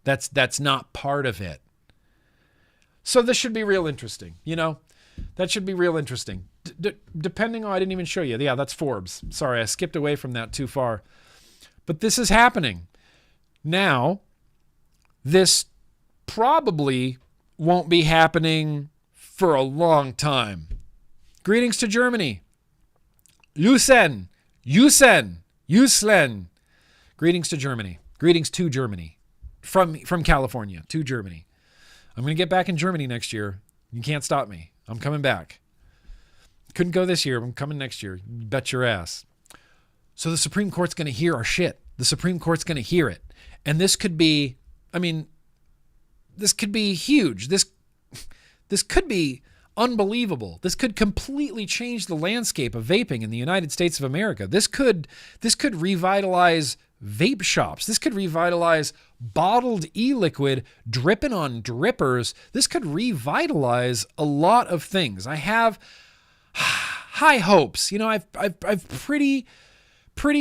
[SPEAKER 4] That's not part of it. So this should be real interesting, you know? That should be real interesting. Depending on, I didn't even show you. Yeah, that's Forbes. Sorry, I skipped away from that too far. But this is happening. Now, this probably won't be happening for a long time. Greetings to Germany. Yusen. Greetings to Germany. Greetings to Germany. From California to Germany. I'm going to get back in Germany next year. You can't stop me. I'm coming back. Couldn't go this year. I'm coming next year. You bet your ass. So the Supreme Court's going to hear our shit. The Supreme Court's going to hear it. And this could be, this could be huge. This could be unbelievable. This could completely change the landscape of vaping in the United States of America. This could revitalize vape shops. This could revitalize bottled e-liquid dripping on drippers. This could revitalize a lot of things. I have high hopes. You know, I've pretty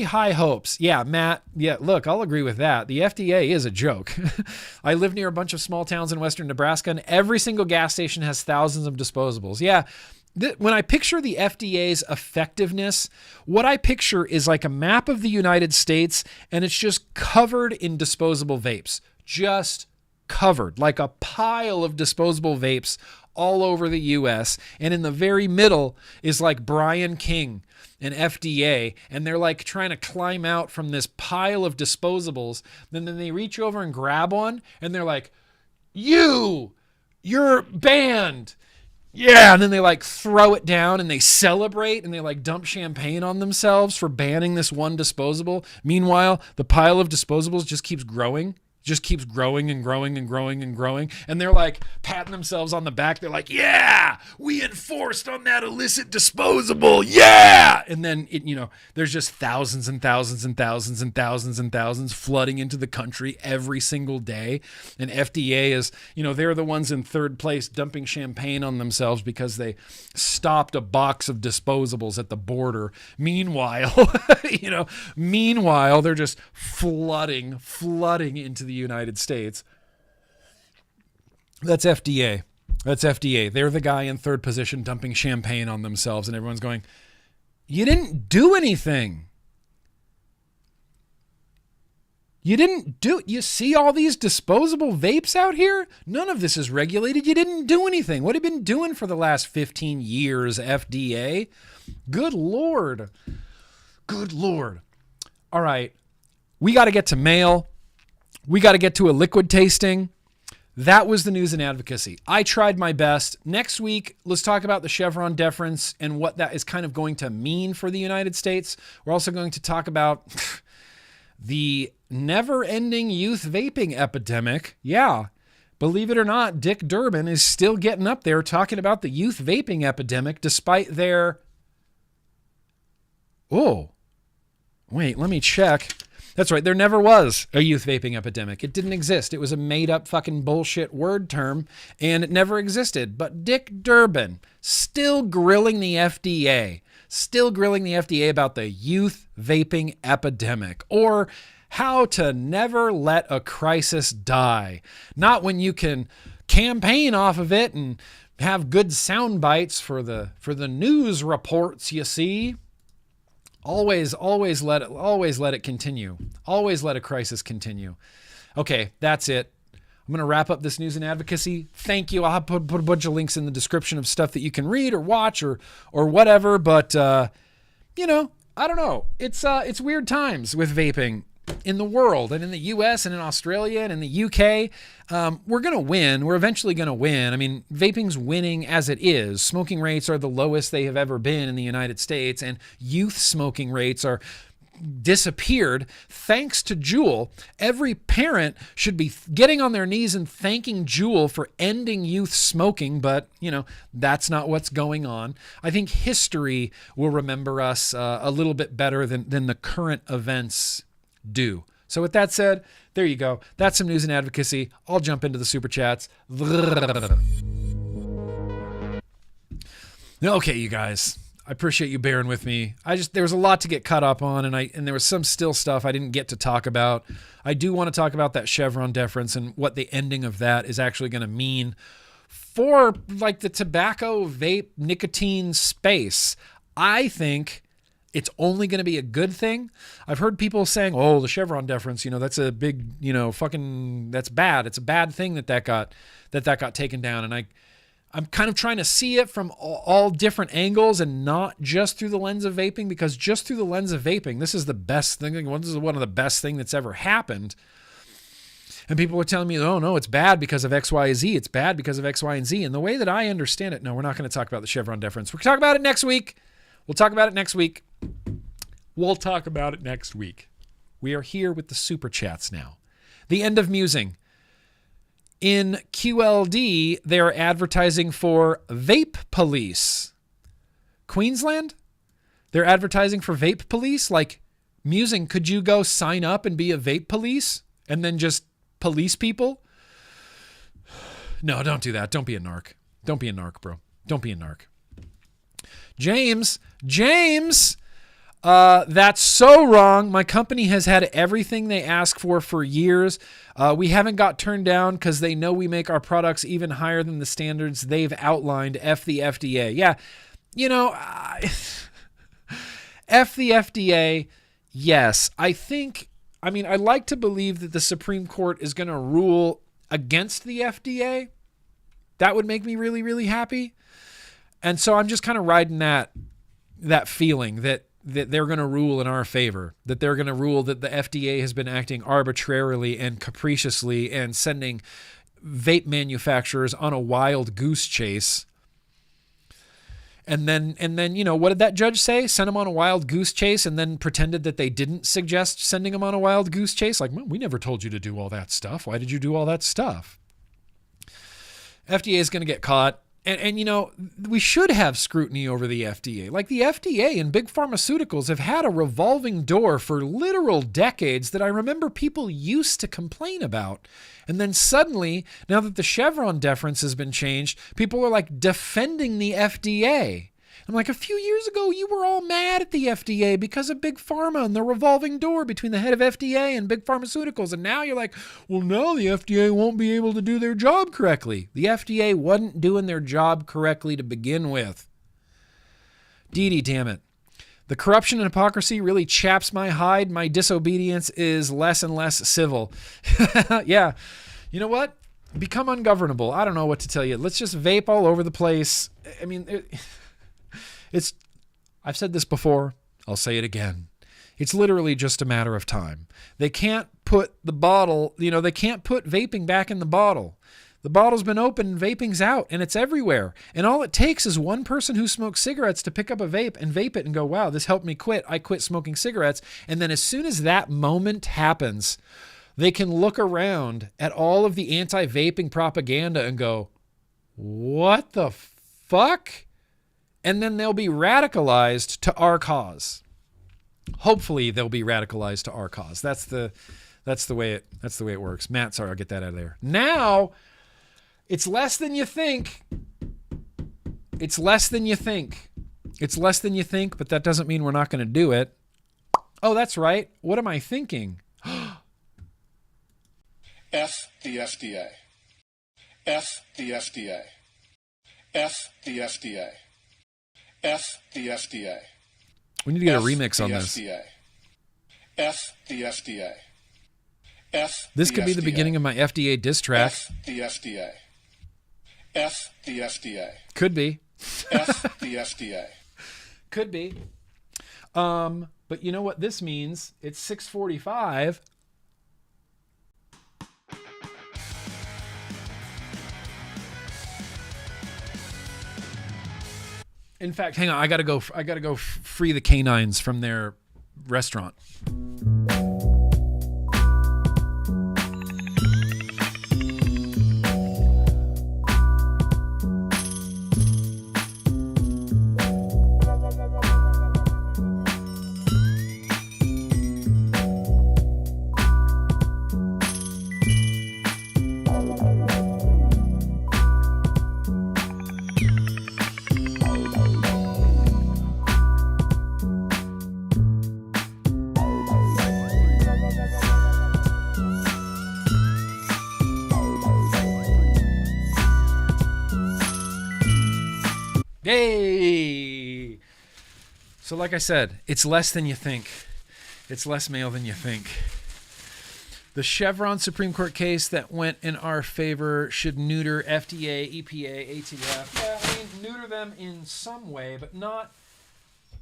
[SPEAKER 4] high hopes. Yeah, Matt. Yeah, look, I'll agree with that. The FDA is a joke. I live near a bunch of small towns in western Nebraska, and every single gas station has thousands of disposables. Yeah. When I picture the FDA's effectiveness, what I picture is like a map of the United States, and it's just covered in disposable vapes. Just covered, like a pile of disposable vapes all over the U.S. And in the very middle is like Brian King and FDA, and they're like trying to climb out from this pile of disposables. And then they reach over and grab one, and they're like, you're banned. Yeah, and then they like throw it down and they celebrate and they like dump champagne on themselves for banning this one disposable. Meanwhile, the pile of disposables just keeps growing. Just keeps growing and growing and growing and growing. And they're like patting themselves on the back. They're like, yeah, we enforced on that illicit disposable. Yeah. And then, there's just thousands and thousands and thousands and thousands and thousands flooding into the country every single day. And FDA is, they're the ones in third place dumping champagne on themselves because they stopped a box of disposables at the border. Meanwhile, they're just flooding into the United States. That's FDA. They're the guy in third position dumping champagne on themselves, and everyone's going, you didn't do anything. You see all these disposable vapes out here? None of this is regulated. You didn't do anything. What have you been doing for the last 15 years, FDA? Good Lord. All right. We got to get to mail. We got to get to a liquid tasting. That was the news and advocacy. I tried my best. Next week, let's talk about the Chevron deference and what that is kind of going to mean for the United States. We're also going to talk about the never-ending youth vaping epidemic. Yeah, believe it or not, Dick Durbin is still getting up there talking about the youth vaping epidemic despite their... Oh, wait, let me check. That's right. There never was a youth vaping epidemic. It didn't exist. It was a made up fucking bullshit word term, and it never existed. But Dick Durbin still grilling the FDA about the youth vaping epidemic, or how to never let a crisis die. Not when you can campaign off of it and have good sound bites for the news reports, you see. Always let it continue. Always let a crisis continue. Okay, that's it. I'm going to wrap up this news and advocacy. Thank you. I'll put a bunch of links in the description of stuff that you can read or watch or whatever. But, I don't know. It's weird times with vaping in the world and in the US and in Australia and in the UK. We're going to win. We're eventually going to win. I mean, vaping's winning as it is. Smoking rates are the lowest they have ever been in the United States, and youth smoking rates are disappeared thanks to Juul. Every parent should be getting on their knees and thanking Juul for ending youth smoking, but that's not what's going on. I think history will remember us a little bit better than the current events do. So with that said, there you go. That's some news and advocacy. I'll jump into the super chats. Okay, you guys. I appreciate you bearing with me. There was a lot to get caught up on, and there was some still stuff I didn't get to talk about. I do want to talk about that Chevron deference and what the ending of that is actually going to mean for like the tobacco, vape, nicotine space. I think it's only going to be a good thing. I've heard people saying, oh, the Chevron deference, that's a big, that's bad. It's a bad thing that got taken down. And I'm kind of trying to see it from all different angles and not just through the lens of vaping, because just through the lens of vaping, this is the best thing. This is one of the best things that's ever happened. And people were telling me, oh, no, it's bad because of X, Y, Z. It's bad because of X, Y, and Z. And the way that I understand it, no, we're not going to talk about the Chevron deference. We're going to talk about it next week. We'll talk about it next week. We are here with the super chats now. The end of musing. In QLD, they are advertising for Vape Police. Queensland? They're advertising for Vape Police? Like, musing, could you go sign up and be a Vape Police and then just police people? No, don't do that. Don't be a narc. Don't be a narc, bro. Don't be a narc. James, that's so wrong. My company has had everything they ask for years. We haven't got turned down because they know we make our products even higher than the standards they've outlined. F the FDA. Yeah, F the FDA. Yes, I'd like to believe that the Supreme Court is going to rule against the FDA. That would make me really, really happy. And so I'm just kind of riding that feeling that they're going to rule in our favor, that they're going to rule that the FDA has been acting arbitrarily and capriciously and sending vape manufacturers on a wild goose chase. And then, what did that judge say? Sent them on a wild goose chase and then pretended that they didn't suggest sending them on a wild goose chase. Like, well, we never told you to do all that stuff. Why did you do all that stuff? FDA is going to get caught. And we should have scrutiny over the FDA. Like, the FDA and big pharmaceuticals have had a revolving door for literal decades that I remember people used to complain about. And then suddenly, now that the Chevron deference has been changed, people are like defending the FDA. I'm like, a few years ago, you were all mad at the FDA because of big pharma and the revolving door between the head of FDA and big pharmaceuticals. And now you're like, well, now the FDA won't be able to do their job correctly. The FDA wasn't doing their job correctly to begin with. Dee, damn it. The corruption and hypocrisy really chaps my hide. My disobedience is less and less civil. Yeah. You know what? Become ungovernable. I don't know what to tell you. Let's just vape all over the place. I mean... I've said this before, I'll say it again. It's literally just a matter of time. They can't put the bottle, they can't put vaping back in the bottle. The bottle's been open, vaping's out, and it's everywhere. And all it takes is one person who smokes cigarettes to pick up a vape and vape it and go, wow, this helped me quit. I quit smoking cigarettes. And then as soon as that moment happens, they can look around at all of the anti-vaping propaganda and go, what the fuck? And then they'll be radicalized to our cause. Hopefully they'll be radicalized to our cause. That's the way it works. Matt, sorry, I'll get that out of there. Now, it's less than you think. It's less than you think. It's less than you think, but that doesn't mean we're not going to do it. Oh, that's right. What am I thinking?
[SPEAKER 5] F the FDA. F the FDA. F the FDA. F the FDA.
[SPEAKER 4] We need to get a remix on this.
[SPEAKER 5] F the FDA. F
[SPEAKER 4] this could be the beginning of my FDA diss track.
[SPEAKER 5] F the FDA. F the FDA.
[SPEAKER 4] Could be.
[SPEAKER 5] F the FDA.
[SPEAKER 4] Could be. But you know what this means? It's 6:45. In fact, hang on. I gotta go free the canines from their restaurant. Yay! So like I said, it's less than you think. It's less mail than you think. The Chevron Supreme Court case that went in our favor should neuter FDA, EPA, ATF. Yeah, I mean, neuter them in some way, but not...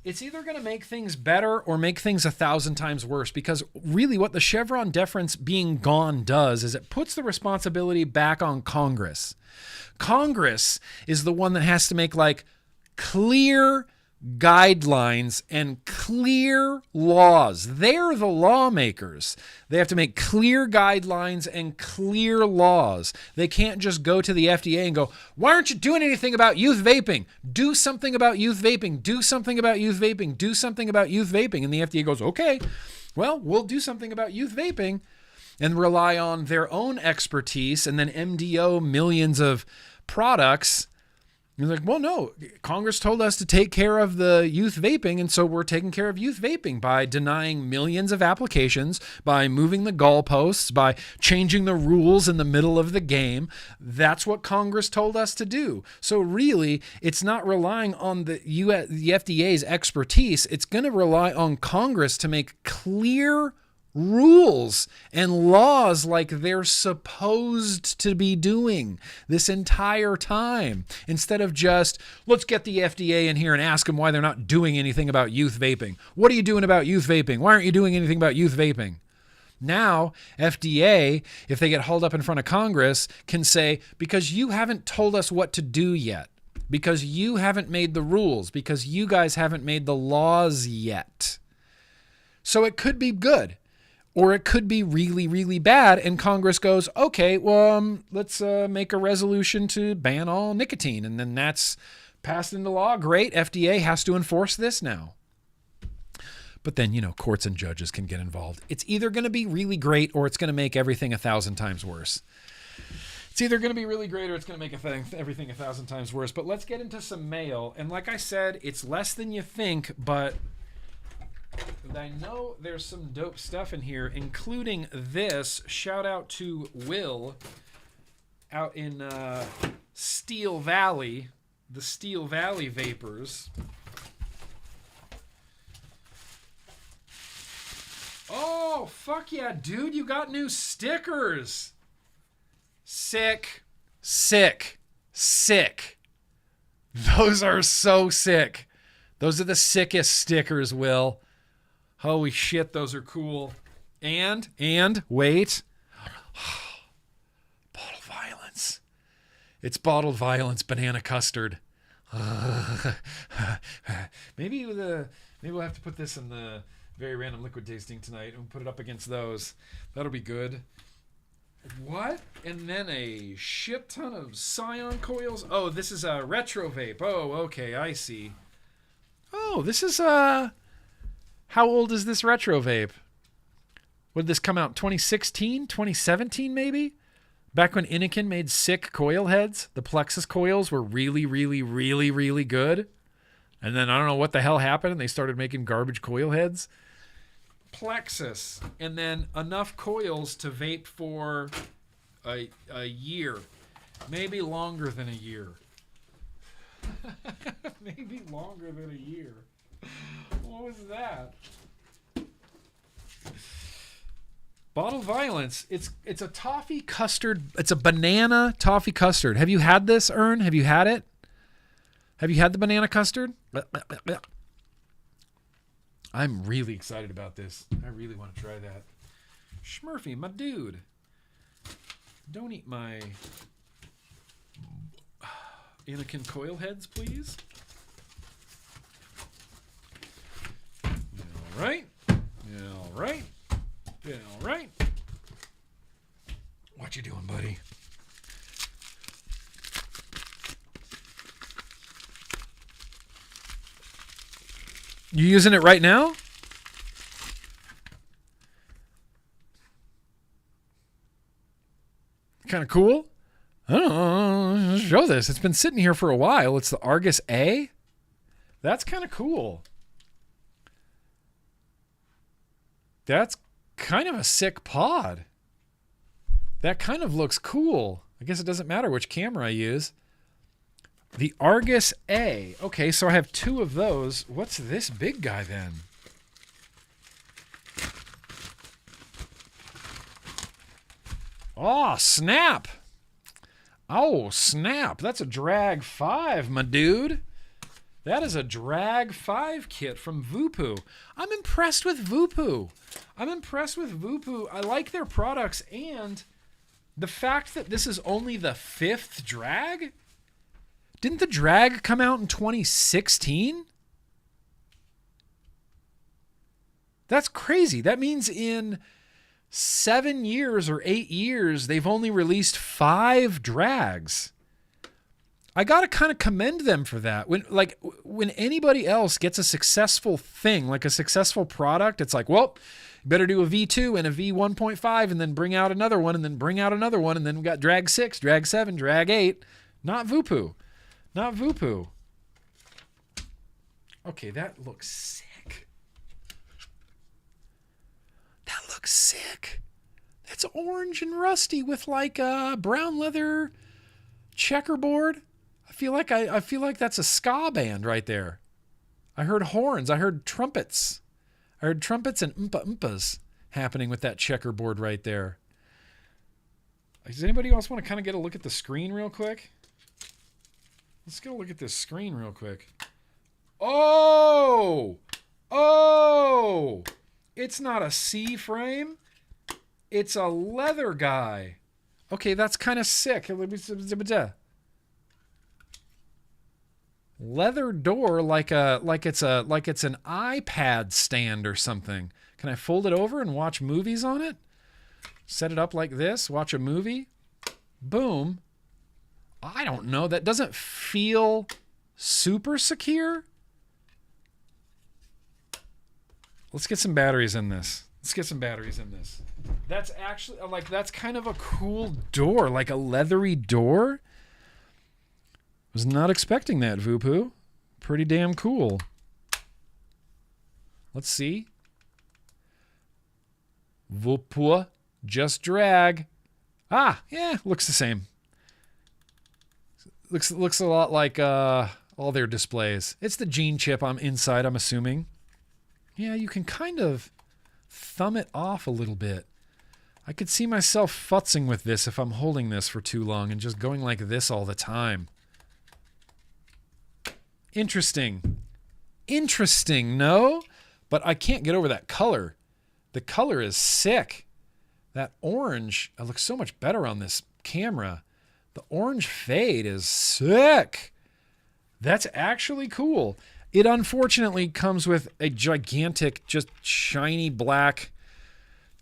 [SPEAKER 4] It's either going to make things better or make things 1,000 times worse, because really what the Chevron deference being gone does is it puts the responsibility back on Congress. Congress is the one that has to make like clear guidelines and clear laws. They're the lawmakers. They have to make clear guidelines and clear laws. They can't just go to the FDA and go, why aren't you doing anything about youth vaping? Do something about youth vaping. Do something about youth vaping. Do something about youth vaping. And the FDA goes, okay, well, we'll do something about youth vaping, and rely on their own expertise and then MDO millions of products. You're like, well, no, Congress told us to take care of the youth vaping, and so we're taking care of youth vaping by denying millions of applications, by moving the goalposts, by changing the rules in the middle of the game. That's what Congress told us to do. So really, it's not relying on the FDA's expertise. It's going to rely on Congress to make clear rules and laws like they're supposed to be doing this entire time, instead of just, let's get the FDA in here and ask them why they're not doing anything about youth vaping. What are you doing about youth vaping? Why aren't you doing anything about youth vaping? Now, FDA, if they get hauled up in front of Congress, can say, because you haven't told us what to do yet, because you haven't made the rules, because you guys haven't made the laws yet. So it could be good. Or it could be really, really bad, and Congress goes, okay, well, let's make a resolution to ban all nicotine, and then that's passed into law. Great, FDA has to enforce this now. But then, courts and judges can get involved. It's either going to be really great or it's going to make everything 1,000 times worse. It's either going to be really great or it's going to make everything 1,000 times worse. But let's get into some mail. And like I said, it's less than you think, but I know there's some dope stuff in here, including this. Shout out to Will out in Steel Valley, the Steel Valley Vapors. Oh, fuck yeah, dude. You got new stickers. Sick, sick, sick. Those are so sick. Those are the sickest stickers, Will. Holy shit, those are cool. And wait. Bottled Violence. It's Bottled Violence banana custard. Maybe we'll have to put this in the very random liquid tasting tonight and put it up against those. That'll be good. What? And then a shit ton of Scion coils. Oh, this is a retro vape. Oh, okay, I see. Oh, this is how old is this retro vape? Would this come out 2016, 2017 maybe? Back when Innikin made sick coil heads, the Plexus coils were really, really, really, really good. And then I don't know what the hell happened, and they started making garbage coil heads. Plexus, and then enough coils to vape for a year. Maybe longer than a year. Maybe longer than a year. What was that? Bottled Violence. It's a toffee custard. It's a banana toffee custard. Have you had this, Ern? Have you had it? Have you had the banana custard? I'm really excited about this. I really want to try that. Schmurphy, my dude. Don't eat my Anakin coil heads, please. All right. All right. All right. What you doing, buddy? You using it right now? Kind of cool. I don't know. Let's show this. It's been sitting here for a while. It's the Argus A. That's kind of cool. That's kind of a sick pod. That kind of looks cool. I guess it doesn't matter which camera I use. The Argus A. Okay, so I have 2 of those. What's this big guy then? Oh, snap. Oh, snap. That's a Drag 5, my dude. That is a Drag 5 kit from Voopoo. I'm impressed with Voopoo. I like their products, and the fact that this is only the 5th Drag? Didn't the Drag come out in 2016? That's crazy. That means in 7 years or 8 years, they've only released 5 Drags. I got to kind of commend them for that. When anybody else gets a successful thing, like a successful product, it's like, well, you better do a V2 and a V1.5 and then bring out another one and then bring out another one. And then we got Drag 6, Drag 7, Drag 8. Not Voopoo. Not Voopoo. Okay, that looks sick. That looks sick. It's orange and rusty with like a brown leather checkerboard. I feel like that's a ska band right there. I heard horns. I heard trumpets. I heard trumpets and oompa-oompas happening with that checkerboard right there. Does anybody else want to kind of get a look at the screen real quick? Let's go look at this screen real quick. Oh! Oh! It's not a C-frame. It's a leather guy. Okay, that's kind of sick. Leather door like it's an iPad stand or something. Can I fold it over and watch movies on it? Set it up like this, watch a movie. Boom. I don't know. That doesn't feel super secure. Let's get some batteries in this. That's actually that's kind of a cool door, like a leathery door. Was not expecting that, Voopoo. Pretty damn cool. Let's see. Voopoo, just drag. Ah, yeah, looks the same. Looks a lot like all their displays. It's the gene chip inside, I'm assuming. Yeah, you can kind of thumb it off a little bit. I could see myself futzing with this if I'm holding this for too long and just going like this all the time. Interesting, no? But I can't get over that color. The color is sick. That orange, it looks so much better on this camera. The orange fade is sick. That's actually cool. It unfortunately comes with a gigantic, just shiny black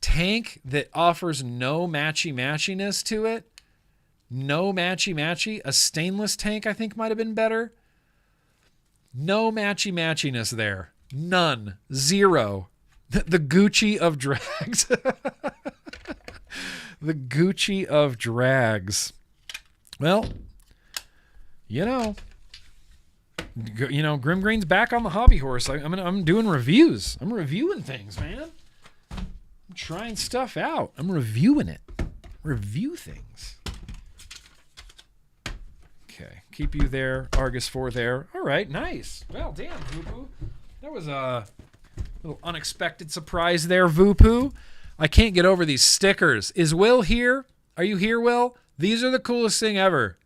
[SPEAKER 4] tank that offers no matchy-matchiness to it. No matchy-matchy. A stainless tank, I think, might have been better. No matchy-matchiness there. None. Zero. The Gucci of drags. The Gucci of drags. Well, GrimmGreen's back on the hobby horse. I'm doing reviews. I'm reviewing things, man. I'm trying stuff out. I'm reviewing it. Review things. Okay, keep you there. Argus 4 there. All right, nice. Well, damn, Voopoo. That was a little unexpected surprise there, Voopoo. I can't get over these stickers. Is Will here? Are you here, Will? These are the coolest thing ever.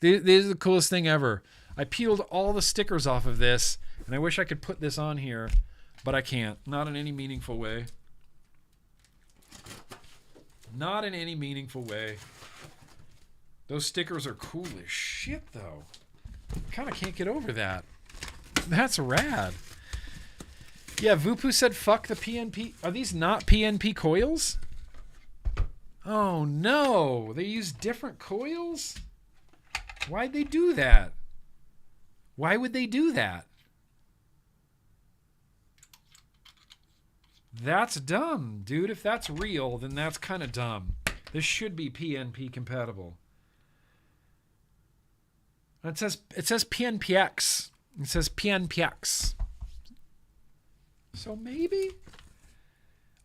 [SPEAKER 4] These are the coolest thing ever. I peeled all the stickers off of this, and I wish I could put this on here, but I can't. Not in any meaningful way. Not in any meaningful way. Those stickers are cool as shit, though. Kind of can't get over that. That's rad. Yeah, Voopoo said fuck the PNP. Are these not PNP coils? Oh, no. They use different coils? Why'd they do that? Why would they do that? That's dumb, dude. If that's real, then that's kind of dumb. This should be PNP compatible. It says PNPX. It says PNPX. So maybe?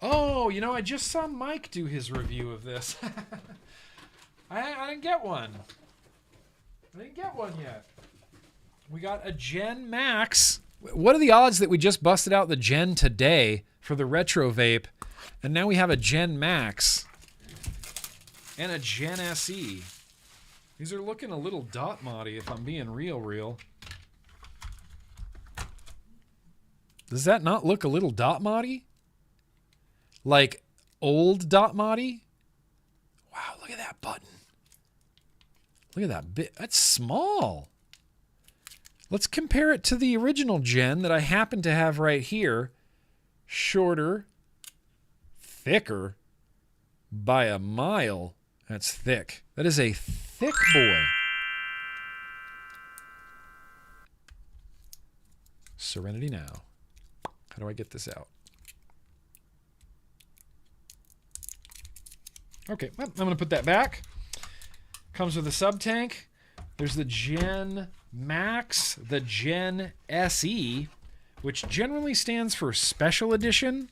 [SPEAKER 4] Oh, I just saw Mike do his review of this. I didn't get one. I didn't get one yet. We got a Gen Max. What are the odds that we just busted out the Gen today for the retro vape, and now we have a Gen Max and a Gen SE? These are looking a little dot moddy if I'm being real. Does that not look a little dot moddy? Like old dot moddy? Wow, look at that button. Look at that bit. That's small. Let's compare it to the original Gen that I happen to have right here. Shorter, thicker by a mile. That's thick. That is a thick boy. Serenity now. How do I get this out? Okay, well, I'm going to put that back. Comes with a sub-tank. There's the Gen Max, the Gen SE, which generally stands for Special Edition,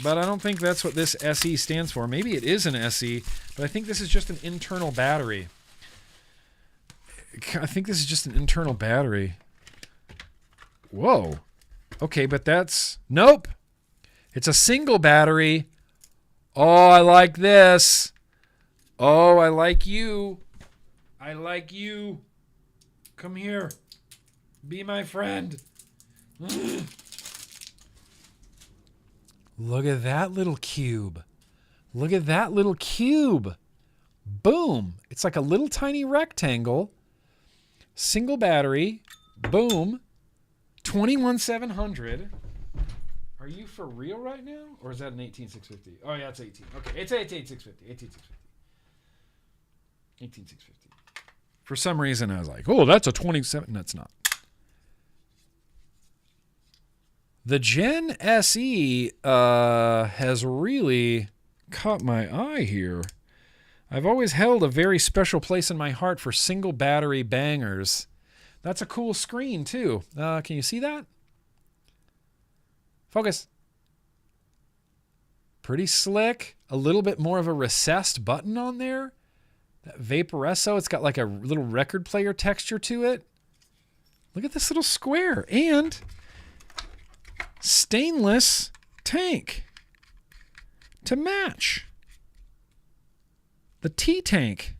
[SPEAKER 4] but I don't think that's what this SE stands for. Maybe it is an SE, but I think this is just an internal battery. Whoa. Okay, but that's... Nope. It's a single battery. Oh, I like this. Oh, I like you. I like you. Come here. Be my friend. Look at that little cube. Look at that little cube. Boom. It's like a little tiny rectangle. Single battery. Boom. 21700. Are you for real right now? Or is that an 18650? Oh, yeah, it's 18. Okay, it's 18650. 18650. For some reason, I was like, oh, that's a 27. That's not. The Gen SE has really caught my eye here. I've always held a very special place in my heart for single battery bangers. That's a cool screen, too. Can you see that? Focus. Pretty slick. A little bit more of a recessed button on there. That Vaporesso, it's got like a little record player texture to it. Look at this little square. And stainless tank to match the T-tank.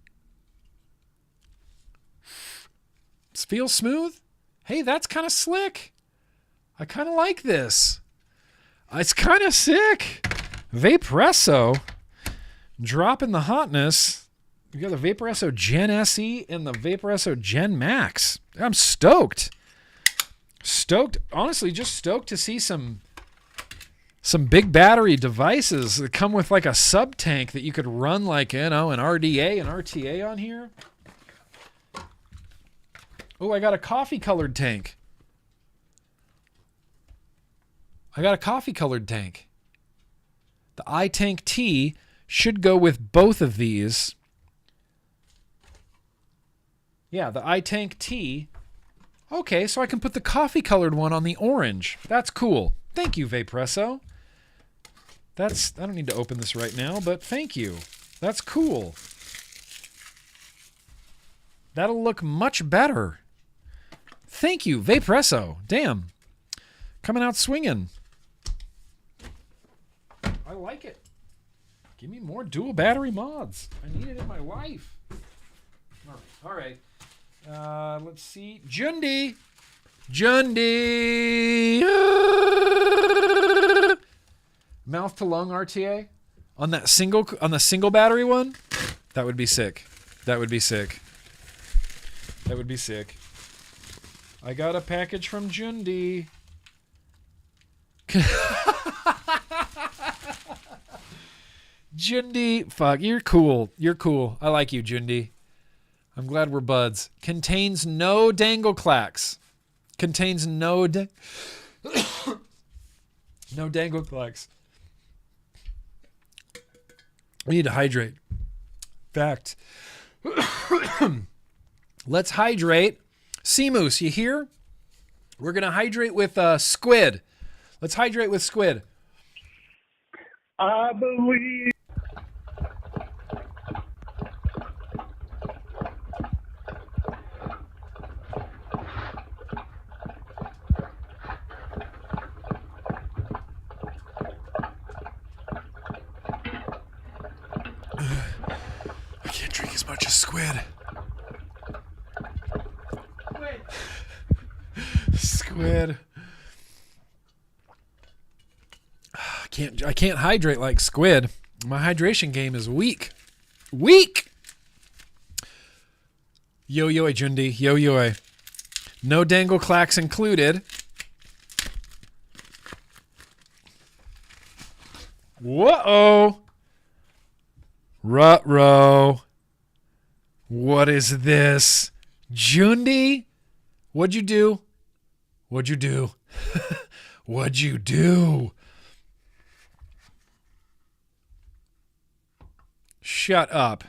[SPEAKER 4] Feels smooth. Hey, that's kind of slick. I kind of like this. It's kind of sick. Vaporesso dropping the hotness. We got the Vaporesso Gen SE and the Vaporesso Gen Max. I'm stoked. Stoked. Honestly, just stoked to see some big battery devices that come with like a sub tank that you could run like, an RDA and RTA on here. Oh, I got a coffee colored tank. The iTank T should go with both of these. Yeah, the iTank T. Okay, so I can put the coffee colored one on the orange. That's cool. Thank you, Vaporesso. I don't need to open this right now, but thank you. That's cool. That'll look much better. Thank you, Vaporesso. Damn. Coming out swinging. I like it. Give me more dual battery mods. I need it in my life. All right. Let's see. Jundi. Mouth to lung RTA on the single battery one. That would be sick. I got a package from Jundi. Jundi, fuck, you're cool. I like you, Jundi. I'm glad we're buds. Contains no dangle clacks. No dangle clacks. We need to hydrate. Fact. Let's hydrate. Seamoose, you here? We're going to hydrate with squid. Let's hydrate with squid.
[SPEAKER 6] I believe.
[SPEAKER 4] Squid. Squid. I can't hydrate like squid. My hydration game is weak. Weak. Yo-yo Jundi. Yo-yo. No dangle clacks included. Whoa. Ruh-roh. What is this? Jundi? What'd you do? What'd you do? What'd you do? Shut up.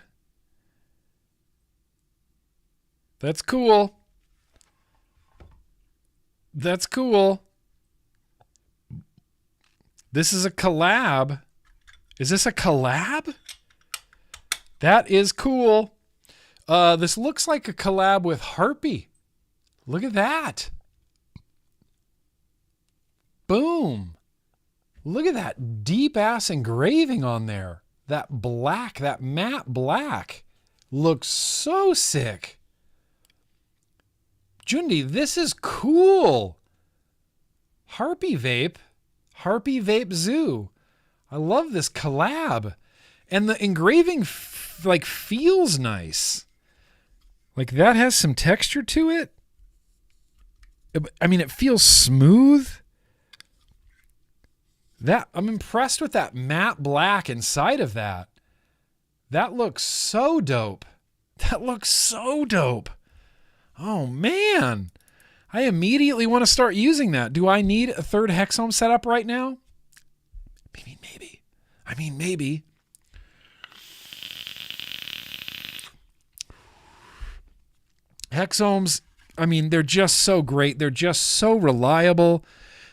[SPEAKER 4] That's cool. That's cool. This is a collab. Is this a collab? That is cool. This looks like a collab with Harpy. Look at that. Boom. Look at that deep ass engraving on there. That black, that matte black looks so sick. Jundi, this is cool. Harpy Vape. Harpy Vape Zoo. I love this collab. And the engraving feels nice. Like that has some texture to it. I mean, it feels smooth. I'm impressed with that matte black inside of that. That looks so dope. That looks so dope. Oh, man. I immediately want to start using that. Do I need a third Hexohm setup right now? Maybe. I mean, maybe. Hexohms, I mean, they're just so great. They're just so reliable.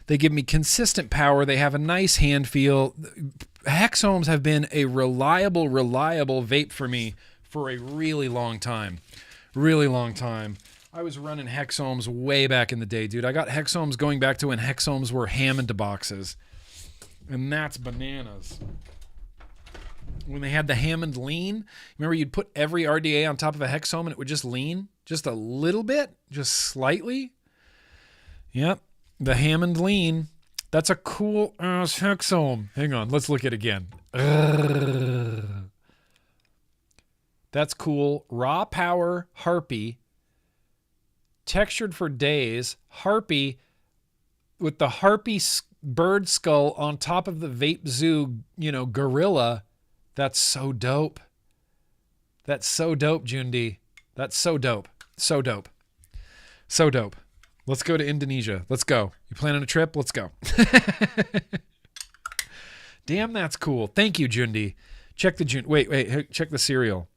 [SPEAKER 4] They give me consistent power. They have a nice hand feel. Hexohms have been a reliable vape for me for a really long time. Really long time. I was running Hexohms way back in the day, dude. I got Hexohms going back to when Hexohms were Hammond boxes. And that's bananas. When they had the Hammond lean, remember you'd put every RDA on top of a Hexohm and it would just lean? Just a little bit? Just slightly? Yep. The Hammond lean. That's a cool ass Hexohm. Hang on, let's look at it again. That's cool. Raw power Harpy. Textured for days. Harpy with the Harpy bird skull on top of the Vape Zoo, gorilla. That's so dope. That's so dope, Jundi. That's so dope. So dope. So dope. Let's go to Indonesia. Let's go. You planning a trip? Let's go. Damn, that's cool. Thank you, Jundi. Check the wait. Check the serial.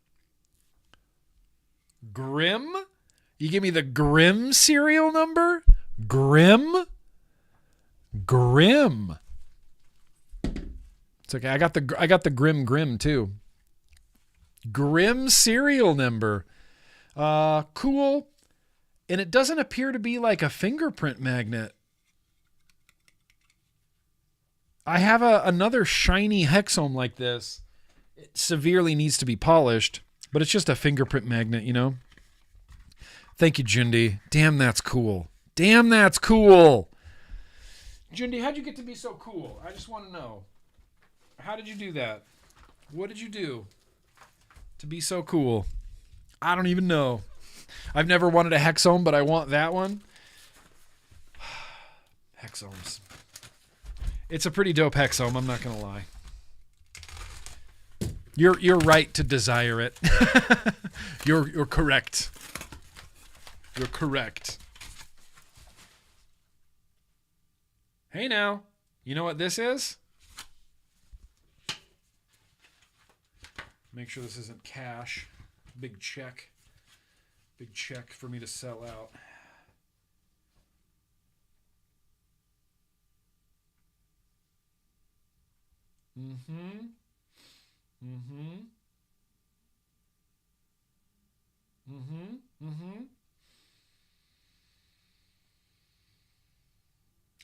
[SPEAKER 4] Grimm? You give me the Grimm serial number? Grimm? Grimm. It's okay. I got the GrimmGreen too. Grimm serial number. Cool. And it doesn't appear to be like a fingerprint magnet. I have another shiny Hexohm like this. It severely needs to be polished, but it's just a fingerprint magnet, Thank you, Jundi. Damn, that's cool. Damn, that's cool. Jundi, how'd you get to be so cool? I just want to know. How did you do that? What did you do to be so cool? I don't even know. I've never wanted a Hexohm, but I want that one. Hexohms. It's a pretty dope Hexohm, I'm not going to lie. You're right to desire it. You're correct. You're correct. Hey now, you know what this is? Make sure this isn't cash. Big check. Big check for me to sell out.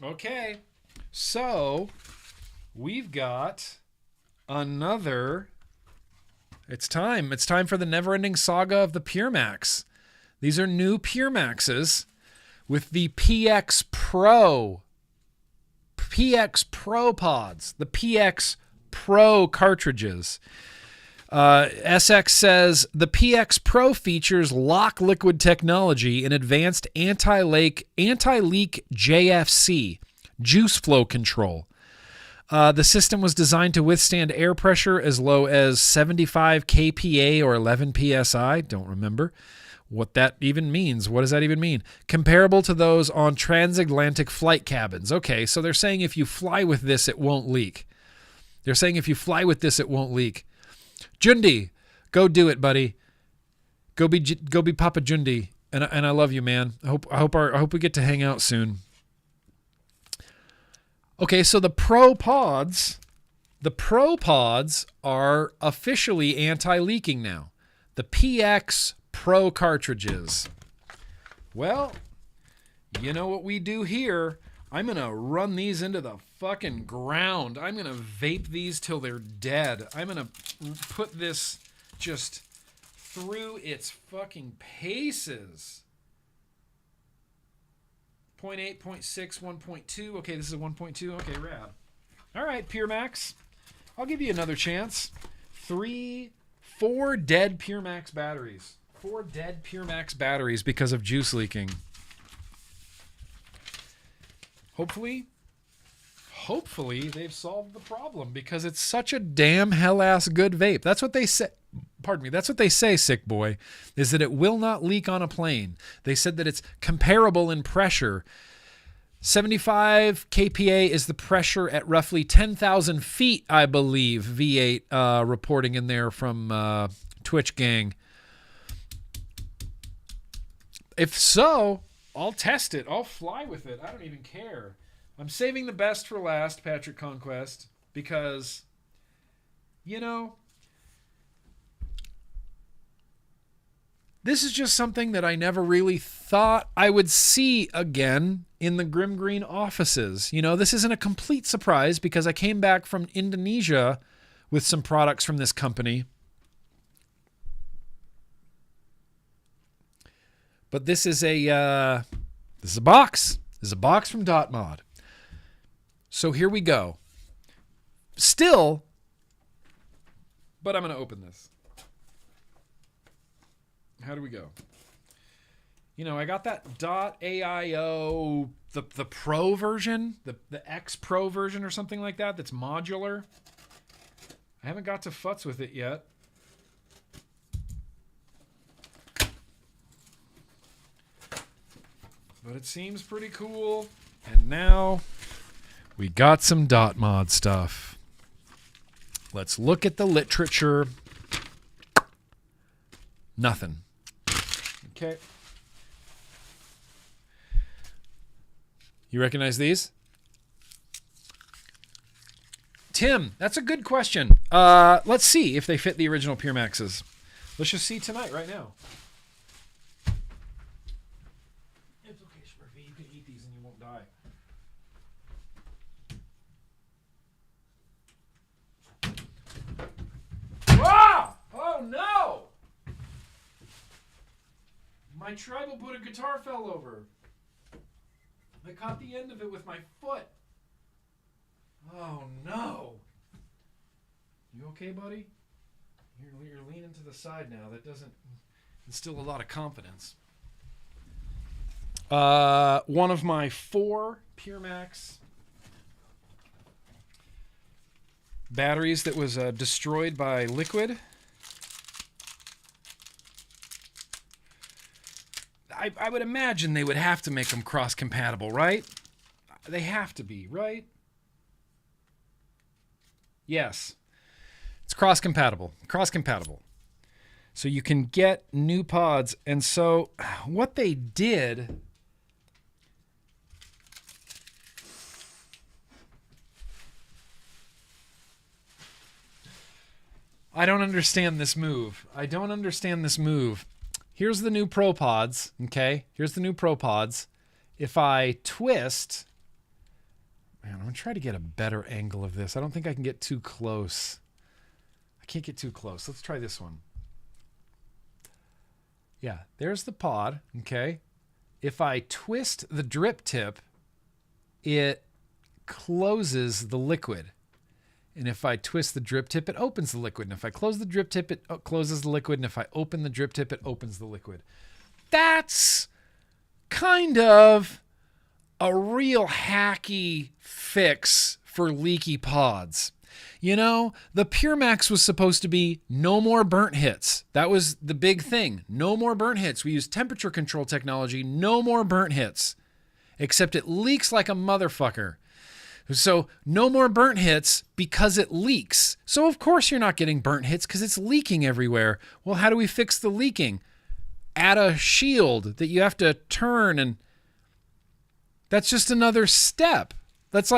[SPEAKER 4] Okay, so we've got another It's time. It's time for the never-ending saga of the Pure Max. These are new Pure Maxes with the PX Pro pods, the PX Pro cartridges. SX says the PX Pro features lock liquid technology and advanced anti-leak JFC, juice flow control. The system was designed to withstand air pressure as low as 75 kPa or 11 psi. Don't remember what that even means. What does that even mean? Comparable to those on transatlantic flight cabins. Okay, so they're saying if you fly with this, it won't leak. Jundi, go do it, buddy. Go be Papa Jundi, and I love you, man. I hope we get to hang out soon. Okay, so the Pro Pods are officially anti-leaking now. The PX Pro cartridges. Well, you know what we do here. I'm going to run these into the fucking ground. I'm going to vape these till they're dead. I'm going to put this just through its fucking paces. 0.8, 0.6, 1.2. Okay, this is a 1.2. Okay, rad. All right, Pure Max. I'll give you another chance. 4 dead Pure Max batteries. 4 dead Pure Max batteries because of juice leaking. Hopefully they've solved the problem because it's such a damn hell-ass good vape. That's what they say. Pardon me. That's what they say, sick boy, is that it will not leak on a plane. They said that it's comparable in pressure. 75 kPa is the pressure at roughly 10,000 feet, I believe. V8 reporting in there from Twitch gang. If so, I'll test it. I'll fly with it. I don't even care. I'm saving the best for last, Patrick Conquest, because, you know, this is just something that I never really thought I would see again in the GrimmGreen offices. You know, this isn't a complete surprise because I came back from Indonesia with some products from this company. But this is a box. This is a box from DotMod. So here we go. Still, but I'm going to open this. How do we go? You know, I got that .aio, the Pro version, the X Pro version or something like that that's modular. I haven't got to futz with it yet. But it seems pretty cool. And now we got some DotMod stuff. Let's look at the literature. Nothing. Okay. You recognize these? Tim, that's a good question. Let's see if they fit the original Pure Maxes. Let's just see tonight, right now. It's okay, Smurfy. You can eat these and you won't die. Ah! Oh no! My tribal Buddha guitar fell over. I caught the end of it with my foot. Oh no! You okay, buddy? You're leaning to the side now. That doesn't instill a lot of confidence. One of my 4 Pure Max batteries that was destroyed by liquid. I would imagine they would have to make them cross-compatible, right? They have to be, right? Yes. It's cross-compatible. Cross-compatible. So you can get new pods. And so what they did... I don't understand this move. Here's the new Pro Pods, okay? Here's the new Pro Pods. If I twist... Man, I'm going to try to get a better angle of this. I don't think I can get too close. I can't get too close. Let's try this one. Yeah, there's the pod, okay? If I twist the drip tip, it closes the liquid. And if I twist the drip tip, it opens the liquid. And if I close the drip tip, it closes the liquid. And if I open the drip tip, it opens the liquid. That's kind of a real hacky fix for leaky pods. You know, the Pure Max was supposed to be no more burnt hits. That was the big thing. No more burnt hits. We use temperature control technology. No more burnt hits. Except it leaks like a motherfucker. So no more burnt hits because it leaks. So of course you're not getting burnt hits because it's leaking everywhere. Well, how do we fix the leaking? Add a shield that you have to turn, and that's just another step. This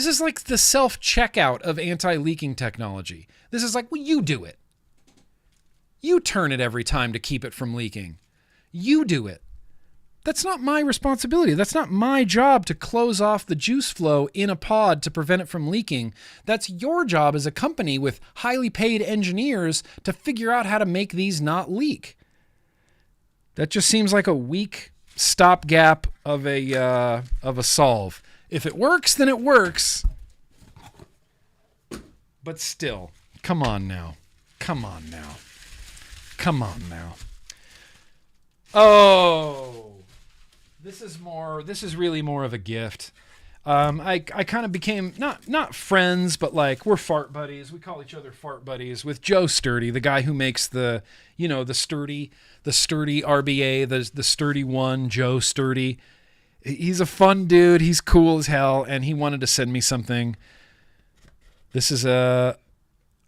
[SPEAKER 4] is like the self-checkout of anti-leaking technology. This is like, well, you do it. You turn it every time to keep it from leaking. You do it. That's not my responsibility. That's not my job to close off the juice flow in a pod to prevent it from leaking. That's your job as a company with highly paid engineers to figure out how to make these not leak. That just seems like a weak stopgap of a solve. If it works, then it works. But still, come on now. Come on now. Come on now. Oh, this is really more of a gift. I kind of became not friends, but like we're fart buddies. We call each other fart buddies with Joe Sturdy, the guy who makes the sturdy RBA, the sturdy one, Joe Sturdy. He's a fun dude. He's cool as hell, and he wanted to send me something. This is a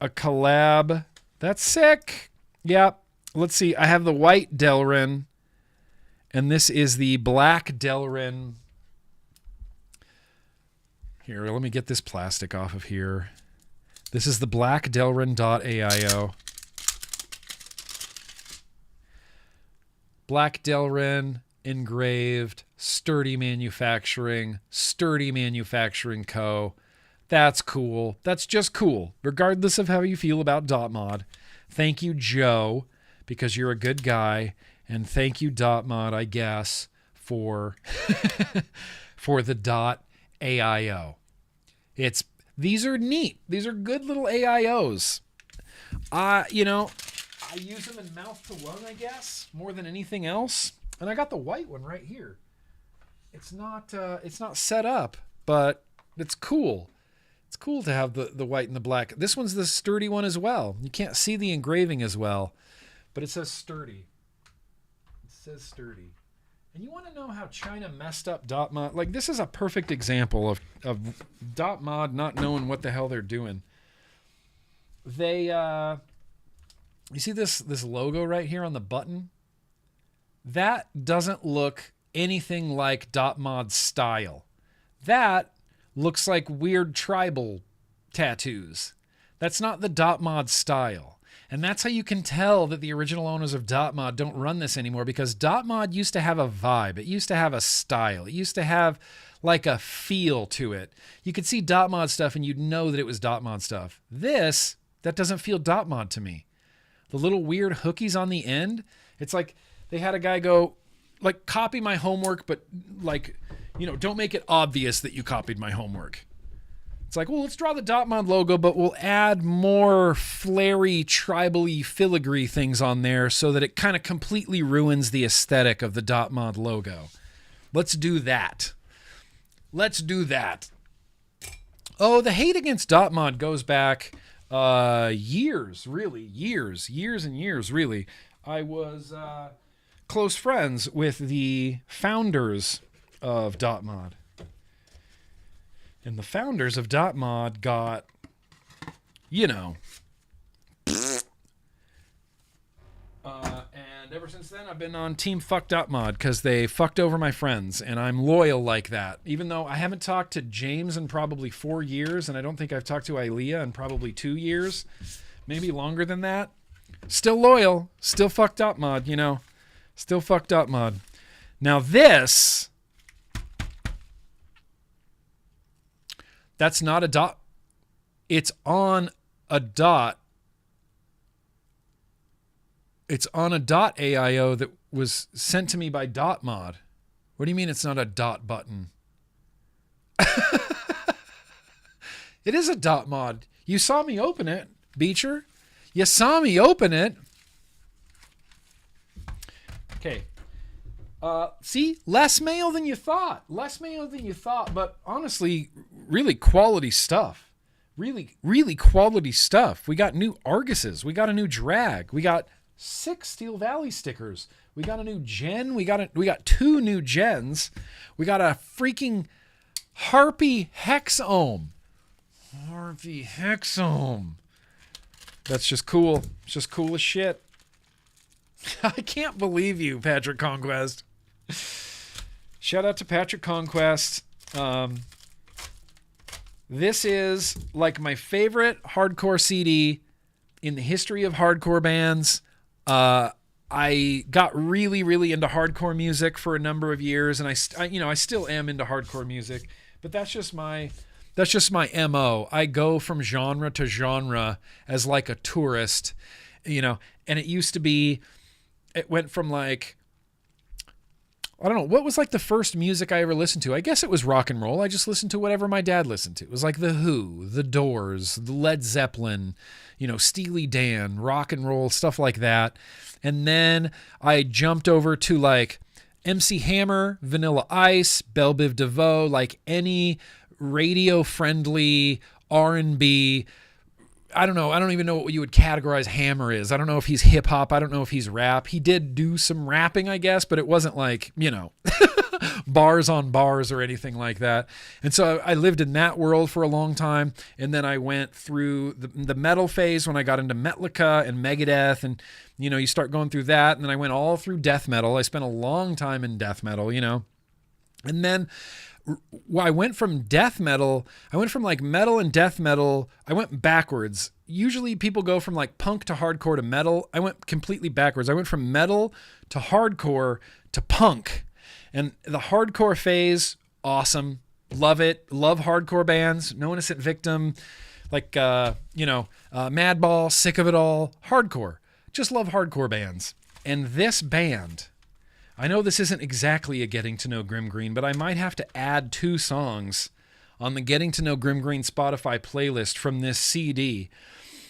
[SPEAKER 4] collab. That's sick. Yep. Let's see. I have the white Delrin, and this is the black Delrin. Here, let me get this plastic off of here. This is the black Delrin.aio. Black Delrin, engraved, Sturdy Manufacturing Co. That's cool. That's just cool, regardless of how you feel about .mod. Thank you, Joe, because you're a good guy, and thank you, .mod, I guess, for for the .aio. These are neat. These are good little AIOs. I use them in mouth to lung, I guess, more than anything else. And I got the white one right here. It's not set up, but it's cool. It's cool to have the white and the black. This one's the sturdy one as well. You can't see the engraving as well, but it says sturdy. It says sturdy. And you want to know how China messed up .mod? Like, this is a perfect example of .mod not knowing what the hell they're doing. They, you see this logo right here on the button? That doesn't look anything like .mod style. That looks like weird tribal tattoos. That's not the .mod style. And that's how you can tell that the original owners of .mod don't run this anymore, because .mod used to have a vibe. It used to have a style. It used to have like a feel to it. You could see .mod stuff and you'd know that it was .mod stuff. That doesn't feel .mod to me. The little weird hookies on the end, it's like they had a guy go, like, copy my homework, but like, don't make it obvious that you copied my homework. It's like, well, let's draw the .mod logo, but we'll add more flary, tribally, filigree things on there so that it kind of completely ruins the aesthetic of the .mod logo. Let's do that. Let's do that. Oh, the hate against .mod goes back years, really. Years and years, really. I was close friends with the founders of .mod. And the founders of .mod got, and ever since then I've been on Team Fuck .mod because they fucked over my friends, and I'm loyal like that. Even though I haven't talked to James in probably 4 years, and I don't think I've talked to Ilea in probably 2 years, maybe longer than that. Still loyal, still Fuck .mod, still Fuck .mod. Now this... That's not a dot. It's on a dot It's on a .aio that was sent to me by .mod. What do you mean it's not a dot button? It is a .mod. You saw me open it, Beecher. You saw me open it. Okay. See, less mail than you thought. Less mail than you thought, but honestly, really quality stuff. Really, really quality stuff. We got new Arguses. We got a new drag. We got 6 Steel Valley stickers. We got a new gen. We got 2 new gens. We got a freaking Harpy Hexohm. Harpy Hexohm. That's just cool. It's just cool as shit. I can't believe you, Patrick Conquest. Shout out to Patrick Conquest. This is like my favorite hardcore CD in the history of hardcore bands. I got really, really into hardcore music for a number of years, and I still am into hardcore music. But that's just my MO. I go from genre to genre as like a tourist, and it went from like, I don't know, what was like the first music I ever listened to? I guess it was rock and roll. I just listened to whatever my dad listened to. It was like The Who, The Doors, the Led Zeppelin, Steely Dan, rock and roll, stuff like that. And then I jumped over to like MC Hammer, Vanilla Ice, Belle Biv DeVoe, like any radio-friendly R&B. I don't know. I don't even know what you would categorize Hammer is. I don't know if he's hip hop. I don't know if he's rap. He did do some rapping, I guess, but it wasn't like, bars on bars or anything like that. And so I lived in that world for a long time. And then I went through the metal phase when I got into Metallica and Megadeth. And, you start going through that. And then I went all through death metal. I spent a long time in death metal, And then I went from death metal, I went from like metal and death metal, I went backwards. Usually people go from like punk to hardcore to metal. I went completely backwards. I went from metal to hardcore to punk. And the hardcore phase, awesome. Love it. Love hardcore bands. No Innocent Victim, like, Madball, Sick of It All. Hardcore. Just love hardcore bands. And this band, I know this isn't exactly a Getting to Know GrimmGreen, but I might have to add 2 songs on the Getting to Know GrimmGreen Spotify playlist from this CD.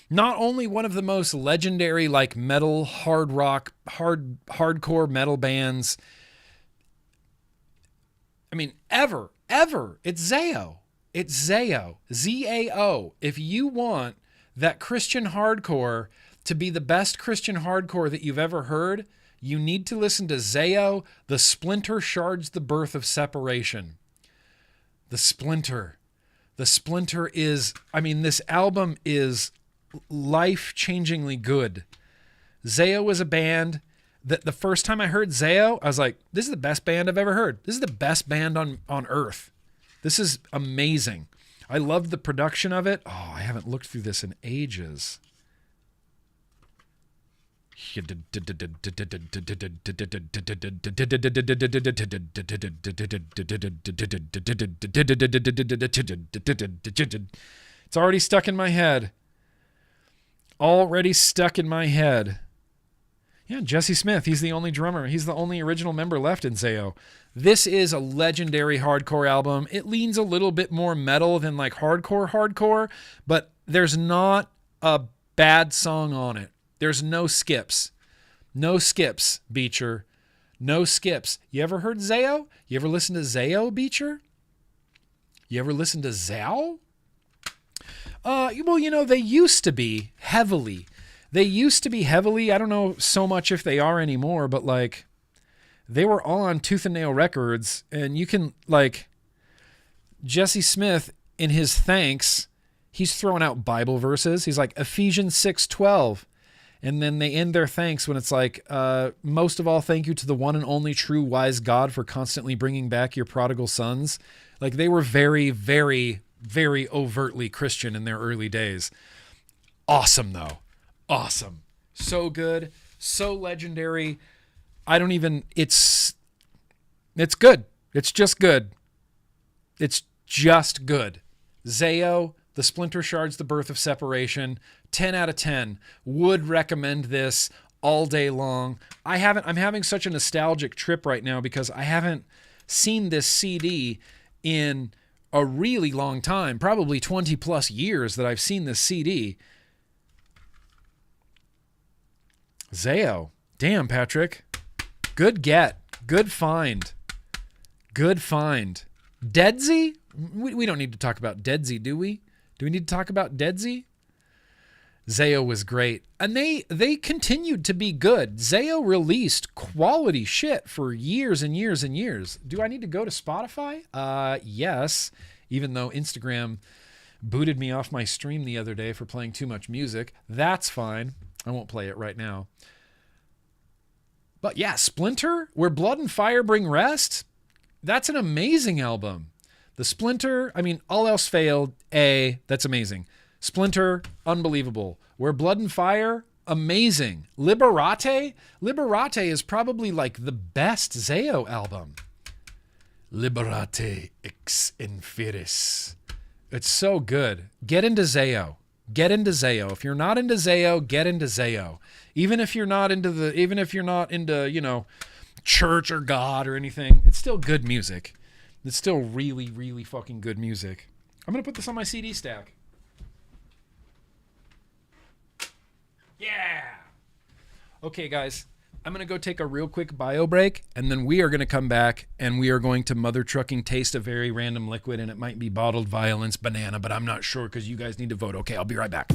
[SPEAKER 4] Not only one of the most legendary like metal, hard rock, hardcore metal bands, ever. It's Zao. It's Zao. Z-A-O. If you want that Christian hardcore to be the best Christian hardcore that you've ever heard, you need to listen to Zao, The Splinter Shards the Birth of Separation. The Splinter. The Splinter is, this album is life-changingly good. Zao is a band that the first time I heard Zao, I was like, this is the best band I've ever heard. This is the best band on earth. This is amazing. I loved the production of it. Oh, I haven't looked through this in ages. It's already stuck in my head. Already stuck in my head. Yeah, Jesse Smith. He's the only drummer. He's the only original member left in Zao. This is a legendary hardcore album. It leans a little bit more metal than like hardcore, but there's not a bad song on it. There's no skips. No skips, Beecher. No skips. You ever heard Zao? You ever listen to Zao, Beecher? You ever listen to Zao? They used to be heavily. I don't know so much if they are anymore, but like they were on Tooth and Nail Records, and you can like Jesse Smith in his thanks, he's throwing out Bible verses. He's like Ephesians 6:12. And then they end their thanks when it's like, most of all, thank you to the one and only true wise God for constantly bringing back your prodigal sons. Like they were very, very, very overtly Christian in their early days. Awesome, though. Awesome. So good. So legendary. It's good. It's just good. It's just good. Zao, The Splinter Shards, The Birth of Separation. 10 out of 10. Would recommend this all day long. I'm having such a nostalgic trip right now because I haven't seen this CD in a really long time, probably 20 plus years that I've seen this CD. Zao. Damn, Patrick. Good get. Good find. Good find. Deadsy? We don't need to talk about Deadsy, do we? Do we need to talk about Deadsy? Zao was great. And they continued to be good. Zao released quality shit for years and years and years. Do I need to go to Spotify? Yes. Even though Instagram booted me off my stream the other day for playing too much music. That's fine. I won't play it right now. But yeah, Splinter, Where Blood and Fire Bring Rest. That's an amazing album. The Splinter, I mean, All Else Failed, that's amazing. Splinter, unbelievable. Where Blood and Fire, amazing. Liberate is probably like the best Zao album. Liberate ex inferis. It's so good. Get into Zao. Get into Zao. If you're not into Zao, get into Zao. Even if you're not into, you know, church or God or anything, it's still good music. It's still really, really fucking good music. I'm going to put this on my CD stack. Yeah. Okay, guys. I'm going to go take a real quick bio break, and then we are going to come back, and we are going to mother trucking taste a very random liquid, and it might be bottled violence banana, but I'm not sure because you guys need to vote. Okay, I'll be right back.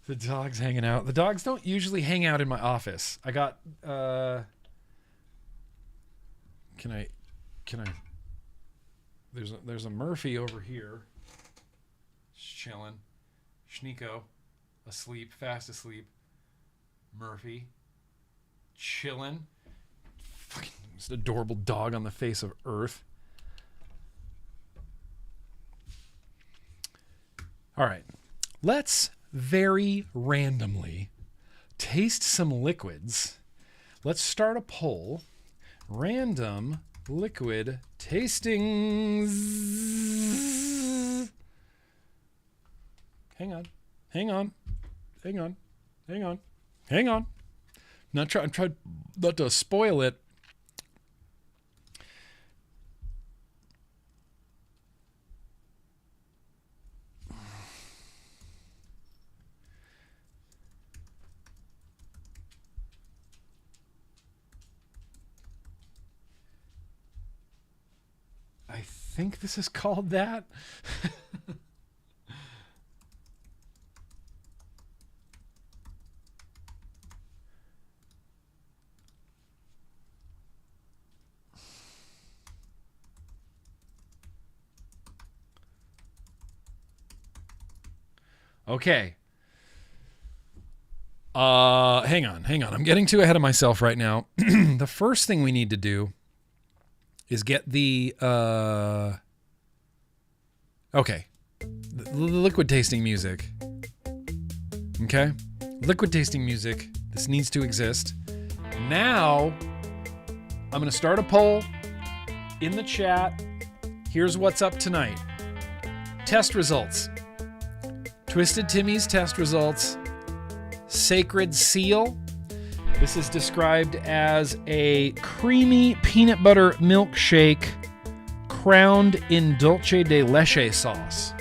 [SPEAKER 4] The dog's hanging out. The dogs don't usually hang out in my office. I got, can I, there's a Murphy over here. Just chilling. Schneeko, asleep, fast asleep. Murphy, chilling. Fucking most adorable dog on the face of Earth. All right, let's very randomly taste some liquids. Let's start a poll. Random liquid tastings. Hang on. I'm trying not to spoil it. I think this is called that. Okay. Hang on. I'm getting too ahead of myself right now. The first thing we need to do is get the liquid tasting music. Okay? Liquid tasting music. This needs to exist. Now, I'm going to start a poll in the chat. Here's what's up tonight. Test results. Twisted Timmy's test results. Sacred Seal. This is described as a creamy peanut butter milkshake crowned in dulce de leche sauce.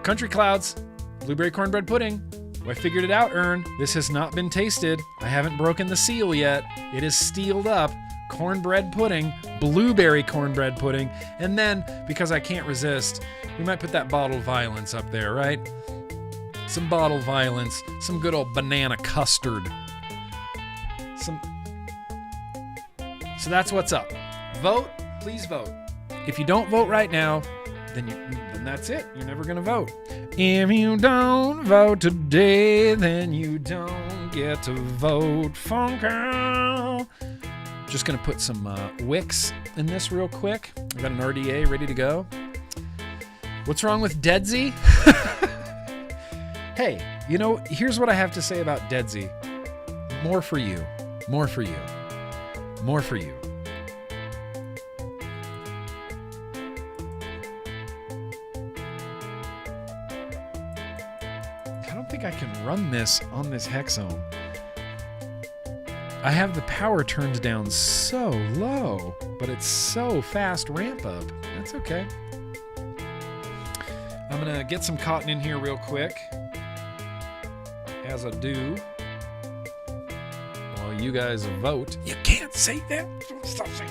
[SPEAKER 4] Country Clouds, blueberry cornbread pudding. I figured it out, Ern. This has not been tasted. I haven't broken the seal yet. It is sealed up. Cornbread pudding, blueberry cornbread pudding. And then, because I can't resist, we might put that bottled violence up there, right? Some bottled violence, some good old banana custard. So that's what's up. Vote, please vote. If you don't vote right now, then that's it. You're never gonna vote. If you don't vote today, then you don't get to vote. Funky. Just gonna put some wicks in this real quick. I've got an RDA ready to go. What's wrong with Deadsy? Hey, you know, here's what I have to say about Deadsy. More for you. More for you. More for you. I don't think I can run this on this Hexohm. I have the power turned down so low, but it's so fast ramp up. That's okay. I'm gonna get some cotton in here real quick, as I do. While you guys vote. You can't say that. Stop saying.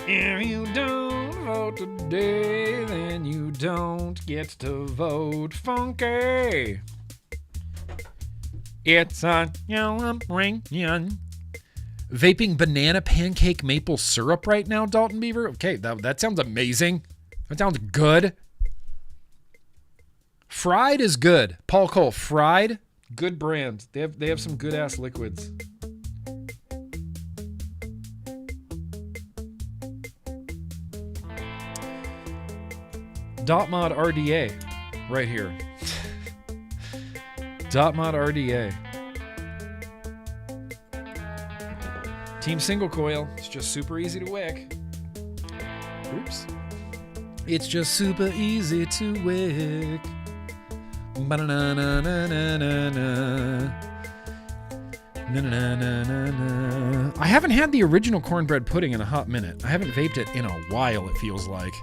[SPEAKER 4] If you don't vote today, then you don't get to vote. Funky. It's a ring. Vaping banana pancake maple syrup right now, Dalton Beaver. Okay, that sounds amazing. That sounds good. Fried is good. Paul Cole, Fried, good brand. They have some good ass liquids. .mod RDA right here. .mod RDA. Team single coil. It's just super easy to wick. Oops. It's just super easy to wick. I haven't had the original cornbread pudding in a hot minute. I haven't vaped it in a while, it feels like.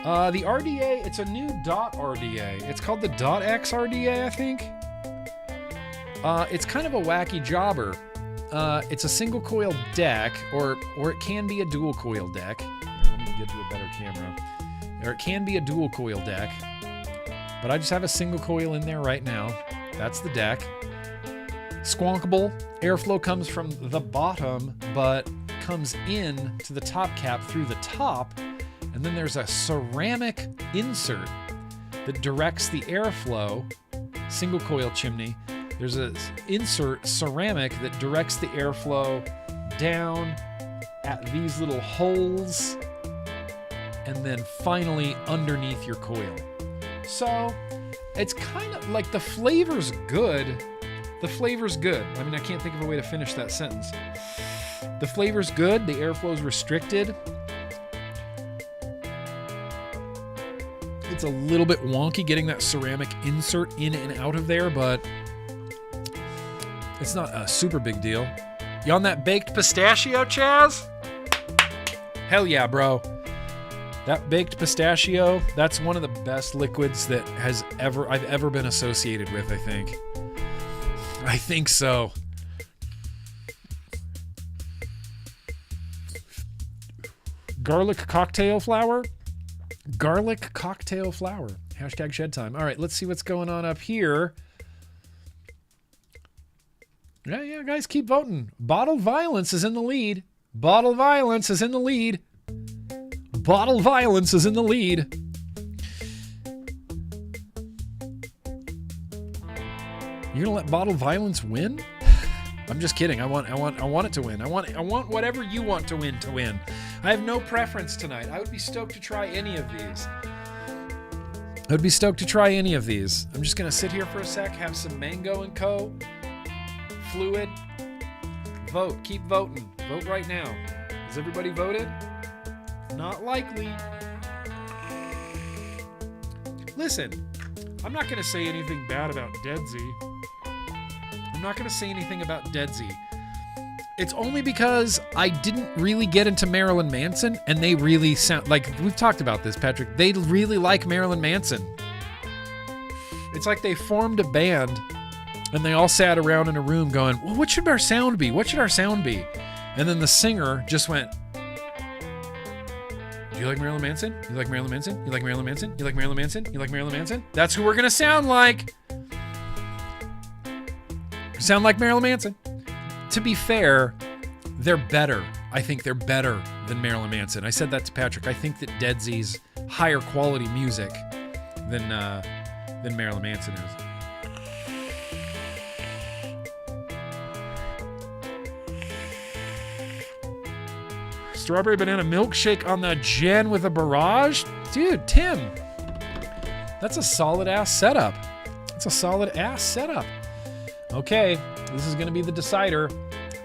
[SPEAKER 4] The RDA, it's a new .RDA. It's called the .X RDA, I think. It's kind of a wacky jobber. It's a single coil deck, or it can be a dual coil deck. Let me get to a better camera. Or it can be a dual coil deck. But I just have a single coil in there right now. That's the deck. Squonkable. Airflow comes from the bottom, but comes in to the top cap through the top. And then there's a ceramic insert that directs the airflow. Single coil chimney. There's an insert ceramic that directs the airflow down at these little holes and then finally underneath your coil. So it's kind of like the flavor's good. The flavor's good. I mean, I can't think of a way to finish that sentence. The flavor's good. The airflow's restricted. It's a little bit wonky getting that ceramic insert in and out of there, but it's not a super big deal. You on that baked pistachio, Chaz? Hell yeah, bro. That baked pistachio, that's one of the best liquids that I've ever been associated with, I think. I think so. Garlic cocktail flour? Garlic cocktail flour. Hashtag shed time. All right, let's see what's going on up here. Yeah, guys, keep voting. Bottled violence is in the lead. Bottled violence is in the lead. Bottled violence is in the lead. You're gonna let bottled violence win? I'm just kidding. I want it to win. I want whatever you want to win. I have no preference tonight. I would be stoked to try any of these. I'm just gonna sit here for a sec, have some Mango & Co. Fluid. Vote. Keep voting. Vote right now. Has everybody voted? Not likely. Listen, I'm not gonna say anything bad about Deadsy. It's only because I didn't really get into Marilyn Manson, and they really sound like, we've talked about this, Patrick. They really like Marilyn Manson. It's like they formed a band and they all sat around in a room going, well, what should our sound be? What should our sound be? And then the singer just went, do you like Marilyn Manson? You like Marilyn Manson? You like Marilyn Manson? You like Marilyn Manson? You like Marilyn Manson? That's who we're going to sound like. Sound like Marilyn Manson. To be fair, they're better. I think they're better than Marilyn Manson. I said that to Patrick. I think that Dead Z's higher quality music than Marilyn Manson is. Strawberry banana milkshake on the Gen with a barrage? Dude, Tim, that's a solid ass setup. That's a solid ass setup. Okay, this is going to be the decider.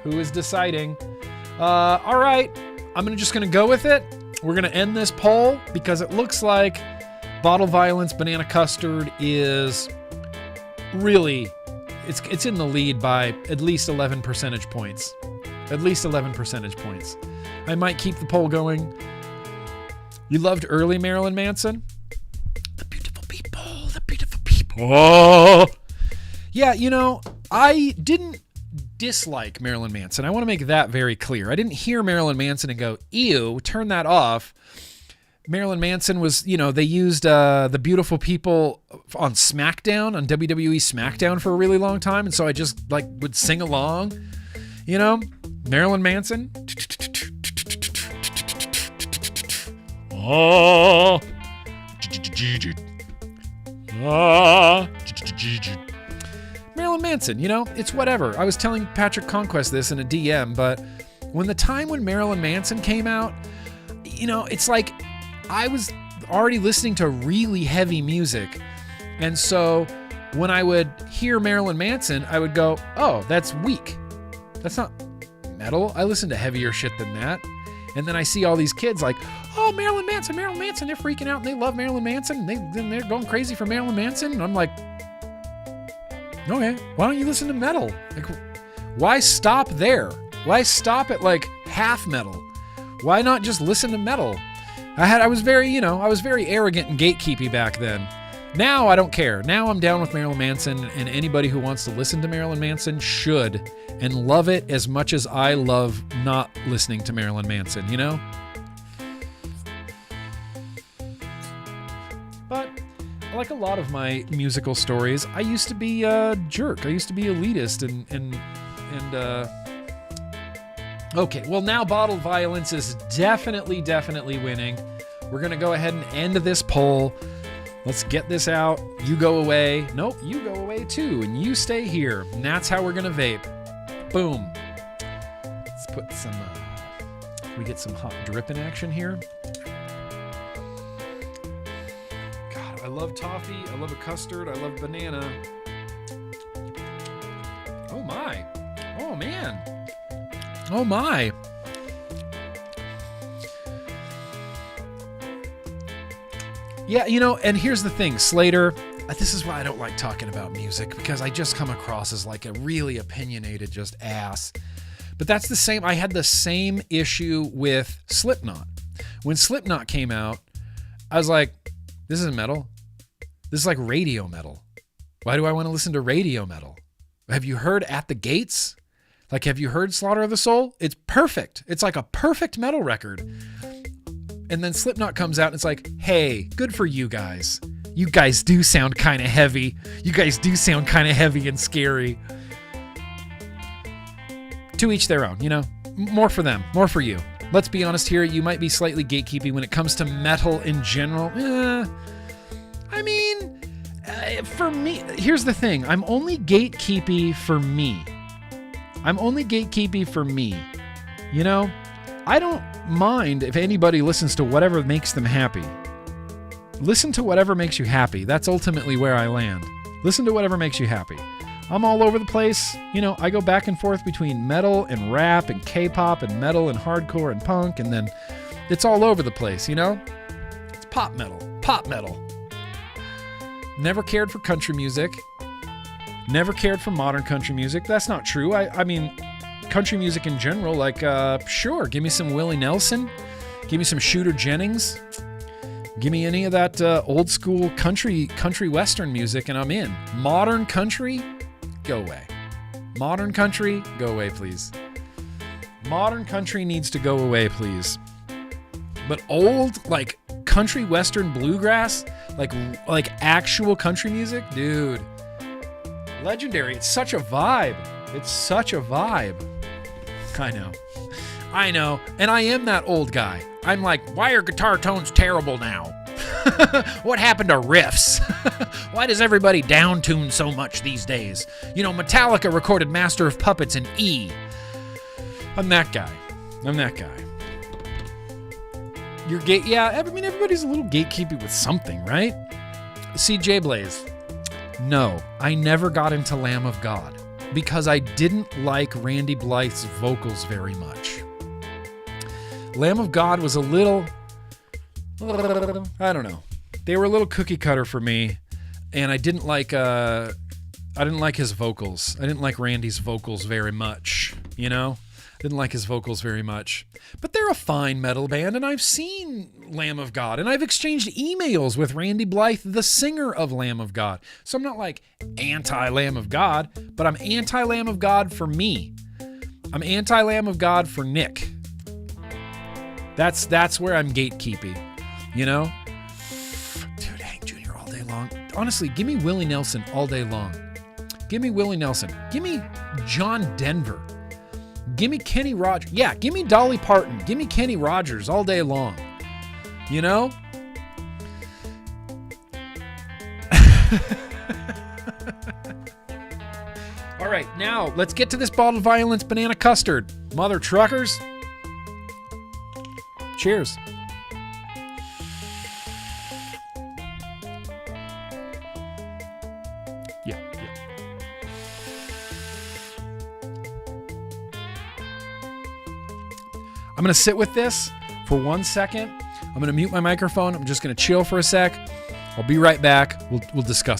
[SPEAKER 4] Who is deciding? All right, I'm just going to go with it. We're going to end this poll because it looks like Bottle Violence Banana Custard is really, it's in the lead by at least 11 percentage points. At least 11 percentage points. I might keep the poll going. You loved early Marilyn Manson? The beautiful people, the beautiful people. Oh. Yeah, you know, I didn't dislike Marilyn Manson. I want to make that very clear. I didn't hear Marilyn Manson and go, ew, turn that off. Marilyn Manson was, you know, they used the beautiful people on SmackDown, on WWE SmackDown for a really long time. And so I just like would sing along, you know, Marilyn Manson. Oh. Marilyn Manson, you know, it's whatever. I was telling Patrick Conquest this in a DM, but when Marilyn Manson came out, you know, it's like I was already listening to really heavy music. And so when I would hear Marilyn Manson, I would go, oh, that's weak. That's not metal. I listen to heavier shit than that. And then I see all these kids like, oh, Marilyn Manson, they're freaking out and they love Marilyn Manson. And they're going crazy for Marilyn Manson. And I'm like, okay, why don't you listen to metal? Like, why stop there? Why stop at like half metal? Why not just listen to metal? I was very arrogant and gatekeepy back then. Now I don't care. Now I'm down with Marilyn Manson, and anybody who wants to listen to Marilyn Manson should and love it as much as I love not listening to Marilyn Manson, you know? But like a lot of my musical stories, I used to be a jerk. I used to be elitist and okay, well now Bottle Violence is definitely winning. We're going to go ahead and end this poll. Let's get this out. You go away. Nope, you go away too, and you stay here. And that's how we're going to vape. Boom. Let's put some, we get some hot drip in action here. God, I love toffee. I love a custard. I love banana. Oh my. Oh man. Oh my. Yeah, you know, and here's the thing, Slater, this is why I don't like talking about music, because I just come across as like a really opinionated just ass. But that's the same, I had the same issue with Slipknot. When Slipknot came out, I was like, this isn't metal. This is like radio metal. Why do I want to listen to radio metal? Have you heard At the Gates? Like, have you heard Slaughter of the Soul? It's perfect. It's like a perfect metal record. And then Slipknot comes out and it's like, hey, good for you guys. You guys do sound kind of heavy. You guys do sound kind of heavy and scary. To each their own, you know? More for them, more for you. Let's be honest here, you might be slightly gatekeeping when it comes to metal in general. I mean, for me, here's the thing. I'm only gatekeepy for me. You know? I don't mind if anybody listens to whatever makes them happy. Listen to whatever makes you happy. That's ultimately where I land. Listen to whatever makes you happy. I'm all over the place. You know, I go back and forth between metal and rap and K-pop and metal and hardcore and punk, and then it's all over the place, you know? It's pop metal. Never cared for country music. Never cared for modern country music. That's not true. I mean, country music in general, like, sure, give me some Willie Nelson, give me some Shooter Jennings, give me any of that old school country western music, and I'm in. Modern country, go away. Modern country, go away, please. Modern country needs to go away, please. But old, like, country western bluegrass, like actual country music, dude, legendary. It's such a vibe. It's such a vibe. I know. And I am that old guy. I'm like, why are guitar tones terrible now? What happened to riffs? Why does everybody down-tune so much these days? You know, Metallica recorded Master of Puppets in E. I'm that guy. Everybody's a little gatekeepy with something, right? CJ Blaze. No, I never got into Lamb of God because I didn't like Randy Blythe's vocals very much. Lamb of God was a little, I don't know. They were a little cookie cutter for me, and I didn't like his vocals. I didn't like Randy's vocals very much, you know? Didn't like his vocals very much. But they're a fine metal band, and I've seen Lamb of God, and I've exchanged emails with Randy Blythe, the singer of Lamb of God. So I'm not like anti-Lamb of God, but I'm anti-Lamb of God for me. I'm anti-Lamb of God for Nick. That's where I'm gatekeeping, you know? Dude, Hank Jr. all day long. Honestly, give me Willie Nelson all day long. Give me Willie Nelson. Give me John Denver. Give me Kenny Rogers. Yeah, give me Dolly Parton. Give me Kenny Rogers all day long. You know? All right, now let's get to this bottled violence banana custard. Mother truckers. Cheers. Yeah. I'm going to sit with this for 1 second. I'm going to mute my microphone. I'm just going to chill for a sec. I'll be right back. We'll discuss.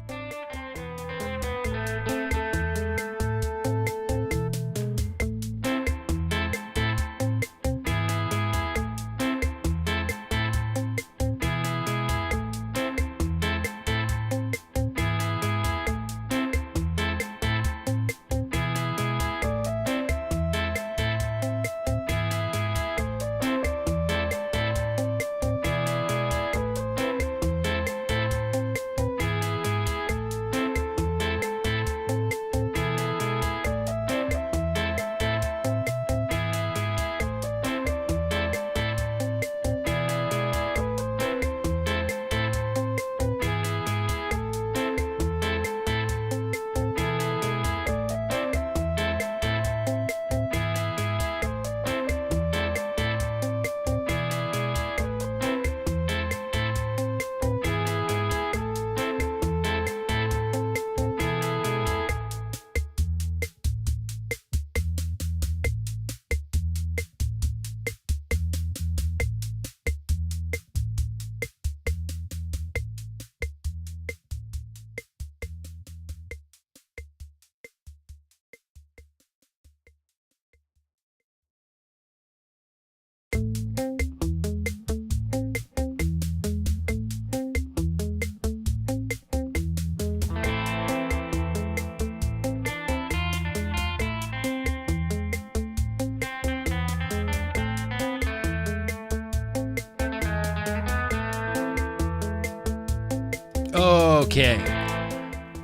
[SPEAKER 4] Okay.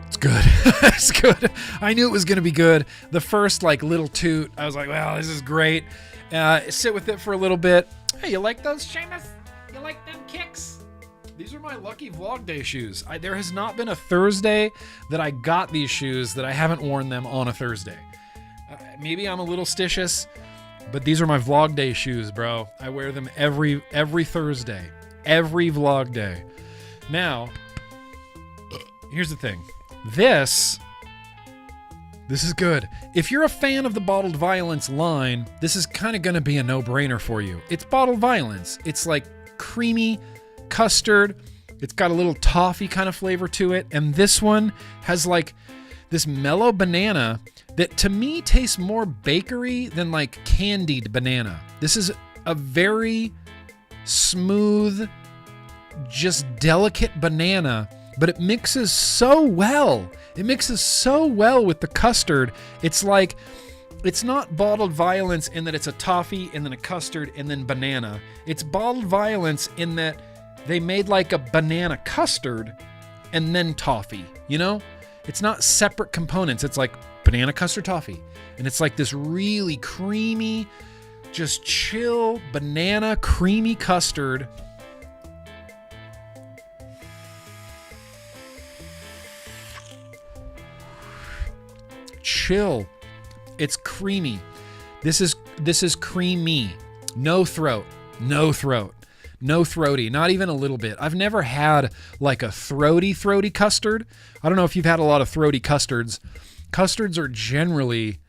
[SPEAKER 4] It's good. It's good. I knew it was going to be good. The first, little toot, I was like, well, this is great. Sit with it for a little bit. Hey, you like those, Seamus? You like them kicks? These are my lucky vlog day shoes. There has not been a Thursday that I got these shoes that I haven't worn them on a Thursday. Maybe I'm a little stitious, but these are my vlog day shoes, bro. I wear them every Thursday. Every vlog day. Now, here's the thing. This is good. If you're a fan of the Bottled Violence line, this is kind of going to be a no-brainer for you. It's Bottled Violence. It's like creamy custard. It's got a little toffee kind of flavor to it. And this one has this mellow banana that to me tastes more bakery than like candied banana. This is a very smooth, just delicate banana, but it mixes so well. It mixes so well with the custard. It's like, it's not bottled violence in that it's a toffee and then a custard and then banana. It's bottled violence in that they made like a banana custard and then toffee, you know? It's not separate components. It's like banana custard toffee. And it's like this really creamy, just chill banana creamy custard. Chill. It's creamy. This is creamy. No throat. No throat. No throaty, not even a little bit. I've never had like a throaty custard. I don't know if you've had a lot of throaty custards. Custards are generally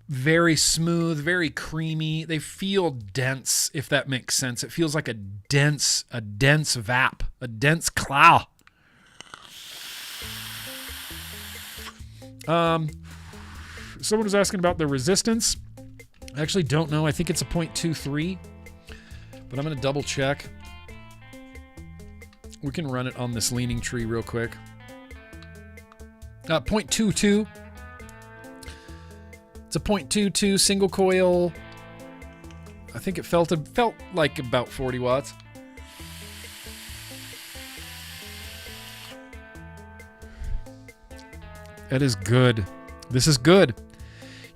[SPEAKER 4] very smooth, very creamy. They feel dense, if that makes sense. It feels like a dense vap, a dense cloud. Someone was asking about the resistance. I actually don't know. I think it's a 0.23. But I'm going to double check. We can run it on this leaning tree real quick. 0.22. It's a 0.22 single coil. I think it felt like about 40 watts. That is good. This is good.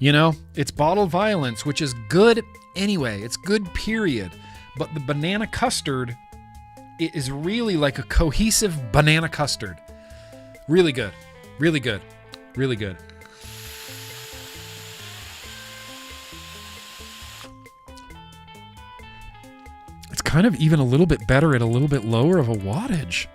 [SPEAKER 4] You know, it's bottled violence, which is good anyway. It's good, period. But the banana custard, it is really like a cohesive banana custard. Really good. Really good. Really good. It's kind of even a little bit better at a little bit lower of a wattage.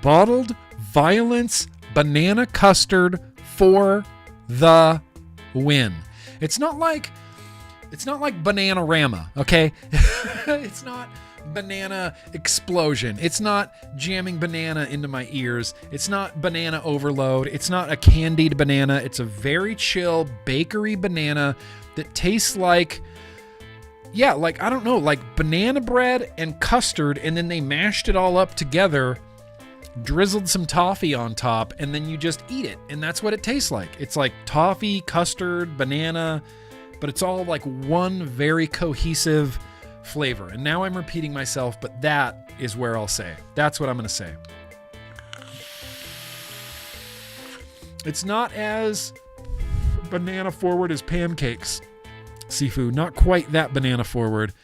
[SPEAKER 4] Bottled violence banana custard for the win. It's not like Bananarama, okay? It's not banana explosion. It's not jamming banana into my ears. It's not banana overload. It's not a candied banana. It's a very chill bakery banana that tastes like, yeah, like, I don't know, like banana bread and custard, and then they mashed it all up together, drizzled some toffee on top, and then you just eat it. And that's what it tastes like. It's like toffee, custard, banana, but it's all like one very cohesive flavor. And now I'm repeating myself, but that is where I'll say. That's what I'm going to say. It's not as banana forward as pancakes, Sifu. Not quite that banana forward.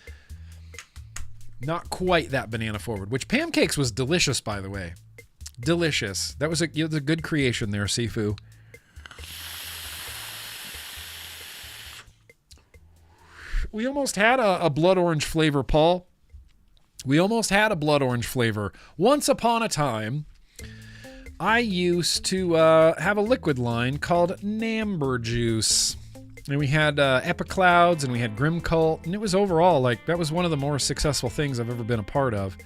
[SPEAKER 4] Not quite that banana forward, which pancakes was delicious, by the way. Delicious. That was a good creation there, Sifu. We almost had a blood orange flavor, Paul. We almost had a blood orange flavor. Once upon a time, I used to have a liquid line called Namber Juice. And we had Epiclouds and we had Grimm Cult. And it was overall, like, that was one of the more successful things I've ever been a part of.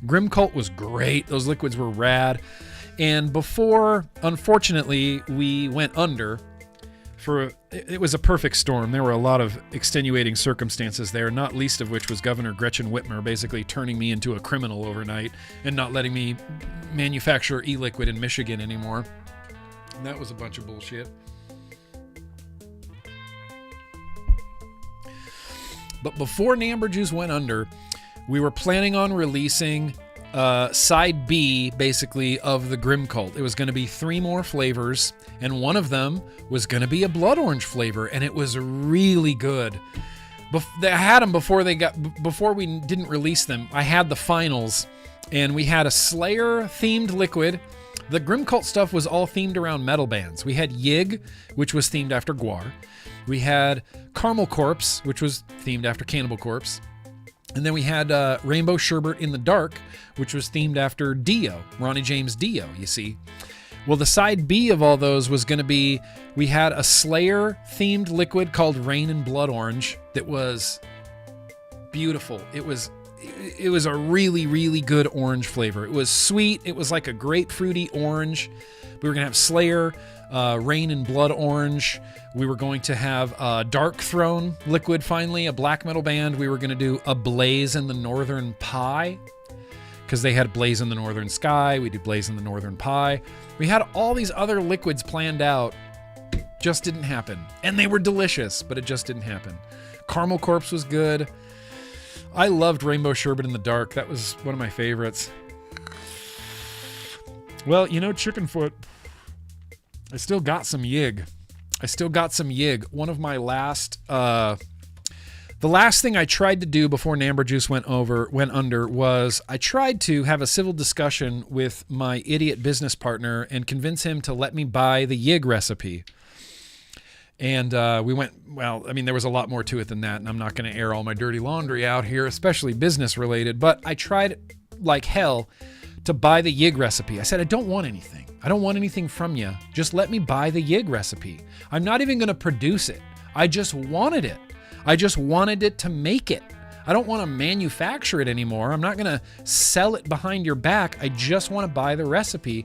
[SPEAKER 4] Grimm Cult was great. Those liquids were rad. And before, unfortunately, we went under, it was a perfect storm. There were a lot of extenuating circumstances there, not least of which was Governor Gretchen Whitmer basically turning me into a criminal overnight and not letting me manufacture e-liquid in Michigan anymore. And that was a bunch of bullshit. But before Namber Juice went under, we were planning on releasing side B, basically, of the Grimm Cult. It was going to be 3 more flavors, and one of them was going to be a blood orange flavor, and it was really good. I had them before we didn't release them. I had the finals, and we had a Slayer-themed liquid. The Grimm Cult stuff was all themed around metal bands. We had Yig, which was themed after Gwar. We had Caramel Corpse, which was themed after Cannibal Corpse. And then we had Rainbow Sherbet in the Dark, which was themed after Dio, Ronnie James Dio, you see. Well, the side B of all those was going to be, we had a Slayer-themed liquid called Rain and Blood Orange that was beautiful. It was a really, really good orange flavor. It was sweet. It was like a grapefruity orange. We were going to have Slayer, Rain and Blood orange. We were going to have Dark Throne liquid, finally, a black metal band. We were going to do a Blaze in the Northern Pie, because they had Blaze in the Northern Sky. We did Blaze in the Northern Pie. We had all these other liquids planned out. Just didn't happen. And they were delicious, but it just didn't happen. Caramel Corpse was good. I loved Rainbow Sherbet in the Dark. That was one of my favorites. Well, you know, Chickenfoot, I still got some yig. One of my last, the last thing I tried to do before Namber Juice went under was I tried to have a civil discussion with my idiot business partner and convince him to let me buy the yig recipe. And we went, well, I mean, there was a lot more to it than that, and I'm not going to air all my dirty laundry out here, especially business related, but I tried like hell to buy the yig recipe. I said, I don't want anything. I don't want anything from you. Just let me buy the yig recipe. I'm not even going to produce it. I just wanted it. I just wanted it to make it. I don't want to manufacture it anymore. I'm not going to sell it behind your back. I just want to buy the recipe.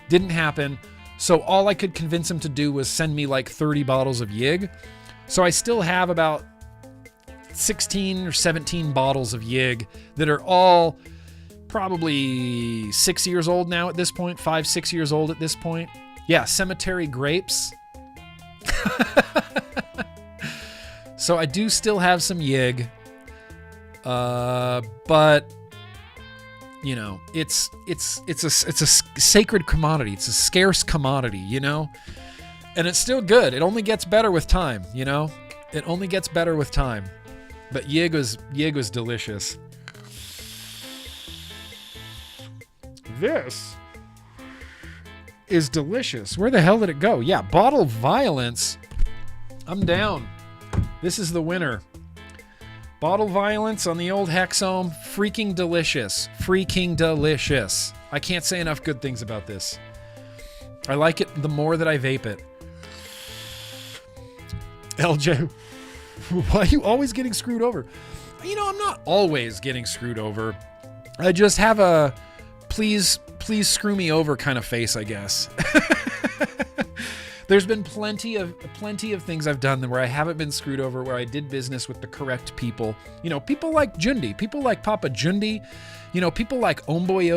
[SPEAKER 4] Didn't happen. So all I could convince him to do was send me like 30 bottles of yig. So I still have about 16 or 17 bottles of yig that are all probably 6 years old now at this point, 5-6 years old at this point. Yeah, Cemetery Grapes. So I do still have some yig, but you know, it's a sacred commodity. It's a scarce commodity, you know, and it's still good. It only gets better with time, you know. It only gets better with time. But yig was delicious. This is delicious. Where the hell did it go? Yeah, Bottle Violence. I'm down. This is the winner. Bottle Violence on the old Hexohm. Freaking delicious. Freaking delicious. I can't say enough good things about this. I like it the more that I vape it. LJ, why are you always getting screwed over? You know, I'm not always getting screwed over. I just have a please screw me over kind of face, I guess. There's been plenty of things I've done where I haven't been screwed over, where I did business with the correct people. You know, people like Jundi, people like Papa Jundi, you know, people like Homeboy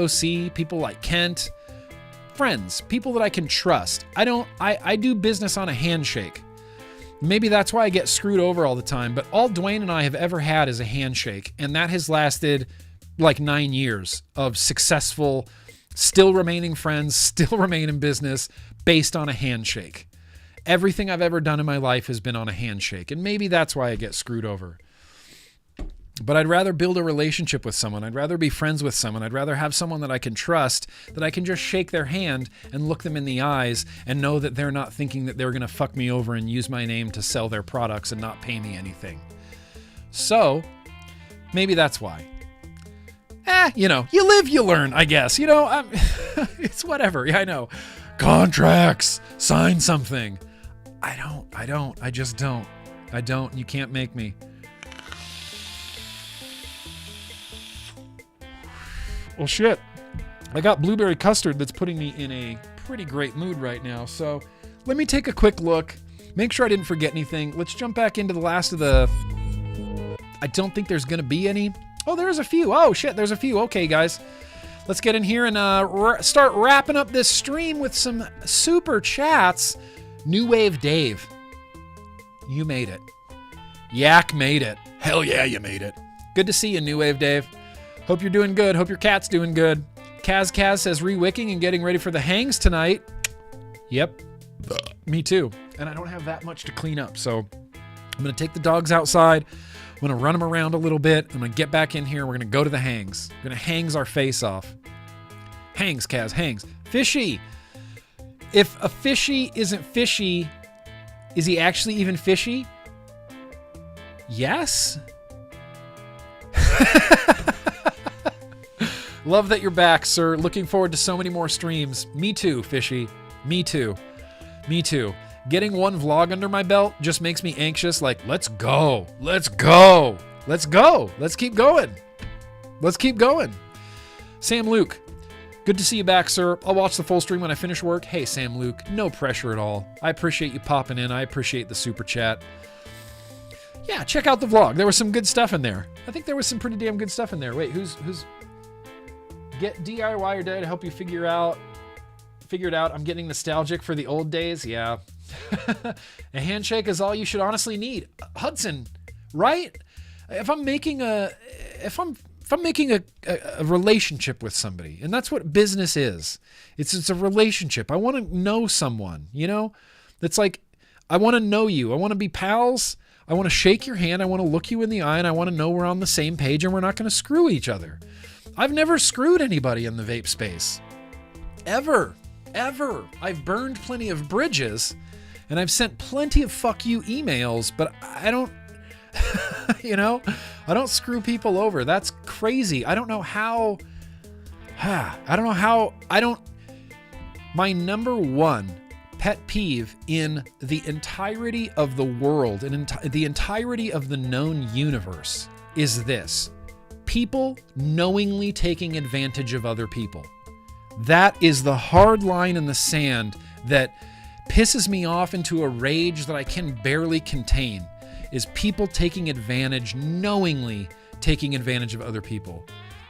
[SPEAKER 4] OC, people like Kent, friends, people that I can trust. I do business on a handshake. Maybe that's why I get screwed over all the time, but all Dwayne and I have ever had is a handshake, and that has lasted like 9 years of successful, still remaining friends, still remain in business, based on a handshake. Everything I've ever done in my life has been on a handshake, and maybe that's why I get screwed over. But I'd rather build a relationship with someone. I'd rather be friends with someone. I'd rather have someone that I can trust, that I can just shake their hand and look them in the eyes and know that they're not thinking that they're going to fuck me over and use my name to sell their products and not pay me anything. So, maybe that's why. You know, you live, you learn, I guess. You know, it's whatever. Yeah, I know. Contracts. Sign something. I just don't. I don't. You can't make me. Well, shit. I got blueberry custard that's putting me in a pretty great mood right now. So let me take a quick look. Make sure I didn't forget anything. Let's jump back into the last of the... I don't think there's going to be any. Oh, there's a few. Oh, shit. There's a few. Okay, guys. Let's get in here and start wrapping up this stream with some super chats. New Wave Dave. You made it. Yak made it. Hell yeah, you made it. Good to see you, New Wave Dave. Hope you're doing good. Hope your cat's doing good. Kaz says re-wicking and getting ready for the hangs tonight. Yep. Me too. And I don't have that much to clean up, so I'm going to take the dogs outside. I'm going to run them around a little bit. I'm going to get back in here. We're going to go to the hangs. We're going to hangs our face off. Hangs, Kaz, hangs. Fishy. If a fishy isn't fishy, is he actually even fishy? Yes. Love that you're back, sir. Looking forward to so many more streams. Me too, Fishy. Me too. Me too. Getting one vlog under my belt just makes me anxious. Like, let's go. Let's go. Let's go. Let's keep going. Let's keep going. Sam Luke, good to see you back, sir. I'll watch the full stream when I finish work. Hey, Sam Luke, no pressure at all. I appreciate you popping in. I appreciate the super chat. Yeah, check out the vlog. There was some good stuff in there. I think there was some pretty damn good stuff in there. Wait, who's get DIY your day to help you figure it out. I'm getting nostalgic for the old days. Yeah. A handshake is all you should honestly need. Hudson, right? If I'm making a relationship with somebody, and that's what business is. It's a relationship. I want to know someone, you know? It's like, I want to know you. I want to be pals. I want to shake your hand. I want to look you in the eye, and I want to know we're on the same page and we're not going to screw each other. I've never screwed anybody in the vape space. Ever. I've burned plenty of bridges, and I've sent plenty of fuck you emails, but I don't, I don't screw people over. That's crazy. My number one pet peeve in the entirety of the world and the entirety of the known universe is this: people knowingly taking advantage of other people. That is the hard line in the sand that pisses me off into a rage that I can barely contain, is people knowingly taking advantage of other people.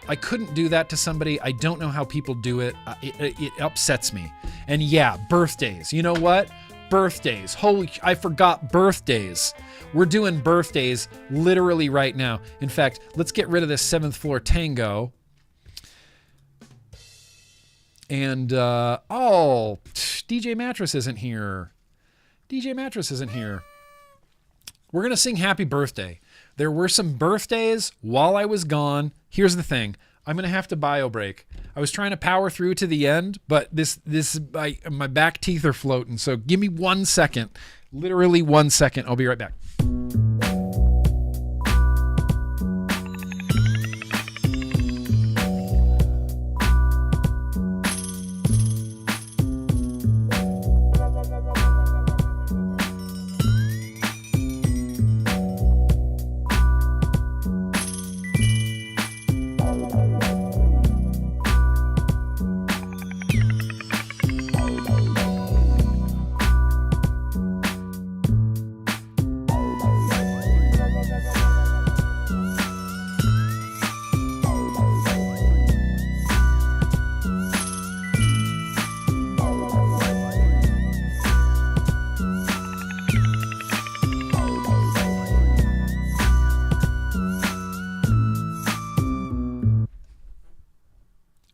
[SPEAKER 4] I couldn't do that to somebody. I don't know how people do it. It upsets me. And yeah, birthdays. You know what? Birthdays. I forgot birthdays. We're doing birthdays literally right now. In fact, let's get rid of this 7th floor tango. And, DJ Mattress isn't here. We're going to sing happy birthday. There were some birthdays while I was gone. Here's the thing. I'm going to have to bio break. I was trying to power through to the end, but my back teeth are floating. So give me 1 second, literally 1 second. I'll be right back.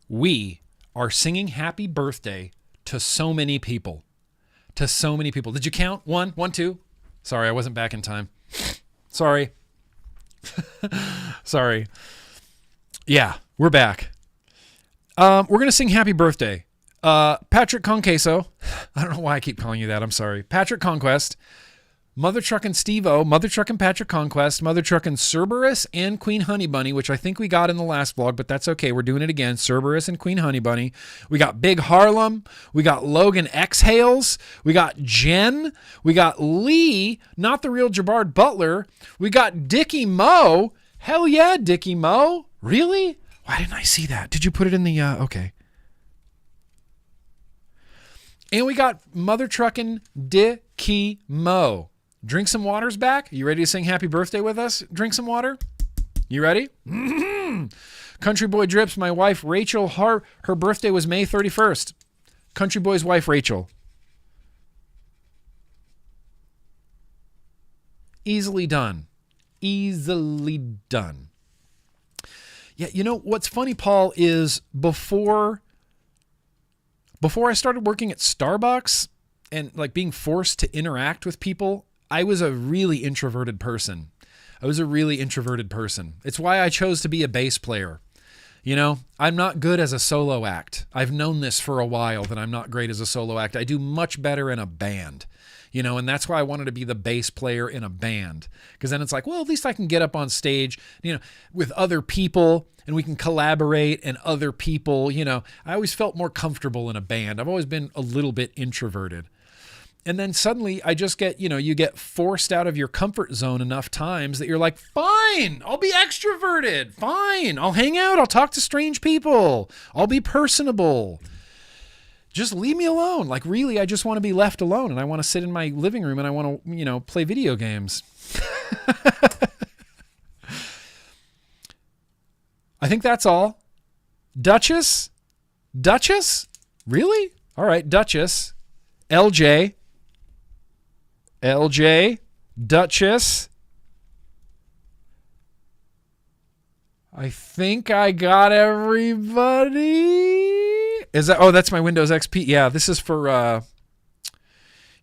[SPEAKER 4] We are singing happy birthday to so many people. Did you count? 1, 2? Sorry, I wasn't back in time. Sorry. Yeah, we're back. We're going to sing happy birthday. Patrick Conqueso. I don't know why I keep calling you that. I'm sorry. Patrick Conquest. Mother Truckin' Steve-O, Mother Truckin' Patrick Conquest, Mother Truckin' Cerberus and Queen Honey Bunny, which I think we got in the last vlog, but that's okay. We're doing it again. Cerberus and Queen Honey Bunny. We got Big Harlem. We got Logan Exhales. We got Jen. We got Lee, not the real Jabard Butler. We got Dickie Mo. Hell yeah, Dickie Mo. Really? Why didn't I see that? Did you put it in the, okay. And we got Mother Truckin' Dickie Mo. Drink some water's back. You ready to sing happy birthday with us? Drink some water. You ready? Country Boy Drips, my wife Rachel, her birthday was May 31st. Country Boy's wife Rachel. Easily done. Yeah, you know what's funny, Paul, is before I started working at Starbucks and like being forced to interact with people, I was a really introverted person. It's why I chose to be a bass player. You know, I'm not good as a solo act. I've known this for a while that I'm not great as a solo act. I do much better in a band, you know, and that's why I wanted to be the bass player in a band. Because then it's like, well, at least I can get up on stage, you know, with other people and we can collaborate and other people, you know. I always felt more comfortable in a band. I've always been a little bit introverted. And then suddenly I just get, you get forced out of your comfort zone enough times that you're like, fine, I'll be extroverted. Fine, I'll hang out. I'll talk to strange people. I'll be personable. Just leave me alone. Like, really, I just want to be left alone. And I want to sit in my living room and I want to, play video games. I think that's all. Duchess? Really? All right, Duchess. LJ, Duchess. I think I got everybody. That's my Windows XP. Yeah, this is for,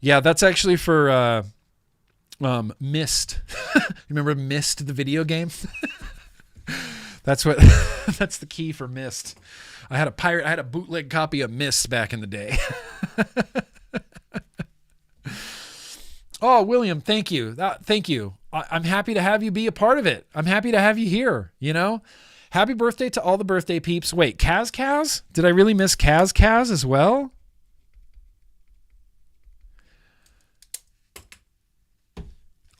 [SPEAKER 4] that's actually for, Myst. Remember Myst, the video game? That's the key for Myst. I had a bootleg copy of Myst back in the day. Oh, William, thank you. Thank you. I'm happy to have you be a part of it. I'm happy to have you here, Happy birthday to all the birthday peeps. Wait, Kaz? Did I really miss Kaz as well?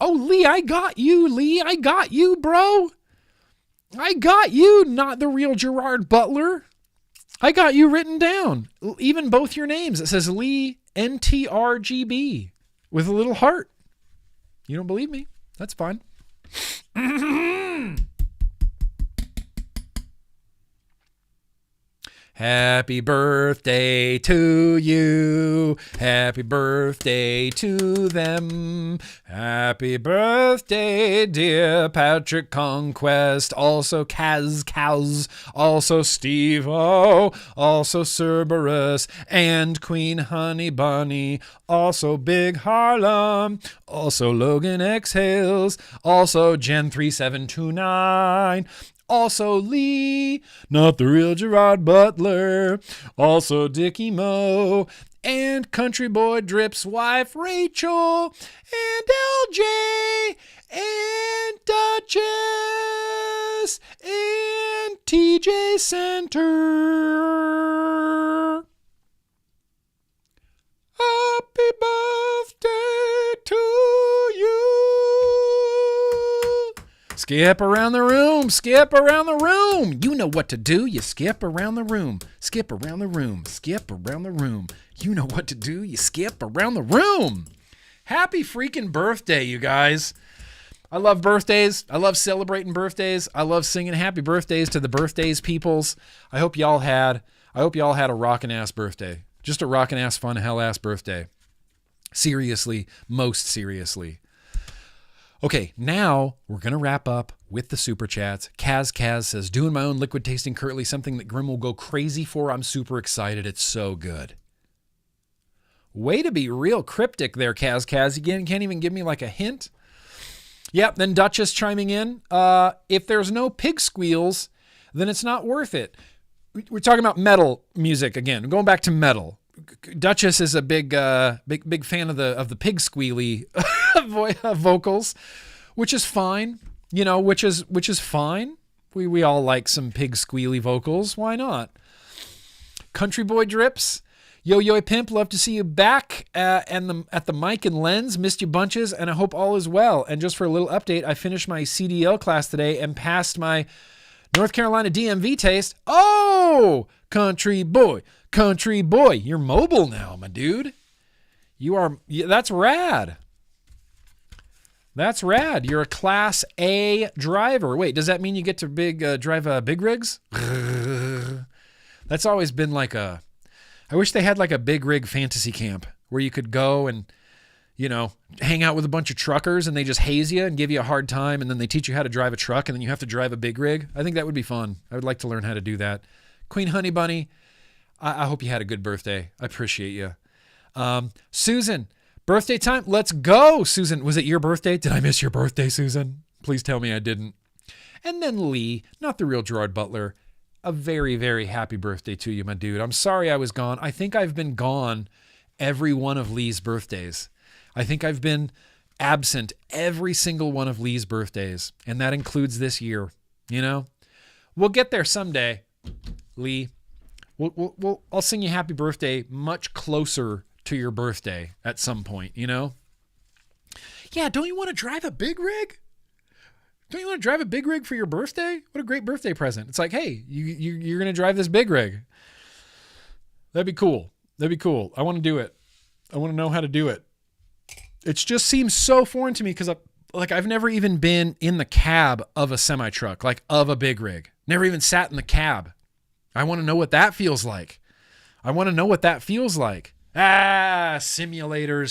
[SPEAKER 4] Oh, Lee, I got you, bro. I got you, not the real Gerard Butler. I got you written down. Even both your names. It says Lee NTRGB with a little heart. You don't believe me? That's fine. Happy birthday to you. Happy birthday to them. Happy birthday, dear Patrick Conquest. Also Kaz, also Steve-O, also Cerberus, and Queen Honey Bunny, also Big Harlem, also Logan Exhales, also Gen3729, also Lee, not the real Gerard Butler, also Dickie Moe, and Country Boy Drip's wife Rachel, and LJ, and Duchess, and TJ Center. Happy birthday to you. Skip around the room. You know what to do. You skip around the room. You know what to do. You skip around the room. Happy freaking birthday, you guys. I love birthdays. I love celebrating birthdays. I love singing happy birthdays to the birthdays peoples. I hope y'all had a rockin' ass birthday. Just a rockin' ass fun hell ass birthday. Seriously, most seriously. Okay, now we're going to wrap up with the super chats. Kaz says, doing my own liquid tasting currently, something that Grimm will go crazy for. I'm super excited. It's so good. Way to be real cryptic there, Kaz. You can't even give me like a hint. Yep, then Duchess chiming in. If there's no pig squeals, then it's not worth it. We're talking about metal music again. Going back to metal. Duchess is a big fan of the pig squealy vocals, which is fine. Which is fine. We all like some pig squealy vocals. Why not? Country Boy Drips. Yo Pimp, love to see you back at the mic and lens. Missed you bunches, and I hope all is well. And just for a little update, I finished my CDL class today and passed my North Carolina DMV taste. Oh, Country Boy, you're mobile now, my dude. That's rad. That's rad. You're a Class A driver. Wait, does that mean you get to drive big rigs? That's always been like I wish they had like a big rig fantasy camp where you could go and, hang out with a bunch of truckers and they just haze you and give you a hard time and then they teach you how to drive a truck and then you have to drive a big rig. I think that would be fun. I would like to learn how to do that. Queen Honey Bunny, I hope you had a good birthday. I appreciate you. Susan, birthday time. Let's go, Susan. Was it your birthday? Did I miss your birthday, Susan? Please tell me I didn't. And then Lee, not the real Gerard Butler. A very, very happy birthday to you, my dude. I'm sorry I was gone. I think I've been gone every one of Lee's birthdays. I think I've been absent every single one of Lee's birthdays. And that includes this year. We'll get there someday, Lee. I'll sing you happy birthday much closer to your birthday at some point, you know? Yeah, don't you want to drive a big rig? Don't you want to drive a big rig for your birthday? What a great birthday present. It's like, hey, you're going to drive this big rig. That'd be cool. That'd be cool. I want to do it. I want to know how to do it. It just seems so foreign to me because I've never even been in the cab of a semi-truck, like of a big rig. Never even sat in the cab. I want to know what that feels like. Simulators,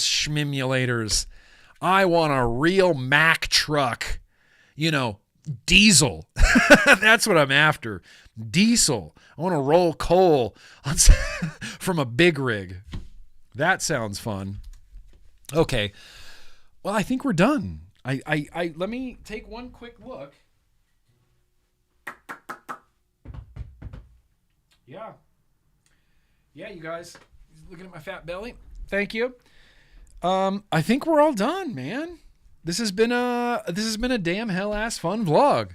[SPEAKER 4] schmimulators. I want a real Mack truck. You know, diesel. That's what I'm after. Diesel. I want to roll coal from a big rig. That sounds fun. Okay. Well, I think we're done. I let me take one quick look. Yeah. Yeah, you guys. Looking at my fat belly. Thank you. I think we're all done, man. This has been a damn hell ass fun vlog.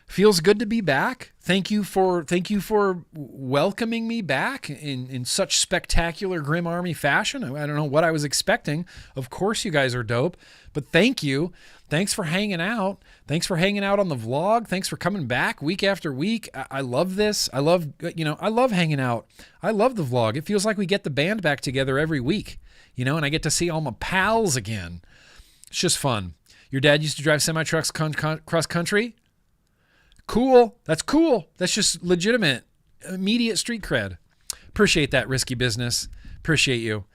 [SPEAKER 4] Feels good to be back. Thank you for welcoming me back in such spectacular Grimm Army fashion. I don't know what I was expecting. Of course you guys are dope, but thank you. Thanks for hanging out. Thanks for hanging out on the vlog. Thanks for coming back week after week. I love this. I love hanging out. I love the vlog. It feels like we get the band back together every week, and I get to see all my pals again. It's just fun. Your dad used to drive semi-trucks cross country? Cool. That's cool. That's just legitimate, immediate street cred. Appreciate that, Risky Business. Appreciate you.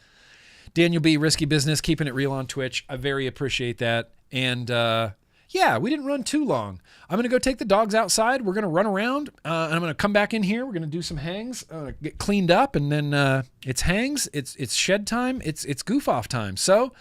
[SPEAKER 4] Daniel B., Risky Business, keeping it real on Twitch. I very appreciate that. And yeah, we didn't run too long. I'm going to go take the dogs outside. We're going to run around, and I'm going to come back in here. We're going to do some hangs, get cleaned up, and then it's hangs. It's shed time. It's goof off time. So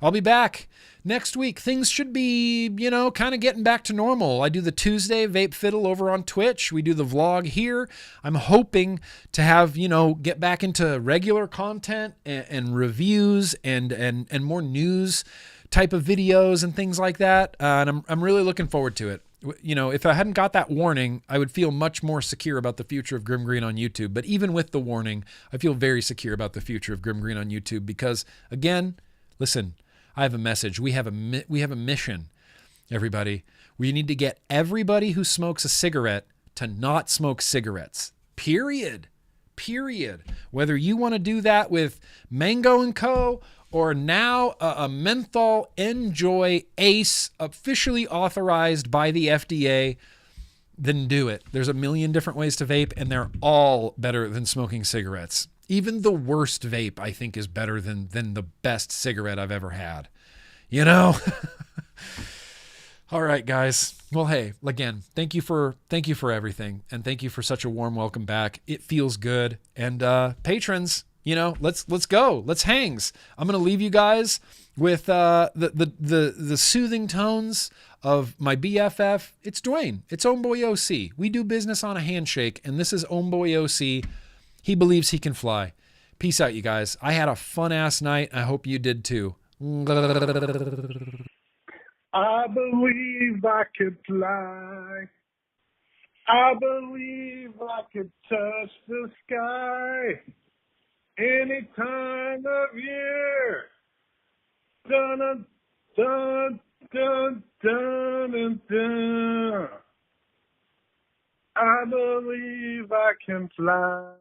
[SPEAKER 4] I'll be back next week. Things should be, kind of getting back to normal. I do the Tuesday Vape Fiddle over on Twitch. We do the vlog here. I'm hoping to have, get back into regular content and reviews and more news type of videos and things like that. And I'm really looking forward to it. If I hadn't got that warning, I would feel much more secure about the future of GrimmGreen on YouTube. But even with the warning, I feel very secure about the future of GrimmGreen on YouTube because, again, listen, I have a message. We have a mission, everybody. We need to get everybody who smokes a cigarette to not smoke cigarettes. Period. Whether you want to do that with Mango & Co. or now a Menthol Enjoy Ace, officially authorized by the FDA, then do it. There's a million different ways to vape, and they're all better than smoking cigarettes. Even the worst vape, I think, is better than the best cigarette I've ever had. All right, guys. Well, hey, again, thank you for everything, and thank you for such a warm welcome back. It feels good. And patrons, let's go. Let's hangs. I'm gonna leave you guys with the soothing tones of my BFF. It's Dwayne. It's Homeboy OC. We do business on a handshake, and this is Homeboy OC. He believes he can fly. Peace out, you guys. I had a fun-ass night. I hope you did too.
[SPEAKER 5] I believe I could fly. I believe I could touch the sky any time of year. Dun, dun, dun, dun, dun, dun. I believe I can fly.